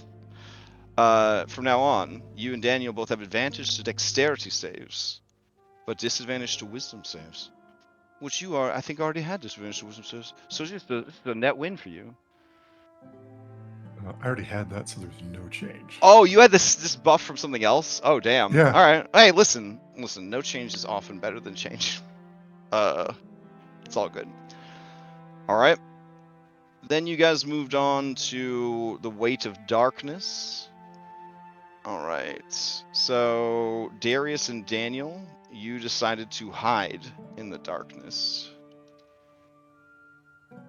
[SPEAKER 1] from now on, you and Daniel both have advantage to dexterity saves, but disadvantage to wisdom saves. Which you I think already had disadvantage to wisdom saves. So this is a net win for you.
[SPEAKER 3] I already had that, so there's no change.
[SPEAKER 1] Oh, you had this buff from something else? Oh, damn.
[SPEAKER 3] Yeah.
[SPEAKER 1] All right. Hey, listen. No change is often better than change. It's all good. All right. Then you guys moved on to the Weight of Darkness. All right. So Darius and Daniel, you decided to hide in the darkness.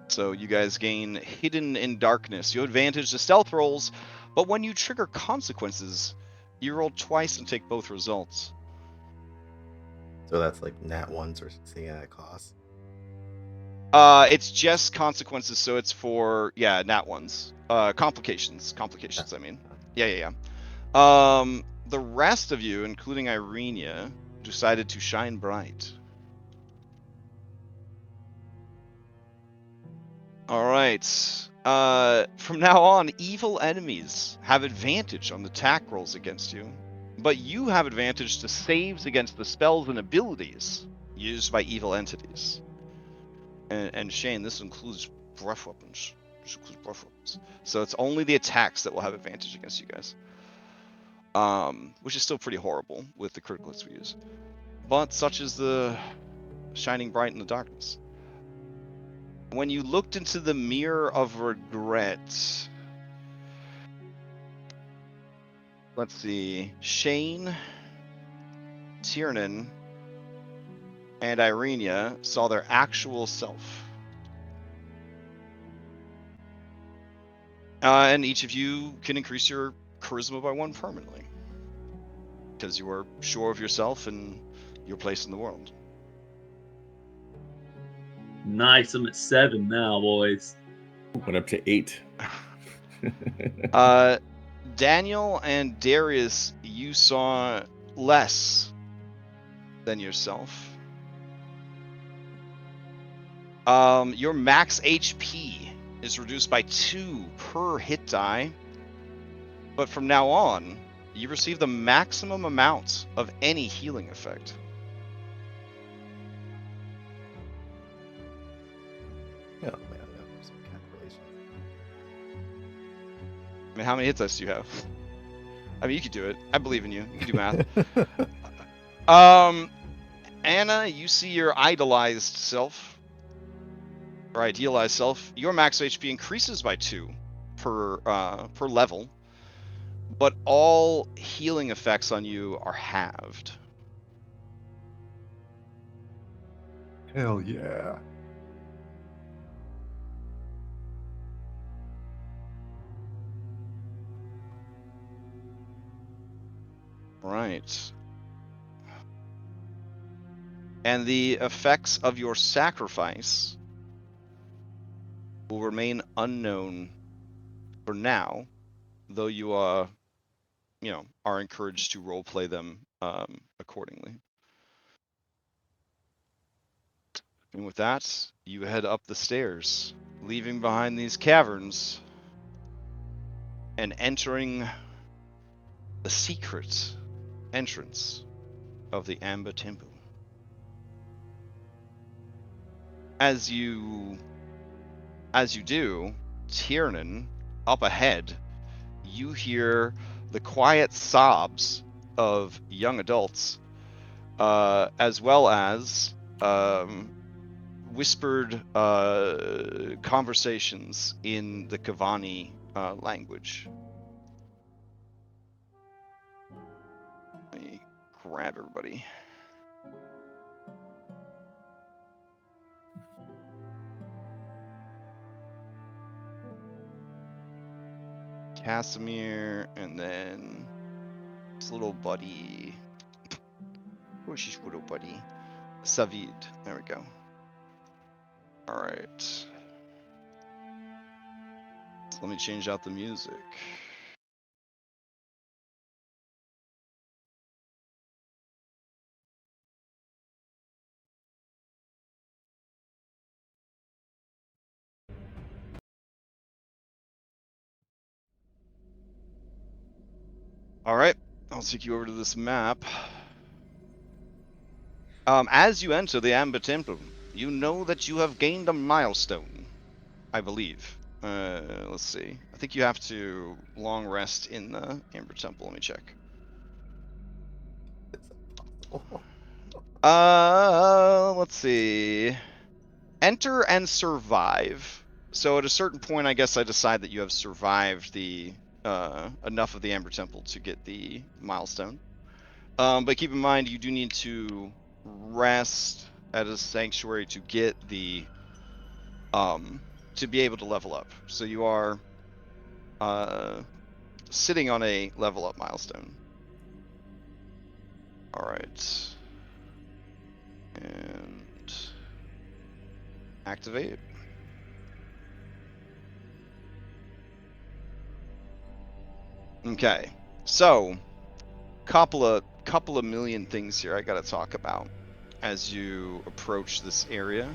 [SPEAKER 1] So you guys gain Hidden in Darkness. You have advantage to stealth rolls, but when you trigger consequences, you roll twice and take both results.
[SPEAKER 5] So that's like nat ones or something at cost.
[SPEAKER 1] It's just consequences, so it's for nat ones. Complications, I mean. Yeah. The rest of you, including Irenia, decided to shine bright. All right. From now on, evil enemies have advantage on attack rolls against you, but you have advantage to saves against the spells and abilities used by evil entities. And Shane, this includes breath weapons. So it's only the attacks that will have advantage against you guys. Which is still pretty horrible with the critical hits we use. But such is the shining bright in the darkness. When you looked into the mirror of regret, let's see, Shane, Tiernan, and Irenia saw their actual self. And each of you can increase your charisma by 1 permanently, because you are sure of yourself and your place in the world.
[SPEAKER 4] Nice. I'm at 7 now, boys.
[SPEAKER 7] Went up to 8.
[SPEAKER 1] Daniel and Darius, you saw less than yourself. Your max HP is reduced by 2 per hit die, but from now on, you receive the maximum amount of any healing effect.
[SPEAKER 5] Oh man, that was some calculation.
[SPEAKER 1] I mean, how many hit dice do you have? I mean, you could do it. I believe in you. You can do math. Anna, you see your idolized self, or idealized self. Your max HP increases by 2 per level, but all healing effects on you are halved.
[SPEAKER 3] Hell yeah.
[SPEAKER 1] Right. And the effects of your sacrifice will remain unknown for now, though you are encouraged to roleplay them accordingly. And with that, you head up the stairs, leaving behind these caverns and entering the secret entrance of the Amber Temple. As you do, Tiernan, up ahead, you hear the quiet sobs of young adults, as well as whispered conversations in the Kavani language. Let me grab everybody. Casimir, and then his little buddy. Who's his little buddy? Savid. There we go. All right. So let me change out the music. All right. I'll take you over to this map. As you enter the Amber Temple, you know that you have gained a milestone, I believe. Let's see. I think you have to long rest in the Amber Temple. Let me check. Let's see. Enter and survive. So at a certain point, I guess I decide that you have survived the enough of the Amber Temple to get the milestone. But keep in mind, you do need to rest at a sanctuary to get the to be able to level up. So you are sitting on a level up milestone. All right. And activate. Okay. So, couple of million things here I got to talk about as you approach this area.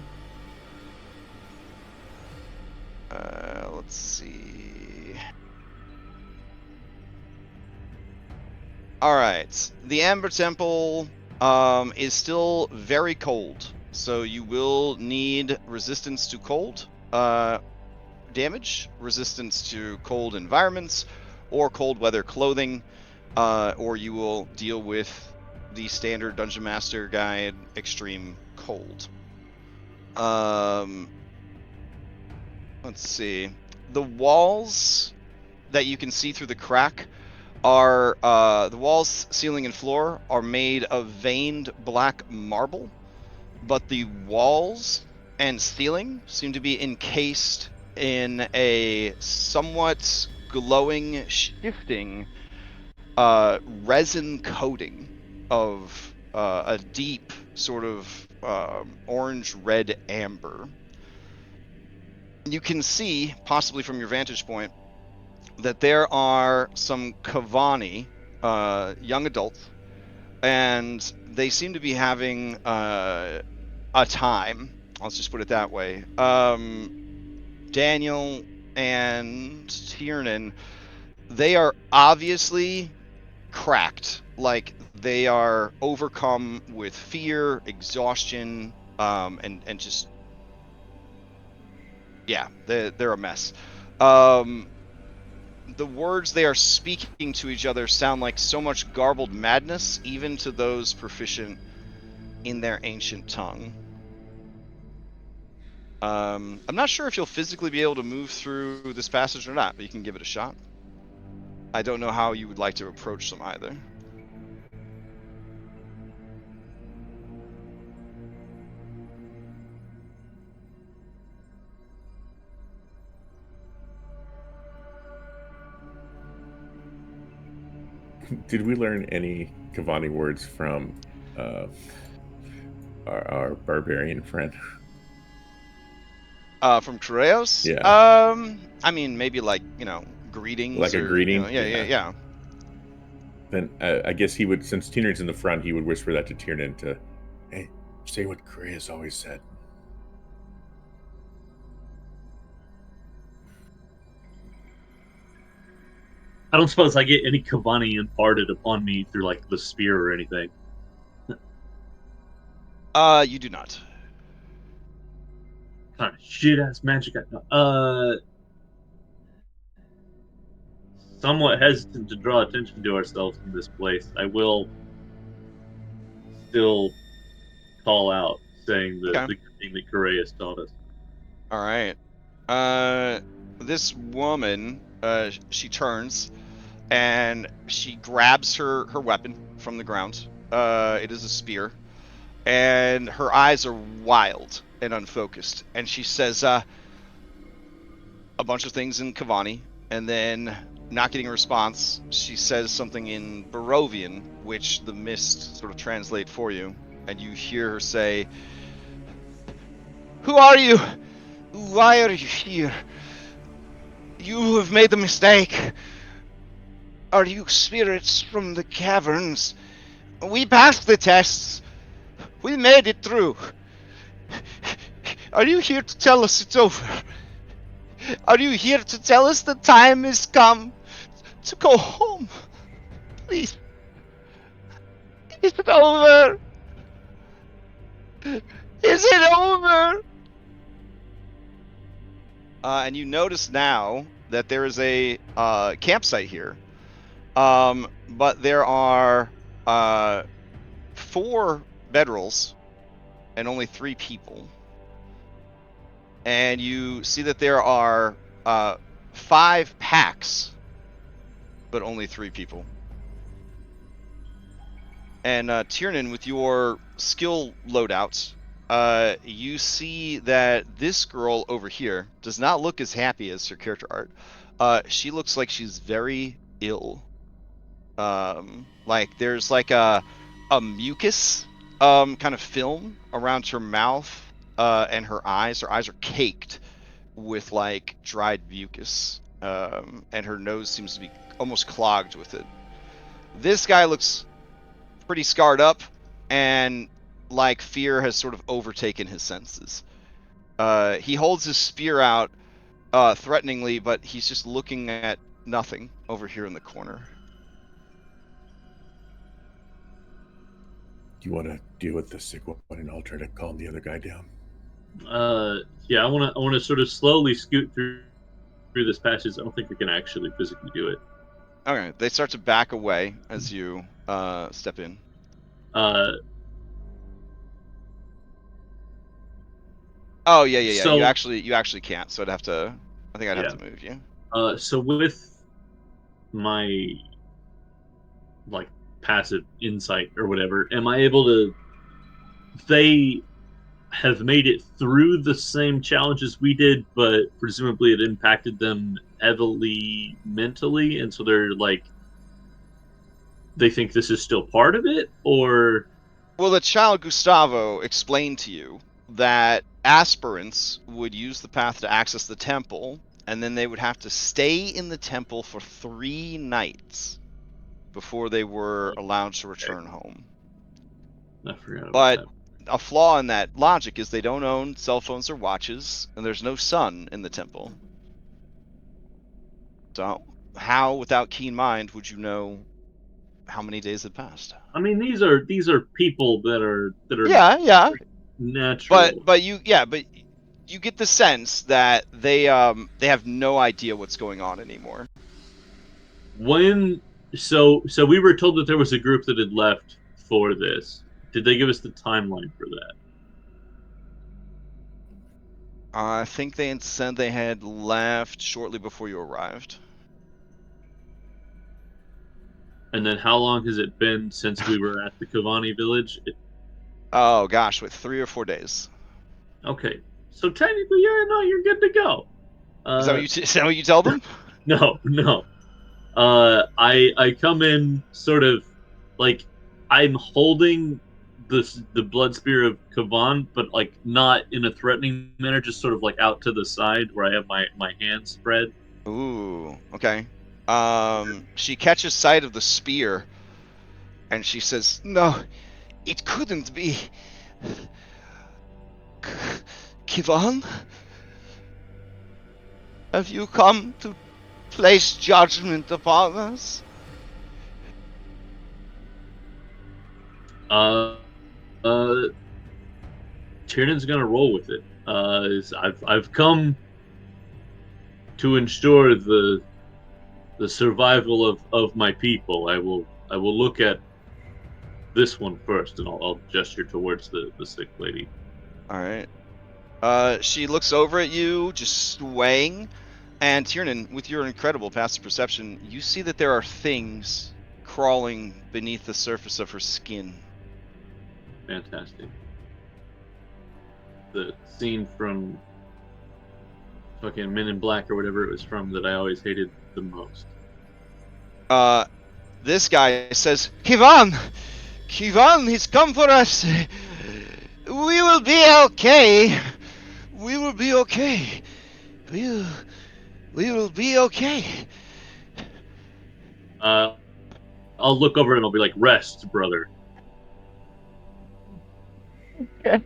[SPEAKER 1] Let's see. All right. The Amber Temple is still very cold, so you will need resistance to cold damage, resistance to cold environments, or cold weather clothing, or you will deal with the standard Dungeon Master Guide Extreme Cold. Let's see. The walls that you can see through the crack are the walls, ceiling, and floor are made of veined black marble, but the walls and ceiling seem to be encased in a somewhat glowing, shifting resin coating of a deep sort of orange-red amber. You can see, possibly from your vantage point, that there are some Kavani, young adults, and they seem to be having a time. Let's just put it that way. Daniel and Tiernan, they are obviously cracked. Like, they are overcome with fear, exhaustion, and just, yeah, they're a mess. The words they are speaking to each other sound like so much garbled madness, even to those proficient in their ancient tongue. I'm not sure if you'll physically be able to move through this passage or not, but you can give it a shot. I don't know how you would like to approach them either.
[SPEAKER 7] Did we learn any Kavani words from our barbarian friend?
[SPEAKER 1] From Kureos?
[SPEAKER 7] Yeah.
[SPEAKER 1] I mean, maybe like, greetings
[SPEAKER 7] Like a
[SPEAKER 1] or,
[SPEAKER 7] greeting?
[SPEAKER 1] yeah.
[SPEAKER 7] Then I guess he would, since Tiernan's in the front, he would whisper that to Tiernan to,
[SPEAKER 6] Hey, say what Gray has always said.
[SPEAKER 4] I don't suppose I get any Kavani imparted upon me through like the spear or anything.
[SPEAKER 1] You do not.
[SPEAKER 4] Kind of shit ass magic I know. Somewhat hesitant to draw attention to ourselves in this place. I will still call out, saying the
[SPEAKER 1] Okay.
[SPEAKER 4] good thing that Correas taught us.
[SPEAKER 1] All right. This woman, she turns and she grabs her weapon from the ground. It is a spear, and her eyes are wild and unfocused. And she says a bunch of things in Kavani, and then, not getting a response, she says something in Barovian, which the mist sort of translate for you, and you hear her say, "Who are you? Why are you here? You have made a mistake. Are you spirits from the caverns? We passed the tests. We made it through. Are you here to tell us it's over? Are you here to tell us the time has come to go home? Please. Is it over? Is it over?" And you notice now that there is a campsite here. But there are 4 bedrolls and only 3 people. And you see that there are 5 packs, but only 3 people. And Tiernan, with your skill loadouts, you see that this girl over here does not look as happy as her character art. She looks like she's very ill. Like there's like a mucus kind of film around her mouth and her eyes. Her eyes are caked with like dried mucus, and her nose seems to be almost clogged with it. This guy looks pretty scarred up, and like fear has sort of overtaken his senses. He holds his spear out threateningly, but he's just looking at nothing over here in the corner.
[SPEAKER 6] Do you want to deal with the sick one and I'll try to calm the other guy down?
[SPEAKER 4] Yeah, I want to sort of slowly scoot through this passage. I don't think we can actually physically do it.
[SPEAKER 1] Okay, they start to back away as you step in. Oh yeah.
[SPEAKER 4] So,
[SPEAKER 1] you actually can't. So I think I'd have to move you.
[SPEAKER 4] So with my like passive insight or whatever, am I able to? They have made it through the same challenges we did, but presumably it impacted them heavily mentally, and so they're like, they think this is still part of it, or
[SPEAKER 1] Well, the child Gustavo explained to you that aspirants would use the path to access the temple, and then they would have to stay in the temple for 3 nights before they were allowed to return home.
[SPEAKER 4] I forgot about
[SPEAKER 1] But
[SPEAKER 4] that.
[SPEAKER 1] a flaw in that logic is they don't own cell phones or watches, and there's no sun in the temple. So how, without keen mind, would you know how many days had passed?
[SPEAKER 4] I mean, these are people that are
[SPEAKER 1] Yeah.
[SPEAKER 4] natural.
[SPEAKER 1] But you get the sense that they have no idea what's going on anymore.
[SPEAKER 4] So we were told that there was a group that had left for this. Did they give us the timeline for that?
[SPEAKER 1] I think they had said they had left shortly before you arrived.
[SPEAKER 4] And then how long has it been since we were at the Kavani village?
[SPEAKER 1] Oh gosh, wait, 3 or 4 days.
[SPEAKER 4] Okay, so technically, yeah, no, you're good to go.
[SPEAKER 1] Is that what you is that what you tell them?
[SPEAKER 4] No, no. I come in sort of like I'm holding the blood spear of Kavan, but like not in a threatening manner, just sort of like out to the side where I have my hands spread.
[SPEAKER 1] Ooh, okay. She catches sight of the spear, and she says, "No, it couldn't be. Kivan, have you come to place judgment upon us?"
[SPEAKER 4] Uh, uh, Tiernan's gonna roll with it. I've come to ensure the survival of my people. I will look at this one first, and I'll gesture towards the sick lady.
[SPEAKER 1] All right. She looks over at you, just swaying, and Tiernan, with your incredible passive perception, you see that there are things crawling beneath the surface of her skin.
[SPEAKER 4] Fantastic. The scene from fucking Men in Black or whatever it was from that I always hated the most.
[SPEAKER 1] This guy says, Kivan! Kivan, he's come for us! We will be okay! We will be okay! We will be okay!
[SPEAKER 4] I'll look over and I'll be like, "Rest, brother."
[SPEAKER 1] Okay.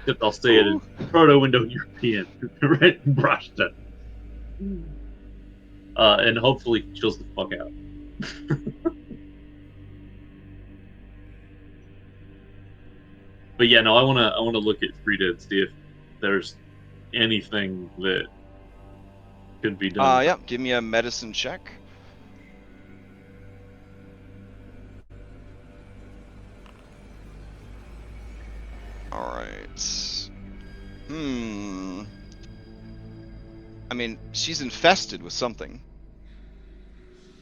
[SPEAKER 4] Except I'll say it in Proto-Indo-European, right? Brashta. And hopefully chills the fuck out. But yeah, no, I wanna look at Frida and see if there's anything that could be done.
[SPEAKER 1] Yeah, give me a medicine check. Alright. I mean, she's infested with something.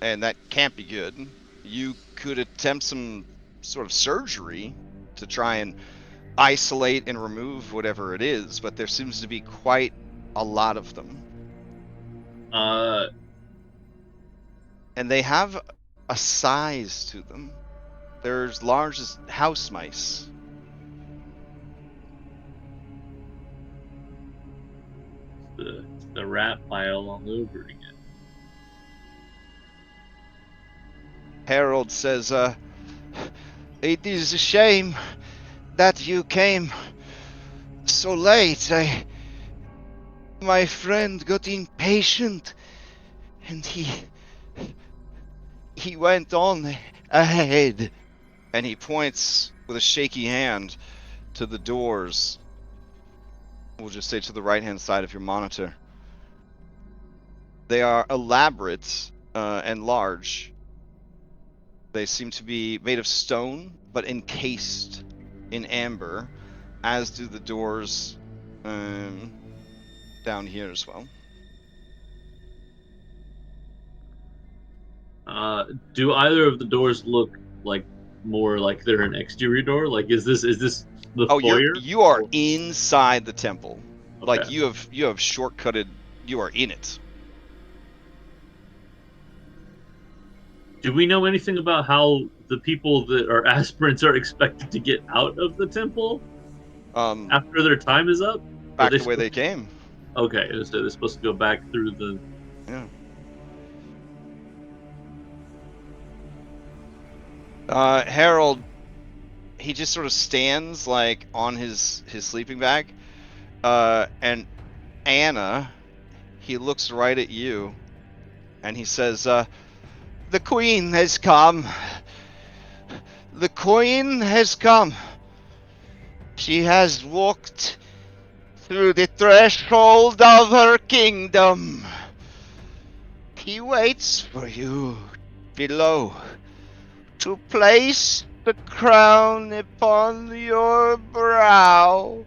[SPEAKER 1] And that can't be good. You could attempt some sort of surgery to try and isolate and remove whatever it is, but there seems to be quite a lot of them. And they have a size to them. They're as large as house mice.
[SPEAKER 4] The rat pile all over again.
[SPEAKER 1] Harold says, it is a shame that you came so late. My friend got impatient and he went on ahead. And he points with a shaky hand to the doors. We'll just say to the right-hand side of your monitor. They are elaborate and large. They seem to be made of stone, but encased in amber, as do the doors down here as well.
[SPEAKER 4] Do either of the doors look like more like they're an exterior door? Like, is this the foyer?
[SPEAKER 1] You are inside the temple.
[SPEAKER 4] Okay.
[SPEAKER 1] Like you have shortcutted. You are in it.
[SPEAKER 4] Do we know anything about how the people that are aspirants are expected to get out of the temple after their time is up?
[SPEAKER 1] Back the way they came.
[SPEAKER 4] Okay, so they're supposed to go back through the.
[SPEAKER 1] Yeah. Harold, he just sort of stands like on his sleeping bag, and Anna, he looks right at you, and he says, "The Queen has come. The Queen has come. She has walked through the threshold of her kingdom. He waits for you below to place the crown upon your brow."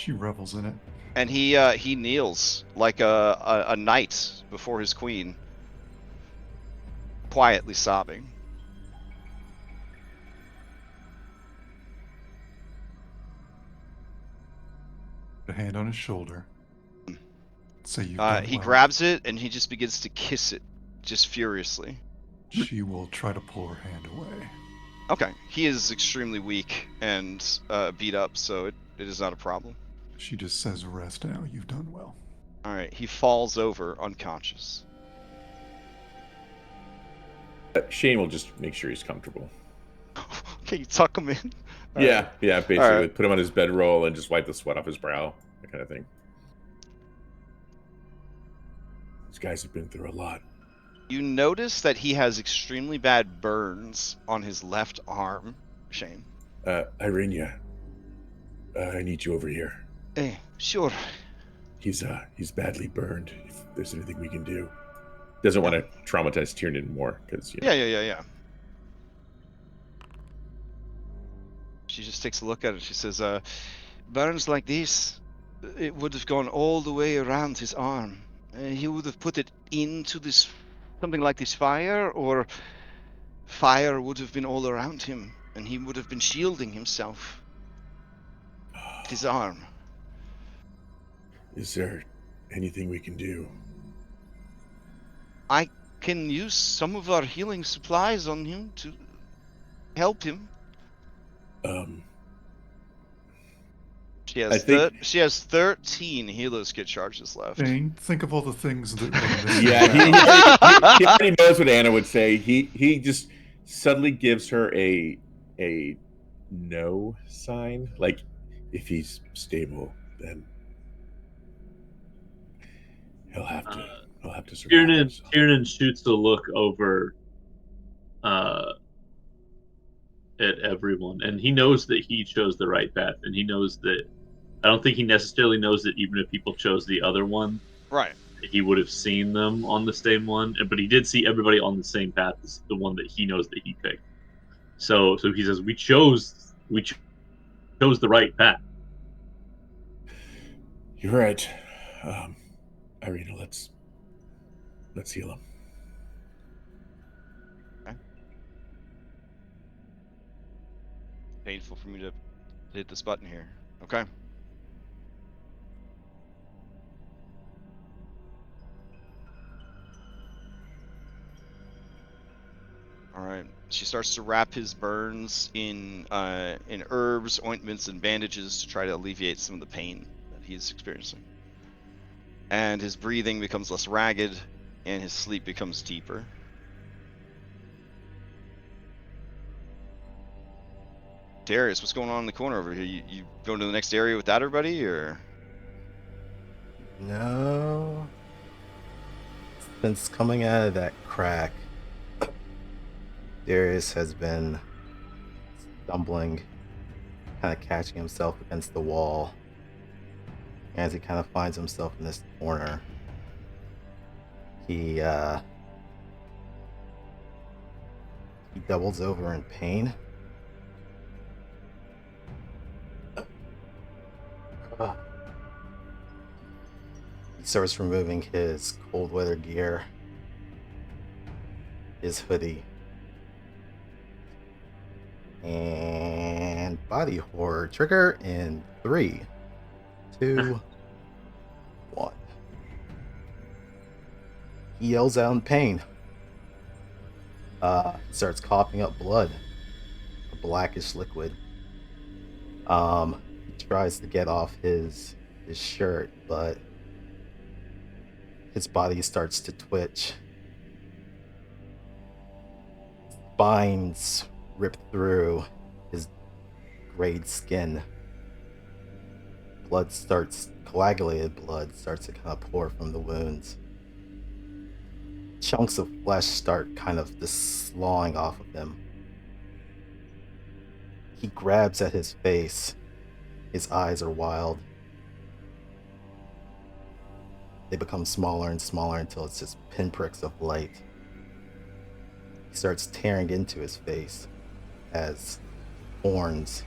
[SPEAKER 3] She revels in it.
[SPEAKER 1] And he kneels like a knight before his queen, quietly sobbing.
[SPEAKER 3] A hand on his shoulder. Say you've done
[SPEAKER 1] He
[SPEAKER 3] well.
[SPEAKER 1] grabs it and he just begins to kiss it, just furiously.
[SPEAKER 3] She will try to pull her hand away.
[SPEAKER 1] Okay, he is extremely weak and beat up, so it is not a problem.
[SPEAKER 3] She just says, rest now, you've done well.
[SPEAKER 1] All right, he falls over unconscious.
[SPEAKER 7] Shane will just make sure he's comfortable.
[SPEAKER 1] Okay, you tuck him in.
[SPEAKER 7] Yeah, basically.
[SPEAKER 1] right.
[SPEAKER 7] Put him on his bedroll and just wipe the sweat off his brow, that kind of thing.
[SPEAKER 6] These guys have been through a lot.
[SPEAKER 1] You notice that he has extremely bad burns on his left arm, Shane.
[SPEAKER 6] Irenia, I need you over here.
[SPEAKER 1] Sure.
[SPEAKER 6] He's badly burned. If there's anything we can do.
[SPEAKER 7] Doesn't want to traumatize Tiernan more, because
[SPEAKER 1] Yeah. She just takes a look at it. She says, burns like this, it would have gone all the way around his arm. He would have put it into this, something like this fire, or fire would have been all around him, and he would have been shielding himself. His arm.
[SPEAKER 6] Is there anything we can do?
[SPEAKER 1] I can use some of our healing supplies on him to help him. She has 13 healer's kit charges left.
[SPEAKER 3] Dane, think of all the things that are missing.
[SPEAKER 7] Yeah, he already knows what Anna would say. He just suddenly gives her a no sign. Like,
[SPEAKER 6] If he's stable, then he'll have to survive.
[SPEAKER 4] Tiernan shoots a look over at everyone, and he knows that he chose the right path, and he knows that I don't think he necessarily knows that even if people chose the other one,
[SPEAKER 1] Right.
[SPEAKER 4] he would have seen them on the same one, but he did see everybody on the same path as the one that he knows that he picked. So he says, we chose the right path.
[SPEAKER 6] You're right. Irina, let's heal him.
[SPEAKER 1] Painful for me to hit this button here. Okay. All right. She starts to wrap his burns in herbs, ointments, and bandages to try to alleviate some of the pain that he's experiencing. And his breathing becomes less ragged, and his sleep becomes deeper. Darius, what's going on in the corner over here? You going to the next area without everybody, or?
[SPEAKER 5] No. Since coming out of that crack, Darius has been stumbling, kind of catching himself against the wall as he kind of finds himself in this corner. He doubles over in pain. He starts removing his cold weather gear, his hoodie, and body horror trigger in 3, 2, 1. He yells out in pain. Starts coughing up blood, a blackish liquid. He tries to get off his shirt, but his body starts to twitch. Spines rip through his grayed skin. Coagulated blood starts to kind of pour from the wounds. Chunks of flesh start kind of just slawing off of him. He grabs at his face. His eyes are wild. They become smaller and smaller until it's just pinpricks of light. He starts tearing into his face as horns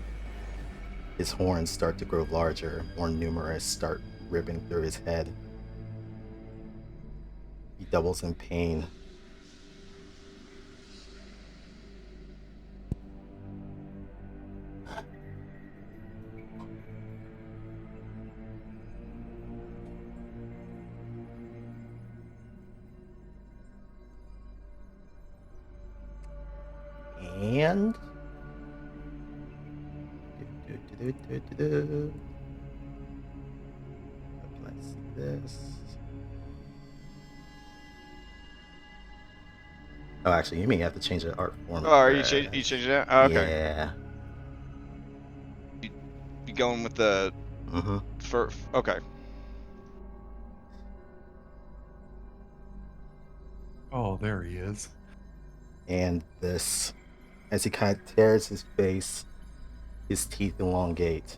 [SPEAKER 5] his horns start to grow larger, more numerous, start ripping through his head. He doubles in pain. And how can I see this? Oh, actually, you may have to change the art format.
[SPEAKER 1] Oh, are you changing it? Oh, okay.
[SPEAKER 5] Yeah.
[SPEAKER 1] You going with the okay.
[SPEAKER 3] Oh, there he is.
[SPEAKER 5] And this, as he kind of tears his face, his teeth elongate,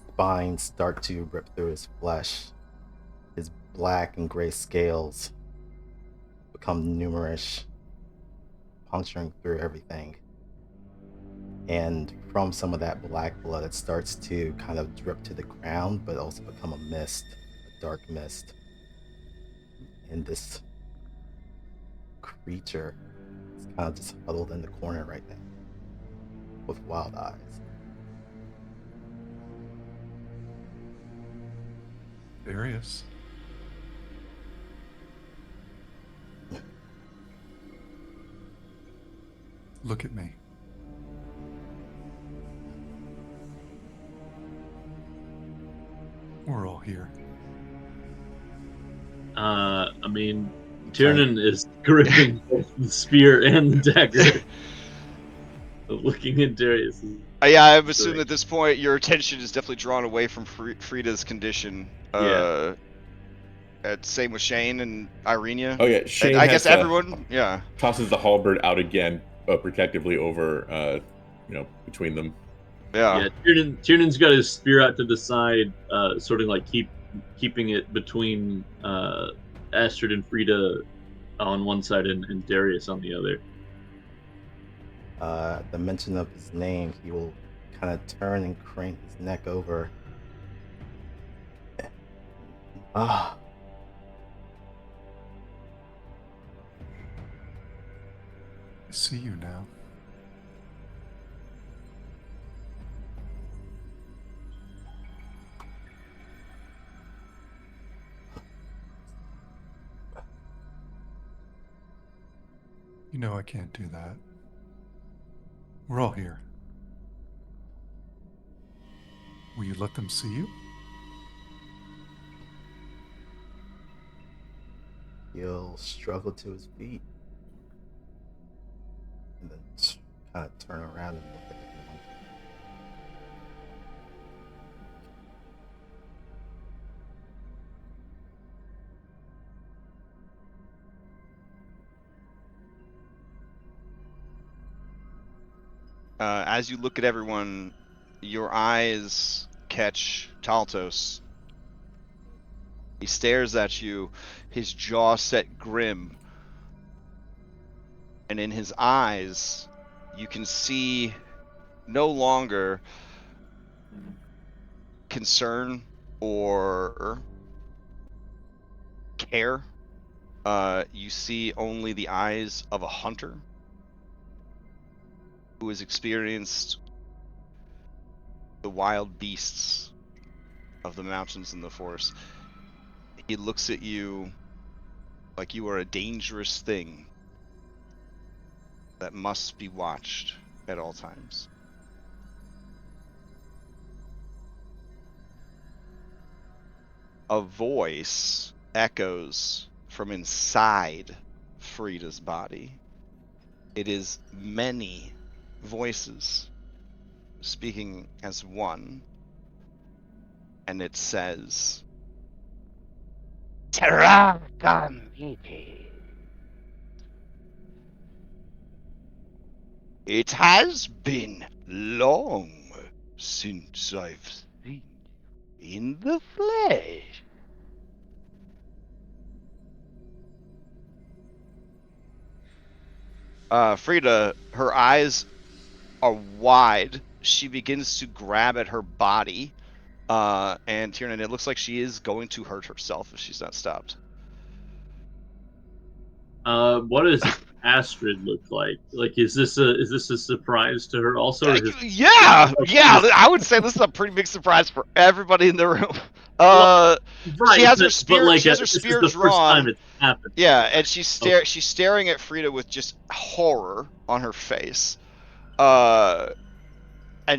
[SPEAKER 5] spines start to rip through his flesh. His black and gray scales become numerous, puncturing through everything. And from some of that black blood, it starts to kind of drip to the ground, but also become a mist, a dark mist. And this creature is kind of just huddled in the corner right now, with wild eyes.
[SPEAKER 3] There he is. Look at me. We're all here.
[SPEAKER 4] I mean, Tiernan is gripping both the spear and the dagger. Looking at Darius.
[SPEAKER 1] Yeah, I assume at this point your attention is definitely drawn away from Frida's condition.
[SPEAKER 4] Yeah.
[SPEAKER 1] Same with Shane and Irenia.
[SPEAKER 7] Oh yeah, Shane.
[SPEAKER 1] And I guess everyone. Yeah.
[SPEAKER 7] Tosses the halberd out again, protectively over, between them.
[SPEAKER 1] Yeah.
[SPEAKER 4] Tiernan's got his spear out to the side, sort of like keeping it between Astrid and Frida on one side and Darius on the other.
[SPEAKER 5] The mention of his name, he will kind of turn and crank his neck over. Ah.
[SPEAKER 3] I see you now. You know I can't do that. We're all here. Will you let them see you?
[SPEAKER 5] He'll struggle to his feet. And then kind of turn around and look at everyone.
[SPEAKER 1] As you look at everyone, your eyes catch Taltos. He stares at you, his jaw set grim. And in his eyes, you can see no longer concern or care. You see only the eyes of a hunter who has experienced the wild beasts of the mountains and the forest. He looks at you like you are a dangerous thing that must be watched at all times. A voice echoes from inside Frida's body. It is many voices speaking as one, and it says, Terragamiti. It has been long since I've seen you in the flesh. Frida, her eyes are wide she begins to grab at her body. And Tiernan, it looks like she is going to hurt herself if she's not stopped.
[SPEAKER 4] What does Astrid look like? Like, is this a surprise to her also? Or
[SPEAKER 1] Yeah, I would say this is a pretty big surprise for everybody in the room.
[SPEAKER 4] Well,
[SPEAKER 1] She
[SPEAKER 4] right,
[SPEAKER 1] has her
[SPEAKER 4] but
[SPEAKER 1] spear.
[SPEAKER 4] like,
[SPEAKER 1] She has her
[SPEAKER 4] this is
[SPEAKER 1] spear
[SPEAKER 4] the first time
[SPEAKER 1] drawn.
[SPEAKER 4] it's happened.
[SPEAKER 1] Yeah, and she's
[SPEAKER 4] Okay.
[SPEAKER 1] she's staring at Frida with just horror on her face. And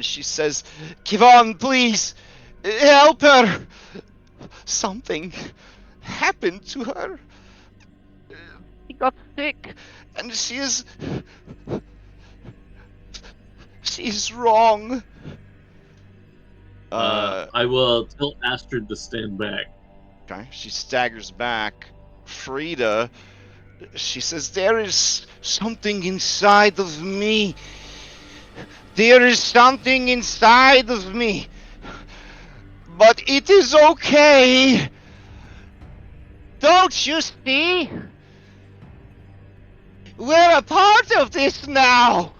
[SPEAKER 1] she says, "Kivon, please, help her. Something happened to her. She got sick, and she's wrong."
[SPEAKER 4] I will tell Astrid to stand back.
[SPEAKER 1] Okay, she staggers back. Frida, she says, "There is something inside of me. There is something inside of me. But it is okay. Don't you see? We're a part of this now."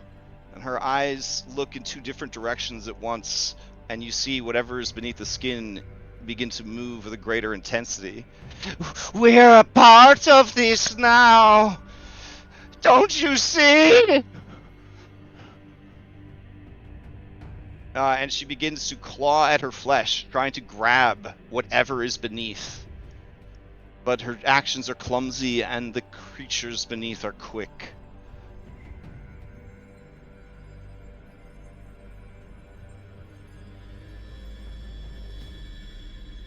[SPEAKER 1] And her eyes look in two different directions at once, and you see whatever is beneath the skin begin to move with a greater intensity. "We're a part of this now. Don't you see?" And she begins to claw at her flesh, trying to grab whatever is beneath. But her actions are clumsy, and the creatures beneath are quick.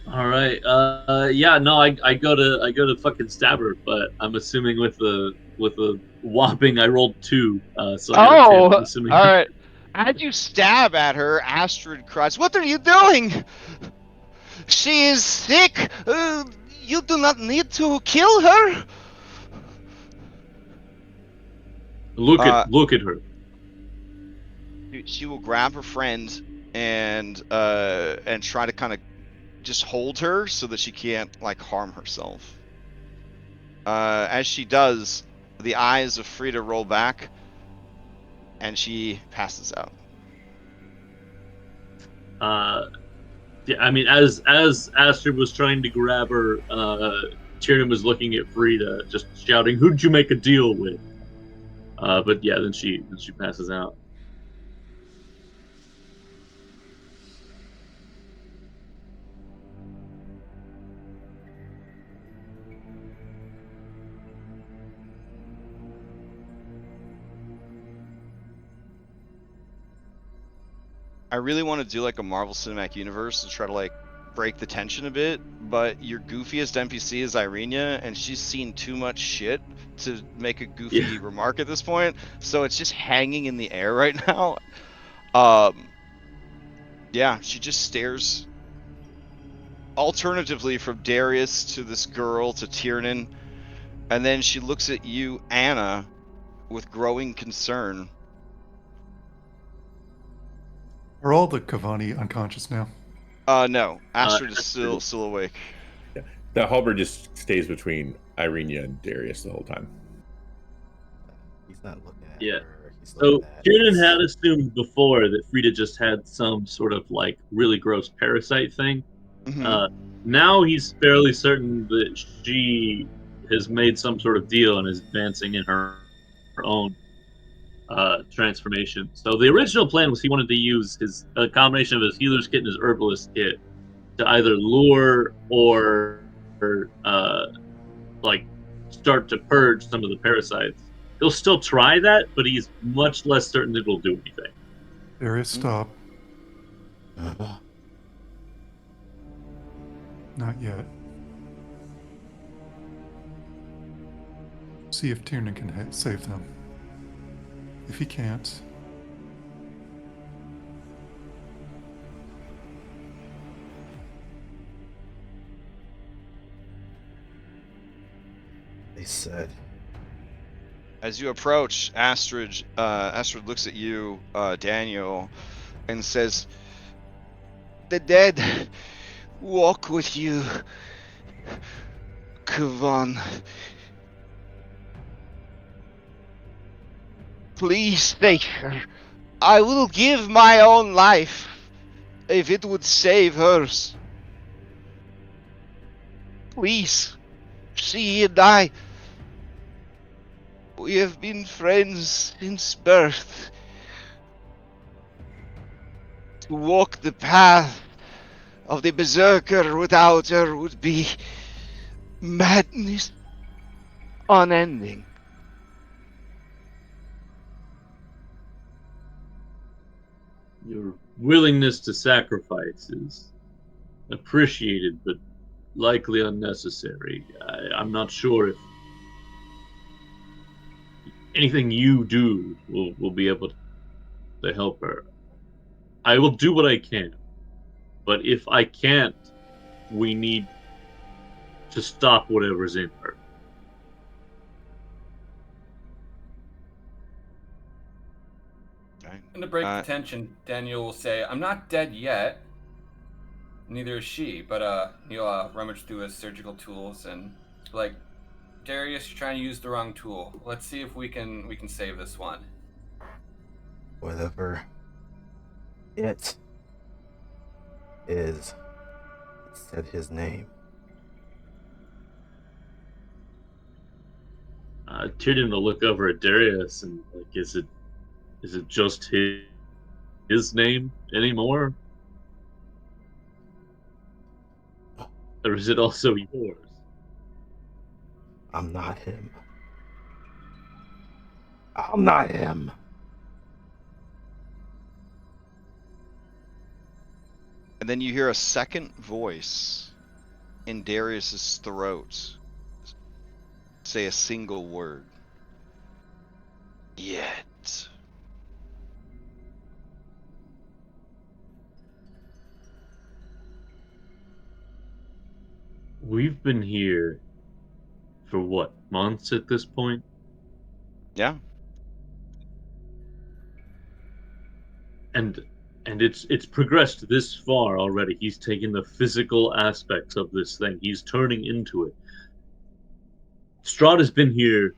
[SPEAKER 4] All right. Yeah. No. I go to fucking stab her, but I'm assuming with a whopping, I rolled 2. So I got a 10. I'm assuming.
[SPEAKER 1] All right. As you stab at her, Astrid cries, "What are you doing? She is sick. You do not need to kill her."
[SPEAKER 4] Look at her.
[SPEAKER 1] She will grab her friend and try to kind of just hold her so that she can't like harm herself. As she does, the eyes of Frida roll back, and she passes out.
[SPEAKER 4] Yeah. I mean, as Astrid was trying to grab her, Tiernan was looking at Frida, just shouting, "Who'd you make a deal with?" But yeah, then she passes out.
[SPEAKER 1] I really want to do like a Marvel Cinematic Universe to try to like break the tension a bit, but your goofiest NPC is Irenia, and she's seen too much shit to make a goofy remark at this point, so it's just hanging in the air right now. Yeah, she just stares alternatively from Darius to this girl to Tiernan, and then she looks at you, Anna, with growing concern.
[SPEAKER 3] Are all the Cavani unconscious now?
[SPEAKER 1] No, Astrid is still awake.
[SPEAKER 7] Yeah. The halberd just stays between Irenia and Darius the whole time.
[SPEAKER 5] He's not looking at
[SPEAKER 4] Yeah.
[SPEAKER 5] her. He's
[SPEAKER 4] So
[SPEAKER 5] looking at
[SPEAKER 4] Tiernan
[SPEAKER 5] his-
[SPEAKER 4] had assumed before that Frida just had some sort of like really gross parasite thing. Now he's fairly certain that she has made some sort of deal and is advancing in her own transformation. So the original plan was he wanted to use a combination of his healer's kit and his herbalist kit to either lure or like start to purge some of the parasites. He'll still try that, but he's much less certain that it'll do anything.
[SPEAKER 3] Darius, stop. Not yet. See if Tiernan can save them. If he can't,
[SPEAKER 5] They said.
[SPEAKER 1] As you approach, Astrid looks at you, Daniel, and says, "The dead walk with you, Kevon. Please take her I will give my own life if it would save hers. Please, she and I, we have been friends since birth. To walk the path of the berserker without her would be madness unending.
[SPEAKER 4] Your willingness to sacrifice is appreciated, but likely unnecessary. I'm not sure if anything you do will be able to help her. I will do what I can, but if I can't, we need to stop whatever's in her.
[SPEAKER 2] And to break the tension, Daniel will say, "I'm not dead yet. Neither is she." But he'll rummage through his surgical tools and like, "Darius, you're trying to use the wrong tool. Let's see if we can save this one."
[SPEAKER 5] Whatever it is, it said his name.
[SPEAKER 4] Tyrion will look over at Darius and like, is it just his name anymore, or is it also yours?
[SPEAKER 5] I'm not him. I'm not him.
[SPEAKER 1] And then you hear a second voice in Darius's throat say a single word. Yet.
[SPEAKER 4] We've been here for what, months at this point?
[SPEAKER 1] Yeah.
[SPEAKER 4] And it's progressed this far already. He's taken the physical aspects of this thing. He's turning into it. Strahd has been here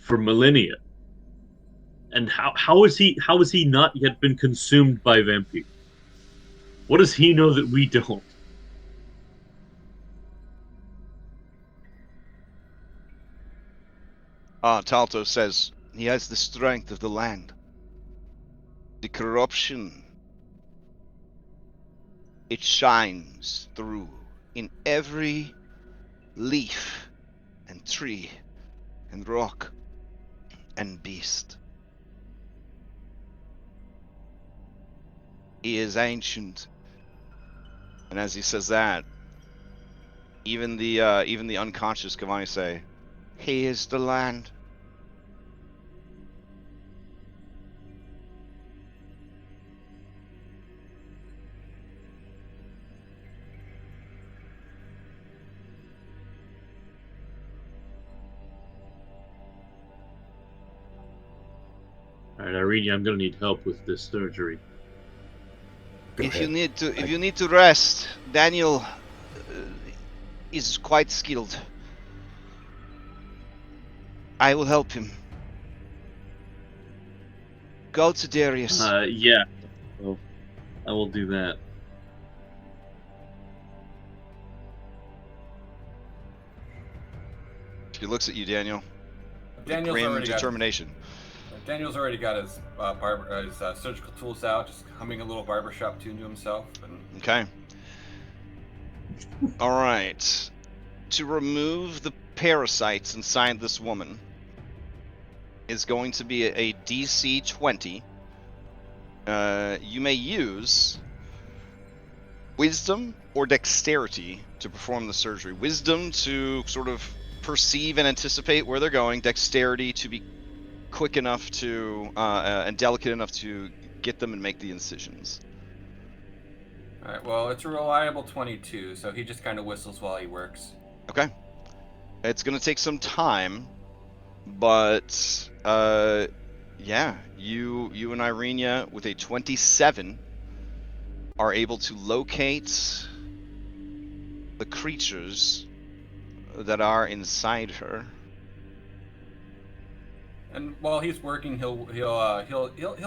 [SPEAKER 4] for millennia. And how is he not yet been consumed by vampire? What does he know that we don't?
[SPEAKER 1] Talto says he has the strength of the land. The corruption, it shines through in every leaf and tree and rock and beast. He is ancient. And as he says that, even the unconscious Cavani say, he is the land.
[SPEAKER 4] Alright, Irene, I'm gonna need help with this surgery.
[SPEAKER 1] If you need to rest, Daniel is quite skilled. I will help him. Go to Darius.
[SPEAKER 4] Yeah. Well, I will do that.
[SPEAKER 1] He looks at you, Daniel.
[SPEAKER 2] Daniel's
[SPEAKER 1] Grim
[SPEAKER 2] already
[SPEAKER 1] determination.
[SPEAKER 2] Daniel's already got his surgical tools out, just humming a little barbershop tune to himself. And...
[SPEAKER 1] Okay. All right. To remove the parasites inside this woman is going to be a DC 20. You may use wisdom or dexterity to perform the surgery. Wisdom to sort of perceive and anticipate where they're going. Dexterity to be quick enough to and delicate enough to get them and make the incisions.
[SPEAKER 2] All right. Well, it's a reliable 22, so he just kind of whistles while he works.
[SPEAKER 1] Okay. It's gonna take some time, but yeah, you and Irenia with a 27 are able to locate the creatures that are inside her.
[SPEAKER 2] And while he's working, he'll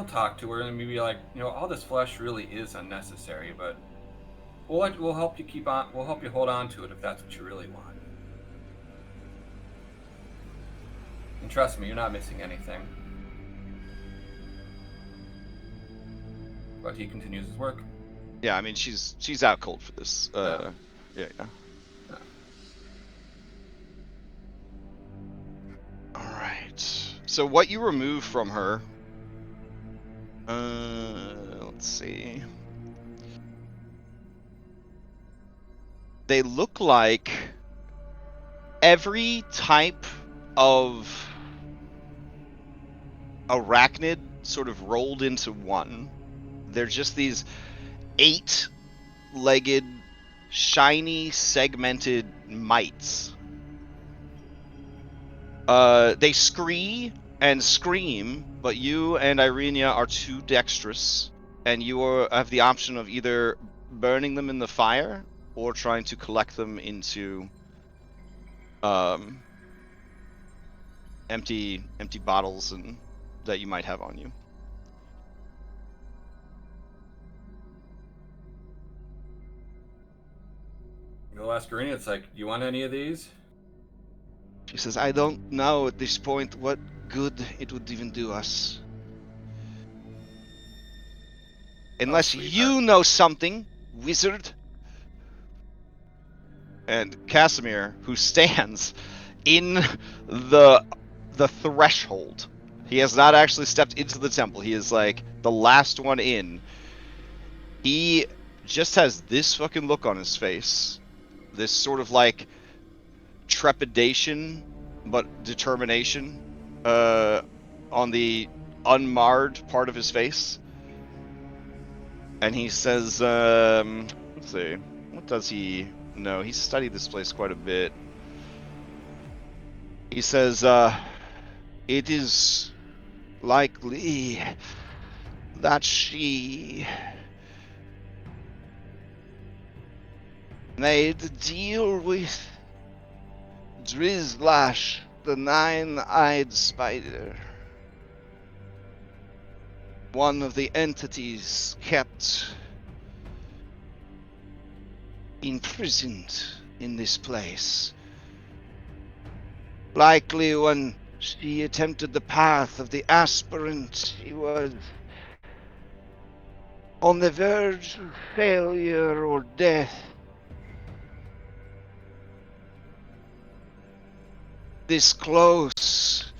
[SPEAKER 2] talk to her and maybe like, all this flesh really is unnecessary, but we'll help you keep on. We'll help you hold on to it if that's what you really want. And trust me, you're not missing anything. But he continues his work.
[SPEAKER 1] Yeah, I mean she's out cold for this. Yeah. All right. So what you remove from her? Let's see. They look like every type of arachnid sort of rolled into one. They're just these 8-legged, shiny, segmented mites. They scree and scream, but you and Irenia are too dexterous, and you have the option of either burning them in the fire or trying to collect them into empty bottles and that you might have on you.
[SPEAKER 2] Go ask Karina. It's like, do you want any of these?
[SPEAKER 1] She says, I don't know at this point what good it would even do us. Unless
[SPEAKER 2] sweetheart.
[SPEAKER 1] you know something, wizard. And Casimir, who stands in the threshold. He has not actually stepped into the temple. He is like the last one in. He just has this fucking look on his face. This sort of like trepidation but determination on the unmarred part of his face. And he says, let's see, what does he know? He's studied this place quite a bit. He says, it is likely that she made a deal with Drizlash, the 9-eyed spider. One of the entities kept imprisoned in this place. Likely when she attempted the path of the aspirant, she was on the verge of failure or death. This close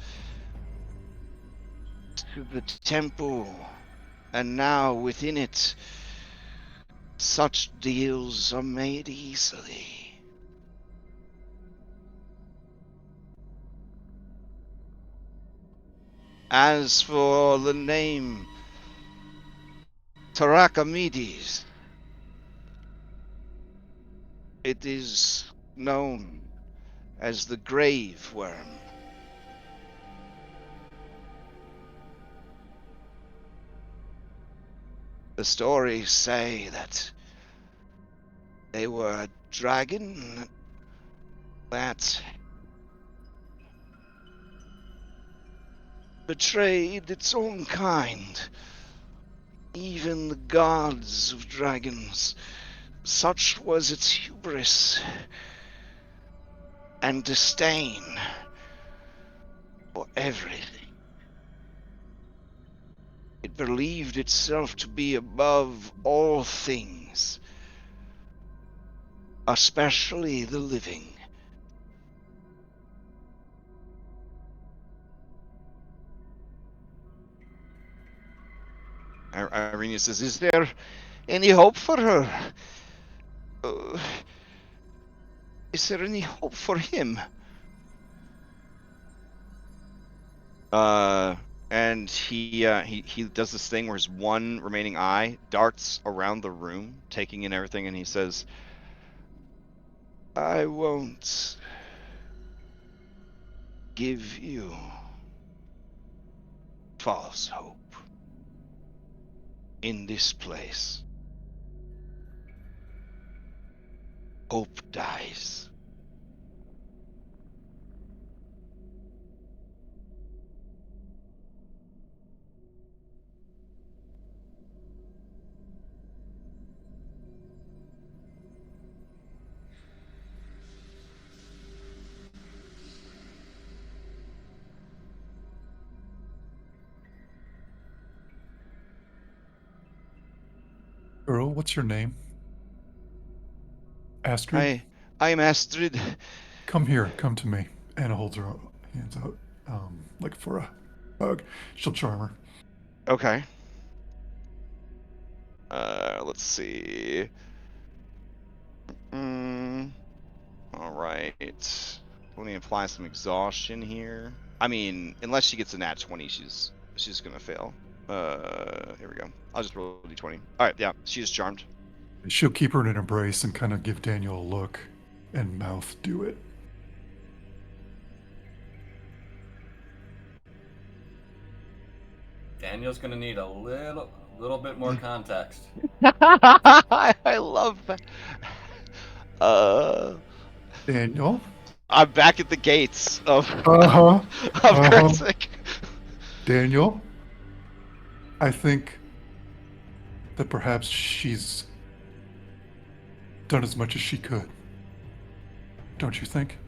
[SPEAKER 1] to the temple, and now within it, such deals are made easily. As for the name Tarachamides, it is known as the grave worm. The stories say that they were a dragon that betrayed its own kind, even the gods of dragons. Such was its hubris and disdain for everything. It believed itself to be above all things, especially the living. Irene says, is there any hope for her? Is there any hope for him? And he does this thing where his one remaining eye darts around the room, taking in everything, and he says, I won't give you false hope in this place. Hope dies.
[SPEAKER 3] Girl, what's your name? Astrid?
[SPEAKER 1] I'm Astrid.
[SPEAKER 3] Come here. Come to me. Anna holds her hands out, like for a hug. She'll charm her.
[SPEAKER 1] Okay. Let's see. All right. Let me apply some exhaustion here. I mean, unless she gets a nat 20, she's gonna fail. Here we go. I'll just roll a d20. All right, yeah, she is charmed.
[SPEAKER 3] She'll keep her in an embrace and kind of give Daniel a look and mouth do it.
[SPEAKER 2] Daniel's gonna need a little bit more context.
[SPEAKER 1] I love that.
[SPEAKER 3] Daniel?
[SPEAKER 1] I'm back at the gates of
[SPEAKER 3] Uh-huh.
[SPEAKER 1] of Kurzik.
[SPEAKER 3] Daniel? I think that perhaps she's done as much as she could. Don't you think?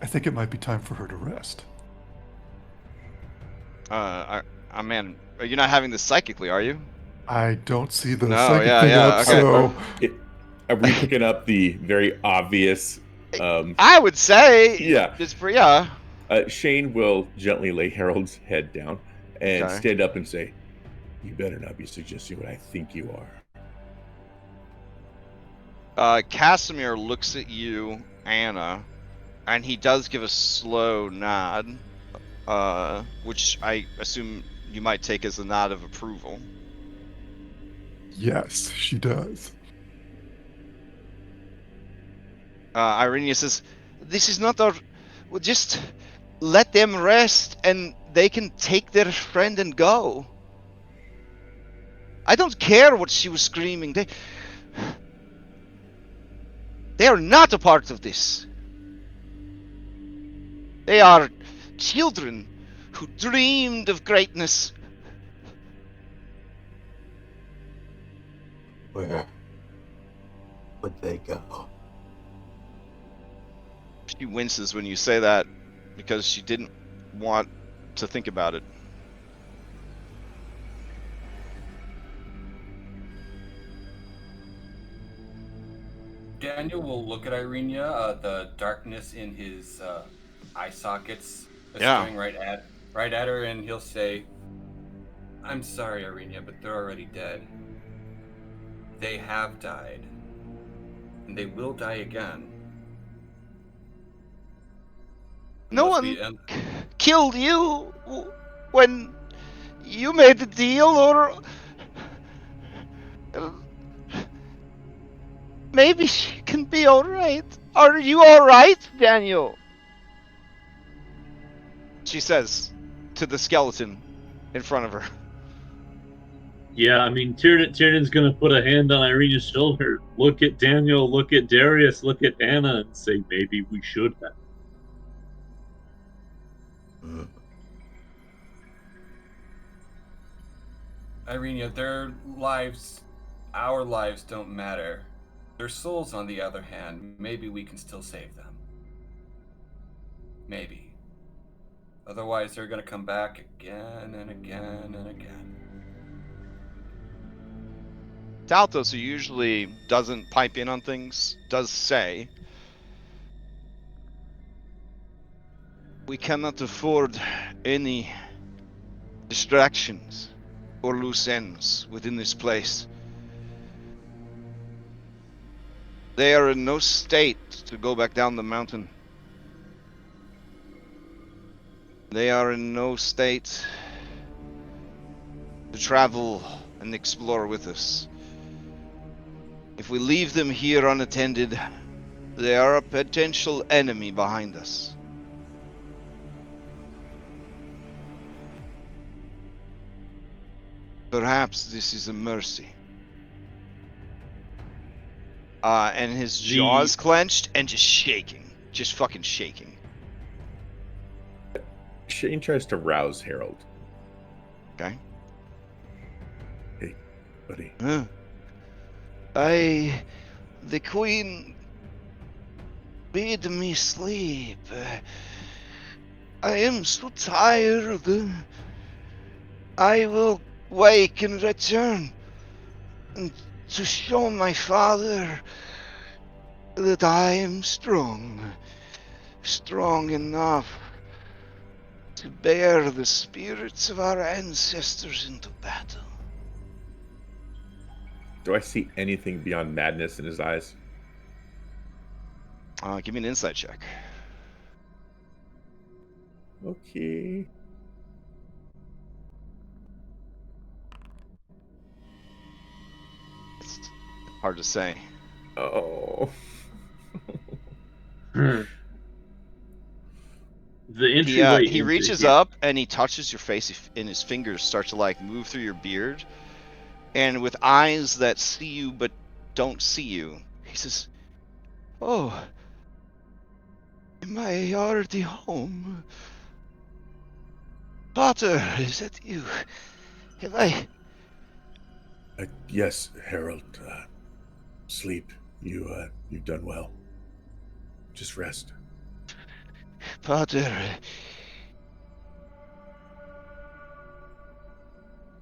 [SPEAKER 3] I think it might be time for her to rest.
[SPEAKER 1] Man, you're not having this psychically, are you?
[SPEAKER 3] I don't see the
[SPEAKER 1] No,
[SPEAKER 3] psychic
[SPEAKER 1] yeah,
[SPEAKER 3] thing
[SPEAKER 1] yeah,
[SPEAKER 3] up,
[SPEAKER 1] okay.
[SPEAKER 3] so
[SPEAKER 7] Are we picking up the very obvious?
[SPEAKER 1] I would say.
[SPEAKER 7] Yeah.
[SPEAKER 1] It's for yeah.
[SPEAKER 7] Shane will gently lay Harold's head down and
[SPEAKER 1] Okay.
[SPEAKER 7] stand up and say, "You better not be suggesting what I think you are."
[SPEAKER 1] Casimir looks at you, Anna, and he does give a slow nod, which I assume you might take as a nod of approval.
[SPEAKER 3] yes, she does.
[SPEAKER 1] Irenia says, "This is not our. Well, just let them rest, and they can take their friend and go. I don't care what she was screaming. They are not a part of this. They are children who dreamed of greatness."
[SPEAKER 5] Where would they go?
[SPEAKER 1] She winces when you say that because she didn't want to think about it.
[SPEAKER 2] Daniel will look at Irenia, the darkness in his eye sockets
[SPEAKER 1] Yeah.
[SPEAKER 2] staring right at her, and he'll say, "I'm sorry, Irenia, but they're already dead. They have died, and they will die again."
[SPEAKER 1] No
[SPEAKER 2] Unless
[SPEAKER 1] one
[SPEAKER 2] we end-
[SPEAKER 1] killed you when you made the deal, or maybe she can be alright. Are you alright, Daniel? She says to the skeleton in front of her.
[SPEAKER 4] Yeah, I mean, Tiernan's gonna put a hand on Irina's shoulder, look at Daniel, look at Darius, look at Anna, and say, maybe we should have.
[SPEAKER 2] Irenia, their lives, our lives don't matter. Their souls, on the other hand, maybe we can still save them. Maybe. Otherwise, they're gonna come back again and again and again.
[SPEAKER 1] Daltos, who usually doesn't pipe in on things, does say, "We cannot afford any distractions or loose ends within this place. They are in no state to go back down the mountain. They are in no state to travel and explore with us. If we leave them here unattended, they are a potential enemy behind us. Perhaps this is a mercy." And his jaws clenched and just shaking. Just fucking shaking.
[SPEAKER 7] Shane tries to rouse Harold.
[SPEAKER 1] Okay?
[SPEAKER 7] Hey, buddy.
[SPEAKER 1] The queen bid me sleep. I am so tired. I will wake and return and to show my father that I am strong enough to bear the spirits of our ancestors into battle.
[SPEAKER 7] Do I see anything beyond madness in his eyes?
[SPEAKER 1] Give me an insight check.
[SPEAKER 7] Okay.
[SPEAKER 1] It's hard to say.
[SPEAKER 7] Oh.
[SPEAKER 4] The entryway
[SPEAKER 1] He
[SPEAKER 4] into
[SPEAKER 1] reaches
[SPEAKER 4] here.
[SPEAKER 1] up and he touches your face, and his fingers start to like move through your beard, and with eyes that see you but don't see you, he says, "Oh, am I already home? Potter, is that you? Have I?"
[SPEAKER 6] Yes, Harold. Sleep. You've done well. Just rest.
[SPEAKER 1] Potter,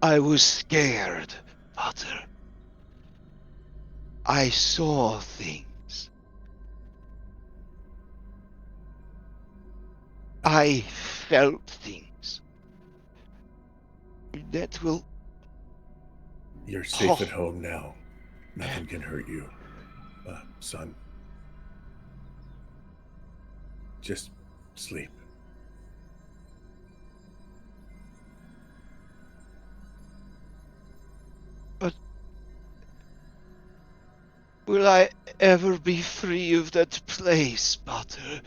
[SPEAKER 1] I was scared, Potter. I saw things. I felt things. That will...
[SPEAKER 6] You're safe at home now. Nothing can hurt you, son. Just sleep.
[SPEAKER 1] But will I ever be free of that place, Potter?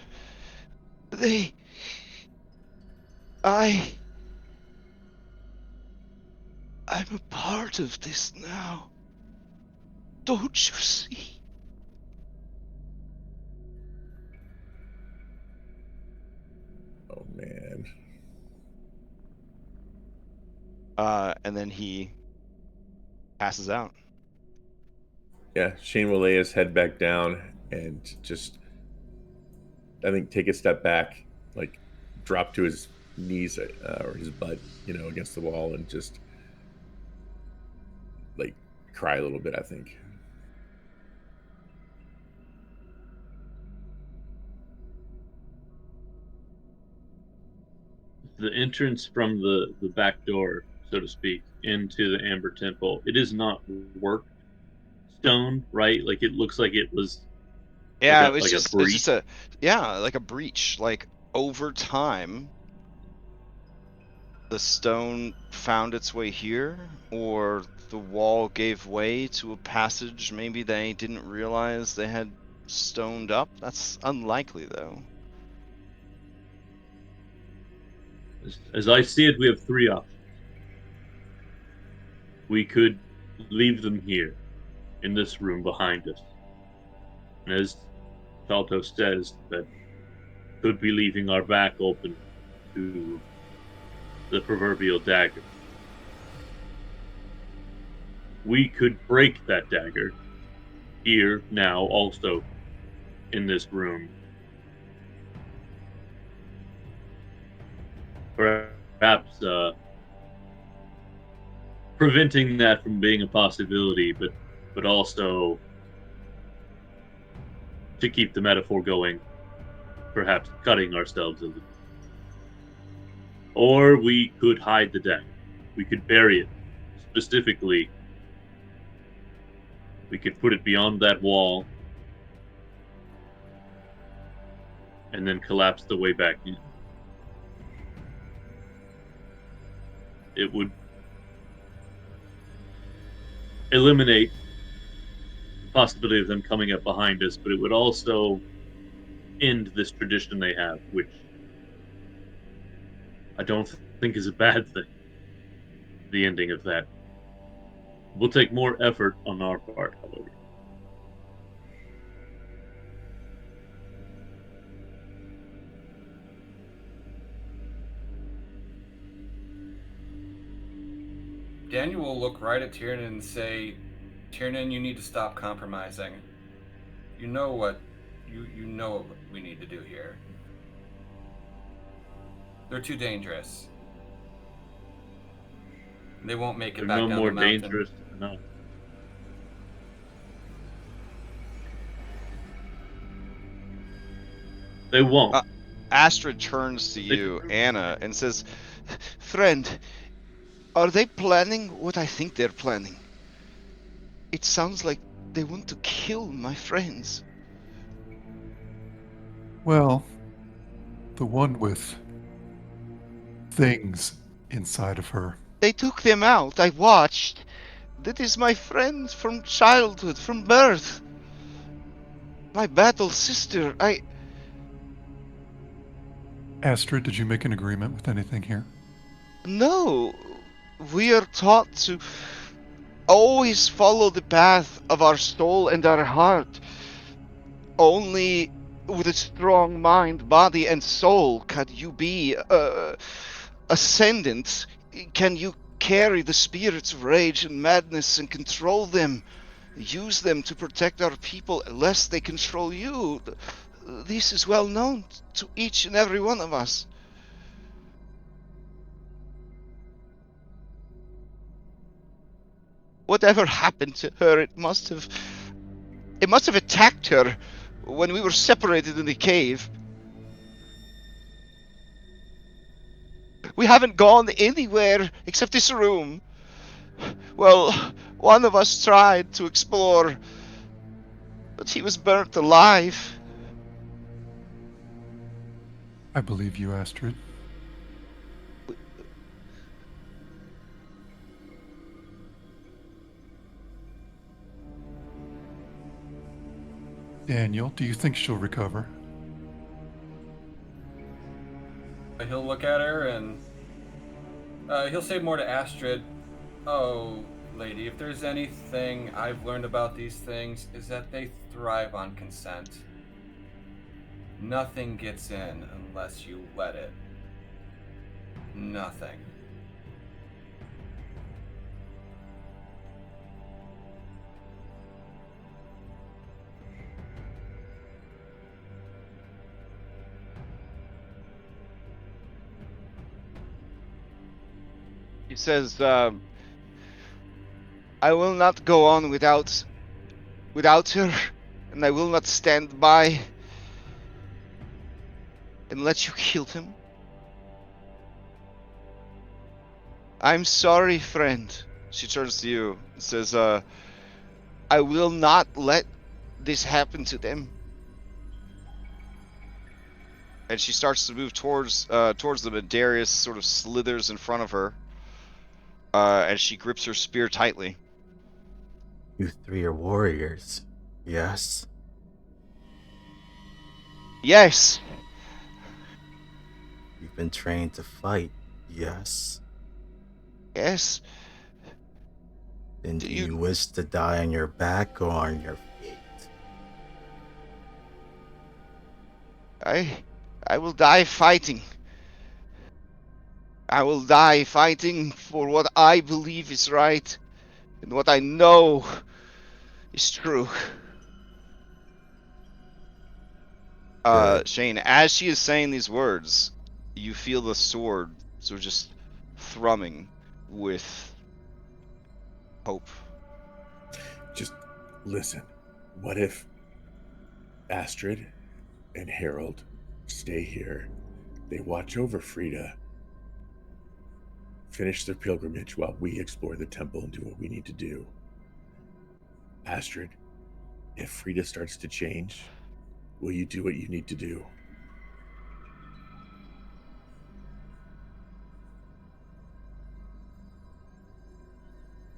[SPEAKER 1] I'm a part of this now. Don't you see?
[SPEAKER 7] Oh man.
[SPEAKER 1] And then he passes out.
[SPEAKER 7] Yeah, Shane will lay his head back down and just, I think, take a step back, like drop to his knees or his butt, against the wall, and just like cry a little bit, I think.
[SPEAKER 4] The entrance from the back door, so to speak, into the Amber Temple, it is not worked stone, right? Like it looks like it was
[SPEAKER 1] Yeah,
[SPEAKER 4] like a
[SPEAKER 1] it's
[SPEAKER 4] breach.
[SPEAKER 1] just like a breach. Like over time, the stone found its way here, or the wall gave way to a passage maybe they didn't realize they had stoned up. That's unlikely, though.
[SPEAKER 4] As I see it, we have three options. We could leave them here, in this room behind us. And as Falto says, that could be leaving our back open to the proverbial dagger. We could break that dagger here, now, also in this room. Perhaps preventing that from being a possibility, but also to keep the metaphor going, perhaps cutting ourselves a little. Or we could hide the dagger. We could bury it. Specifically, we could put it beyond that wall and then collapse the way back in. It would eliminate the possibility of them coming up behind us, but it would also end this tradition they have, which I don't think is a bad thing. The ending of that will take more effort on our part, however.
[SPEAKER 2] Daniel will look right at Tiernan and say, Tiernan, you need to stop compromising. You know what we need to do here. They're too dangerous. They won't make it
[SPEAKER 4] They're
[SPEAKER 2] back
[SPEAKER 4] no
[SPEAKER 2] down
[SPEAKER 4] more
[SPEAKER 2] the mountain.
[SPEAKER 4] dangerous than us. They won't.
[SPEAKER 1] Astrid turns to you, Anna, and says, "Friend, are they planning what I think they're planning? It sounds like they want to kill my friends."
[SPEAKER 3] Well, the one with things inside of her.
[SPEAKER 1] They took them out. I watched. That is my friend from childhood, from birth. My battle sister.
[SPEAKER 3] Astrid, did you make an agreement with anything here?
[SPEAKER 1] No. We are taught to always follow the path of our soul and our heart. Only with a strong mind, body, and soul can you be ascendant. Can you carry the spirits of rage and madness and control them? Use them to protect our people lest they control you. This is well known to each and every one of us. Whatever happened to her, it must have attacked her when we were separated in the cave. We haven't gone anywhere except this room. Well, one of us tried to explore, but he was burnt alive.
[SPEAKER 3] I believe you, Astrid. Daniel, do you think she'll recover?
[SPEAKER 2] He'll look at her and he'll say more to Astrid. Oh, lady, if there's anything I've learned about these things, is that they thrive on consent. Nothing gets in unless you let it. Nothing.
[SPEAKER 1] He says, "I will not go on without her, and I will not stand by and let you kill him. I'm sorry, friend." She turns to you and says, "I will not let this happen to them." And she starts to move towards them, and Darius sort of slithers in front of her as she grips her spear tightly.
[SPEAKER 5] You three are warriors, yes?
[SPEAKER 1] Yes.
[SPEAKER 5] You've been trained to fight, yes?
[SPEAKER 1] Yes.
[SPEAKER 5] Then do you wish to die on your back or on your feet?
[SPEAKER 1] I will die fighting. I will die fighting for what I believe is right and what I know is true. Shane, as she is saying these words, you feel the sword sort of just thrumming with hope.
[SPEAKER 6] Just listen. What if Astrid and Harold stay here? They watch over Frida, finish their pilgrimage while we explore the temple and do what we need to do. Astrid, if Frida starts to change, will you do what you need to do?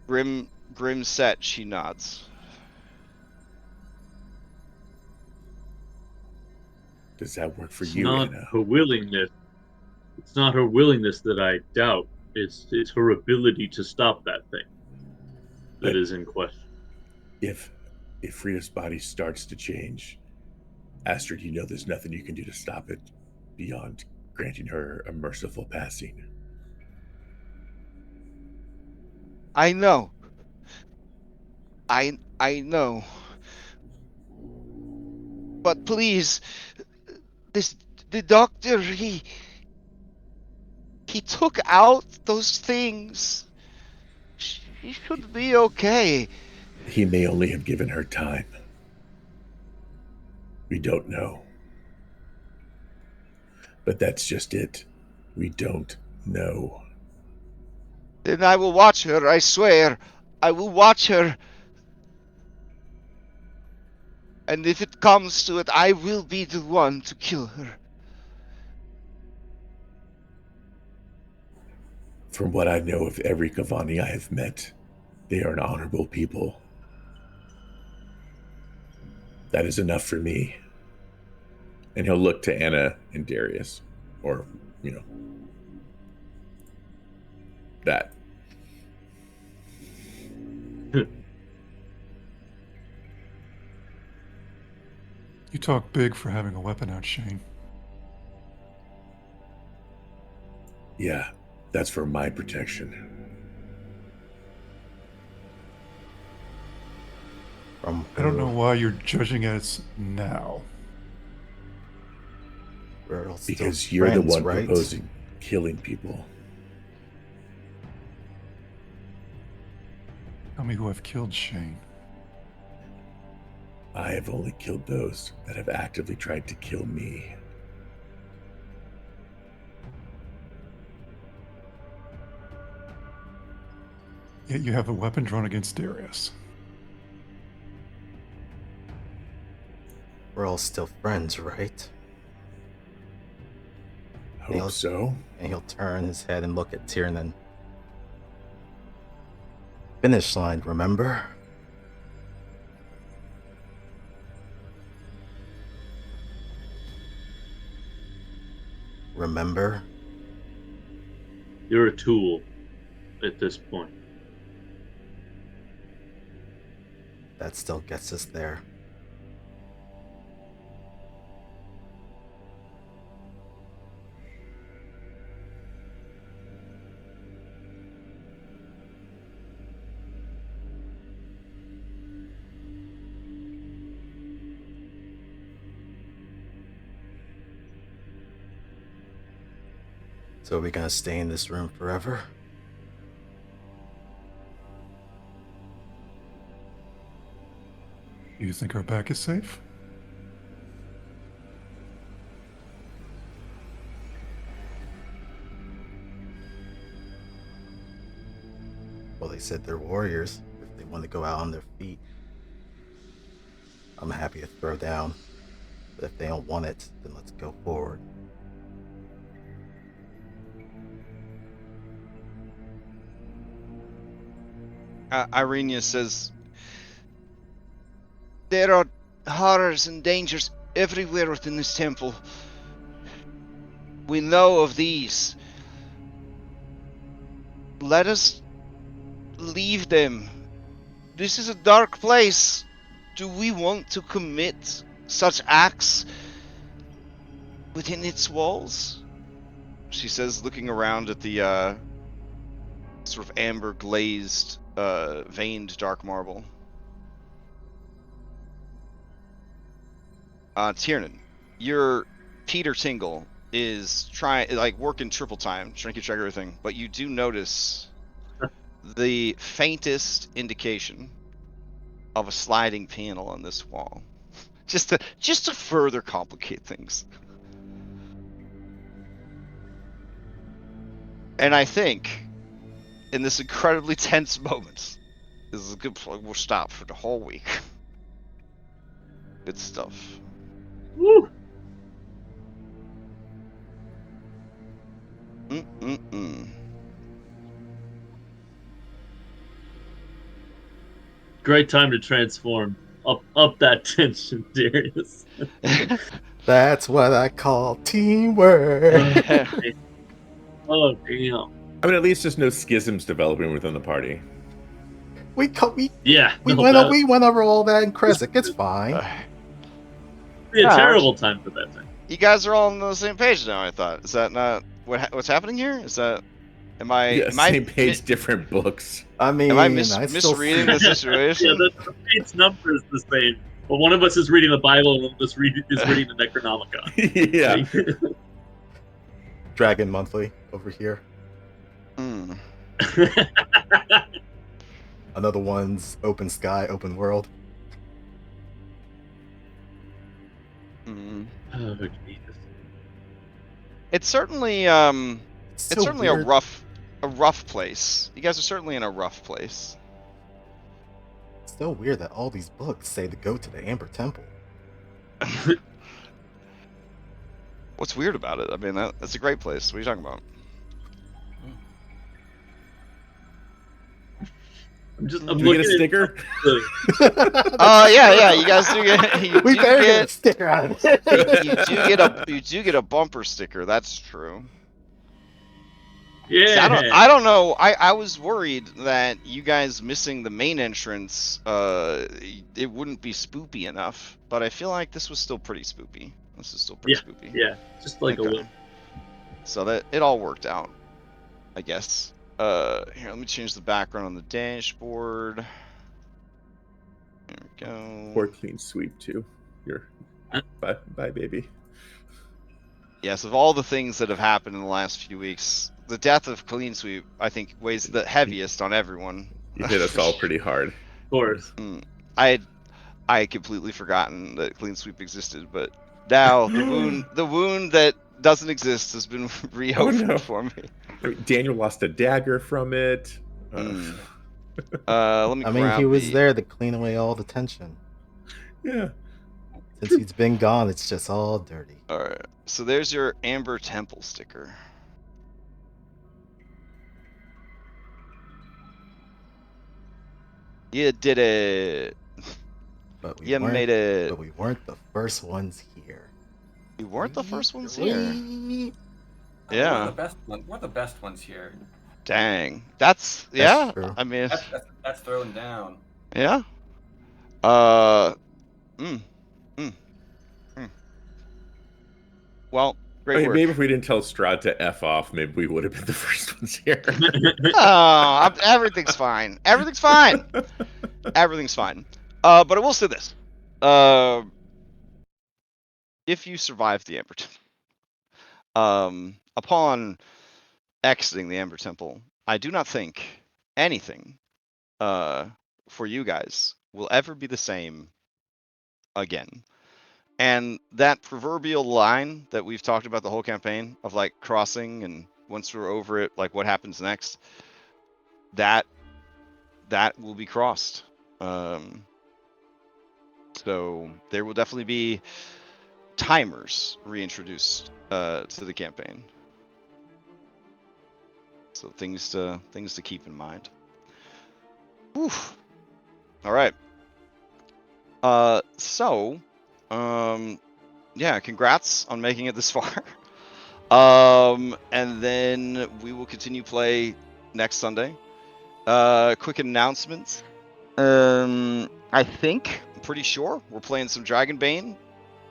[SPEAKER 1] Grim set, she nods.
[SPEAKER 6] Does that work for
[SPEAKER 4] It's
[SPEAKER 6] you,
[SPEAKER 4] not
[SPEAKER 6] Anna?
[SPEAKER 4] her willingness. It's not her willingness that I doubt. It's her ability to stop that thing that is in question.
[SPEAKER 6] If Frida's body starts to change, Astrid, you know there's nothing you can do to stop it beyond granting her a merciful passing.
[SPEAKER 1] I know. I know. But please, the doctor, he took out those things. She should be okay.
[SPEAKER 6] He may only have given her time. We don't know. But that's just it. We don't know.
[SPEAKER 1] Then I will watch her, I swear. I will watch her. And if it comes to it, I will be the one to kill her.
[SPEAKER 6] From what I know of every Kavani I have met, they are an honorable people. That is enough for me.
[SPEAKER 7] And he'll look to Anna and Darius. Or, that.
[SPEAKER 3] You talk big for having a weapon out, Shane.
[SPEAKER 6] Yeah, that's for my protection.
[SPEAKER 5] From
[SPEAKER 3] I don't know
[SPEAKER 5] who?
[SPEAKER 3] why you're judging us now.
[SPEAKER 5] We're all still
[SPEAKER 6] Because you're the
[SPEAKER 5] friends,
[SPEAKER 6] one
[SPEAKER 5] right?
[SPEAKER 6] proposing killing people.
[SPEAKER 3] Tell me who I've killed, Shane.
[SPEAKER 6] I have only killed those that have actively tried to kill me.
[SPEAKER 3] Yet you have a weapon drawn against Darius.
[SPEAKER 5] We're all still friends, right?
[SPEAKER 6] Hope so.
[SPEAKER 5] And he'll turn his head and look at Tiernan. Finish line, remember? Remember?
[SPEAKER 4] You're a tool at this point.
[SPEAKER 5] That still gets us there. So are we gonna stay in this room forever?
[SPEAKER 3] Do you think our back is safe?
[SPEAKER 5] Well, they said they're warriors. If they want to go out on their feet, I'm happy to throw down. But if they don't want it, then let's go forward.
[SPEAKER 1] Irenia says, there are horrors and dangers everywhere within this temple. We know of these. Let us leave them. This is a dark place. Do we want to commit such acts within its walls? She says, looking around at the sort of amber glazed, veined dark marble. Tiernan, your Peter Tingle is working triple time, trying to keep track of everything, but you do notice the faintest indication of a sliding panel on this wall. Just to further complicate things. And I think in this incredibly tense moment, this is a good place. We'll stop for the whole week. Good stuff.
[SPEAKER 4] Woo! Great time to transform. Up that tension, Darius.
[SPEAKER 5] That's what I call teamwork.
[SPEAKER 4] Oh, damn.
[SPEAKER 7] I mean, at least there's no schisms developing within the party.
[SPEAKER 5] we
[SPEAKER 4] Yeah.
[SPEAKER 5] went over all that in Kresik. It's fine.
[SPEAKER 4] Be a
[SPEAKER 1] Yeah,
[SPEAKER 4] terrible time for that thing.
[SPEAKER 1] You guys are all on the same page now, I thought. Is that not what's happening here? Is that... Am I
[SPEAKER 7] Same page, different books.
[SPEAKER 5] I mean,
[SPEAKER 1] am I
[SPEAKER 5] still
[SPEAKER 1] misreading the
[SPEAKER 4] Yeah,
[SPEAKER 1] situation?
[SPEAKER 4] the page number is the same, but one of us is reading the Bible and one of us is reading the Necronomicon.
[SPEAKER 7] Yeah.
[SPEAKER 5] Dragon Monthly over here. Another one's Open Sky, Open World.
[SPEAKER 4] Oh, Jesus.
[SPEAKER 1] It's certainly
[SPEAKER 5] It's
[SPEAKER 1] it's
[SPEAKER 5] so
[SPEAKER 1] certainly
[SPEAKER 5] weird.
[SPEAKER 1] a rough place. You guys are certainly in a rough place.
[SPEAKER 5] It's so weird that all these books say to go to the Amber Temple.
[SPEAKER 1] What's weird about it? I mean, that's a great place. What are you talking about?
[SPEAKER 4] I'm
[SPEAKER 7] Do we
[SPEAKER 4] looking
[SPEAKER 7] get a
[SPEAKER 4] at
[SPEAKER 7] sticker?
[SPEAKER 1] Yeah, you guys do get.
[SPEAKER 5] We better get a sticker out of it.
[SPEAKER 1] You do get a bumper sticker. That's true. See,
[SPEAKER 4] yeah.
[SPEAKER 1] I don't know. I was worried that you guys missing the main entrance, it wouldn't be spoopy enough. But I feel like this was still pretty spoopy. This is still pretty spoopy.
[SPEAKER 4] Yeah, just like a little.
[SPEAKER 1] So that it all worked out, I guess. Here, let me change the background on the dashboard. There we go.
[SPEAKER 7] Or clean sweep too. You're bye, baby.
[SPEAKER 1] Yes, of all the things that have happened in the last few weeks, the death of Clean Sweep, I think, weighs the heaviest on everyone.
[SPEAKER 7] You hit us all pretty hard.
[SPEAKER 4] Of course.
[SPEAKER 1] I had completely forgotten that Clean Sweep existed, but now the wound that doesn't exist has been reopened for me.
[SPEAKER 7] I mean, Daniel lost a dagger from it.
[SPEAKER 1] Let me.
[SPEAKER 5] I mean, he was there to clean away all the tension.
[SPEAKER 7] Yeah.
[SPEAKER 5] Since he's been gone, it's just all dirty.
[SPEAKER 1] All right. So there's your Amber Temple sticker. You did it.
[SPEAKER 5] But we
[SPEAKER 1] You made it.
[SPEAKER 5] But we weren't the first ones here.
[SPEAKER 1] You weren't the first ones here.
[SPEAKER 2] Yeah. We're the best ones here.
[SPEAKER 1] Dang. That's
[SPEAKER 5] true.
[SPEAKER 1] I mean,
[SPEAKER 2] that's thrown down.
[SPEAKER 1] yeah. Well, great work.
[SPEAKER 7] Maybe if we didn't tell Strahd to F off, maybe we would have been the first ones here.
[SPEAKER 1] Oh, everything's fine. Everything's fine. Everything's fine. But I will say this. If you survive the Amber Temple, upon exiting the Amber Temple, I do not think anything for you guys will ever be the same again. And that proverbial line that we've talked about the whole campaign of like crossing, and once we're over it, like what happens next, that will be crossed. So there will definitely be timers reintroduced to the campaign. So things to keep in mind. Whew. All right. Yeah, congrats on making it this far. And then we will continue play next Sunday. Quick announcements. I'm pretty sure we're playing some Dragonbane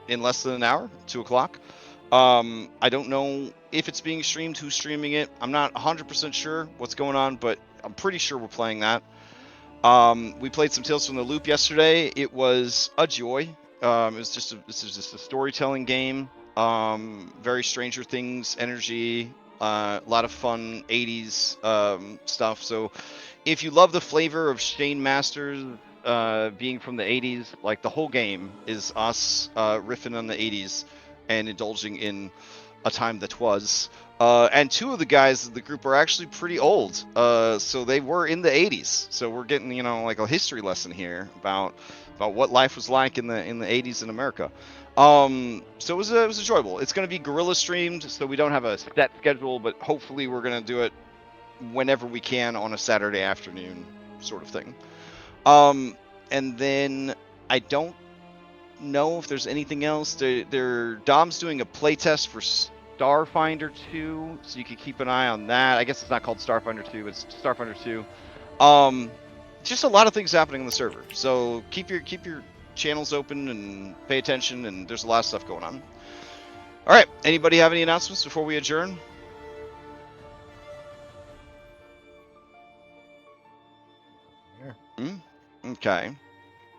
[SPEAKER 1] in less than an hour, 2:00. I don't know if it's being streamed, who's streaming it. I'm not 100% sure what's going on, but I'm pretty sure we're playing that. We played some Tales from the Loop yesterday. It was a joy. This is just a storytelling game. Very Stranger Things energy. A lot of fun 80s stuff. So if you love the flavor of Shane Masters being from the 80s, like the whole game is us riffing on the 80s and indulging in a time that was. And two of the guys in the group are actually pretty old. So they were in the 80s. So we're getting, like a history lesson here about what life was like in the 80s in America. So it was enjoyable. It's going to be guerrilla streamed, so we don't have a set schedule, but hopefully we're going to do it whenever we can on a Saturday afternoon sort of thing. And then I don't know if there's anything else. Dom's doing a playtest for Starfinder 2, so you can keep an eye on that. I guess it's not called Starfinder 2, it's Starfinder 2. Just a lot of things happening on the server, so keep your channels open and pay attention, and there's a lot of stuff going on. All right, anybody have any announcements before we adjourn? Okay.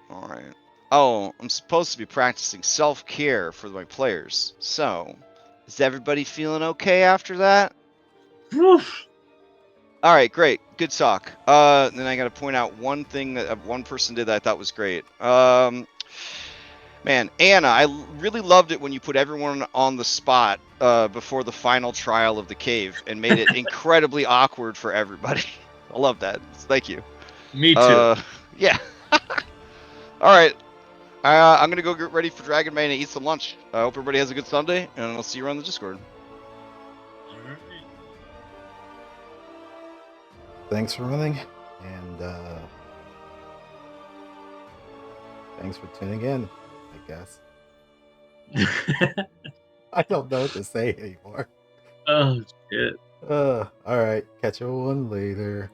[SPEAKER 1] All right. Oh, I'm supposed to be practicing self-care for my players. So, is everybody feeling okay after that? All right, great. Good talk. Then I got to point out one thing that one person did that I thought was great. Man, Anna, I really loved it when you put everyone on the spot before the final trial of the cave and made it incredibly awkward for everybody. I love that. Thank you.
[SPEAKER 8] Me too.
[SPEAKER 1] Yeah. All right. I'm going to go get ready for Dragon Main and eat some lunch. I hope everybody has a good Sunday, and I'll see you around the Discord.
[SPEAKER 8] All right.
[SPEAKER 5] Thanks for running, and thanks for tuning in, I guess. I don't know what to say anymore.
[SPEAKER 8] Oh shit.
[SPEAKER 5] All right. Catch everyone later.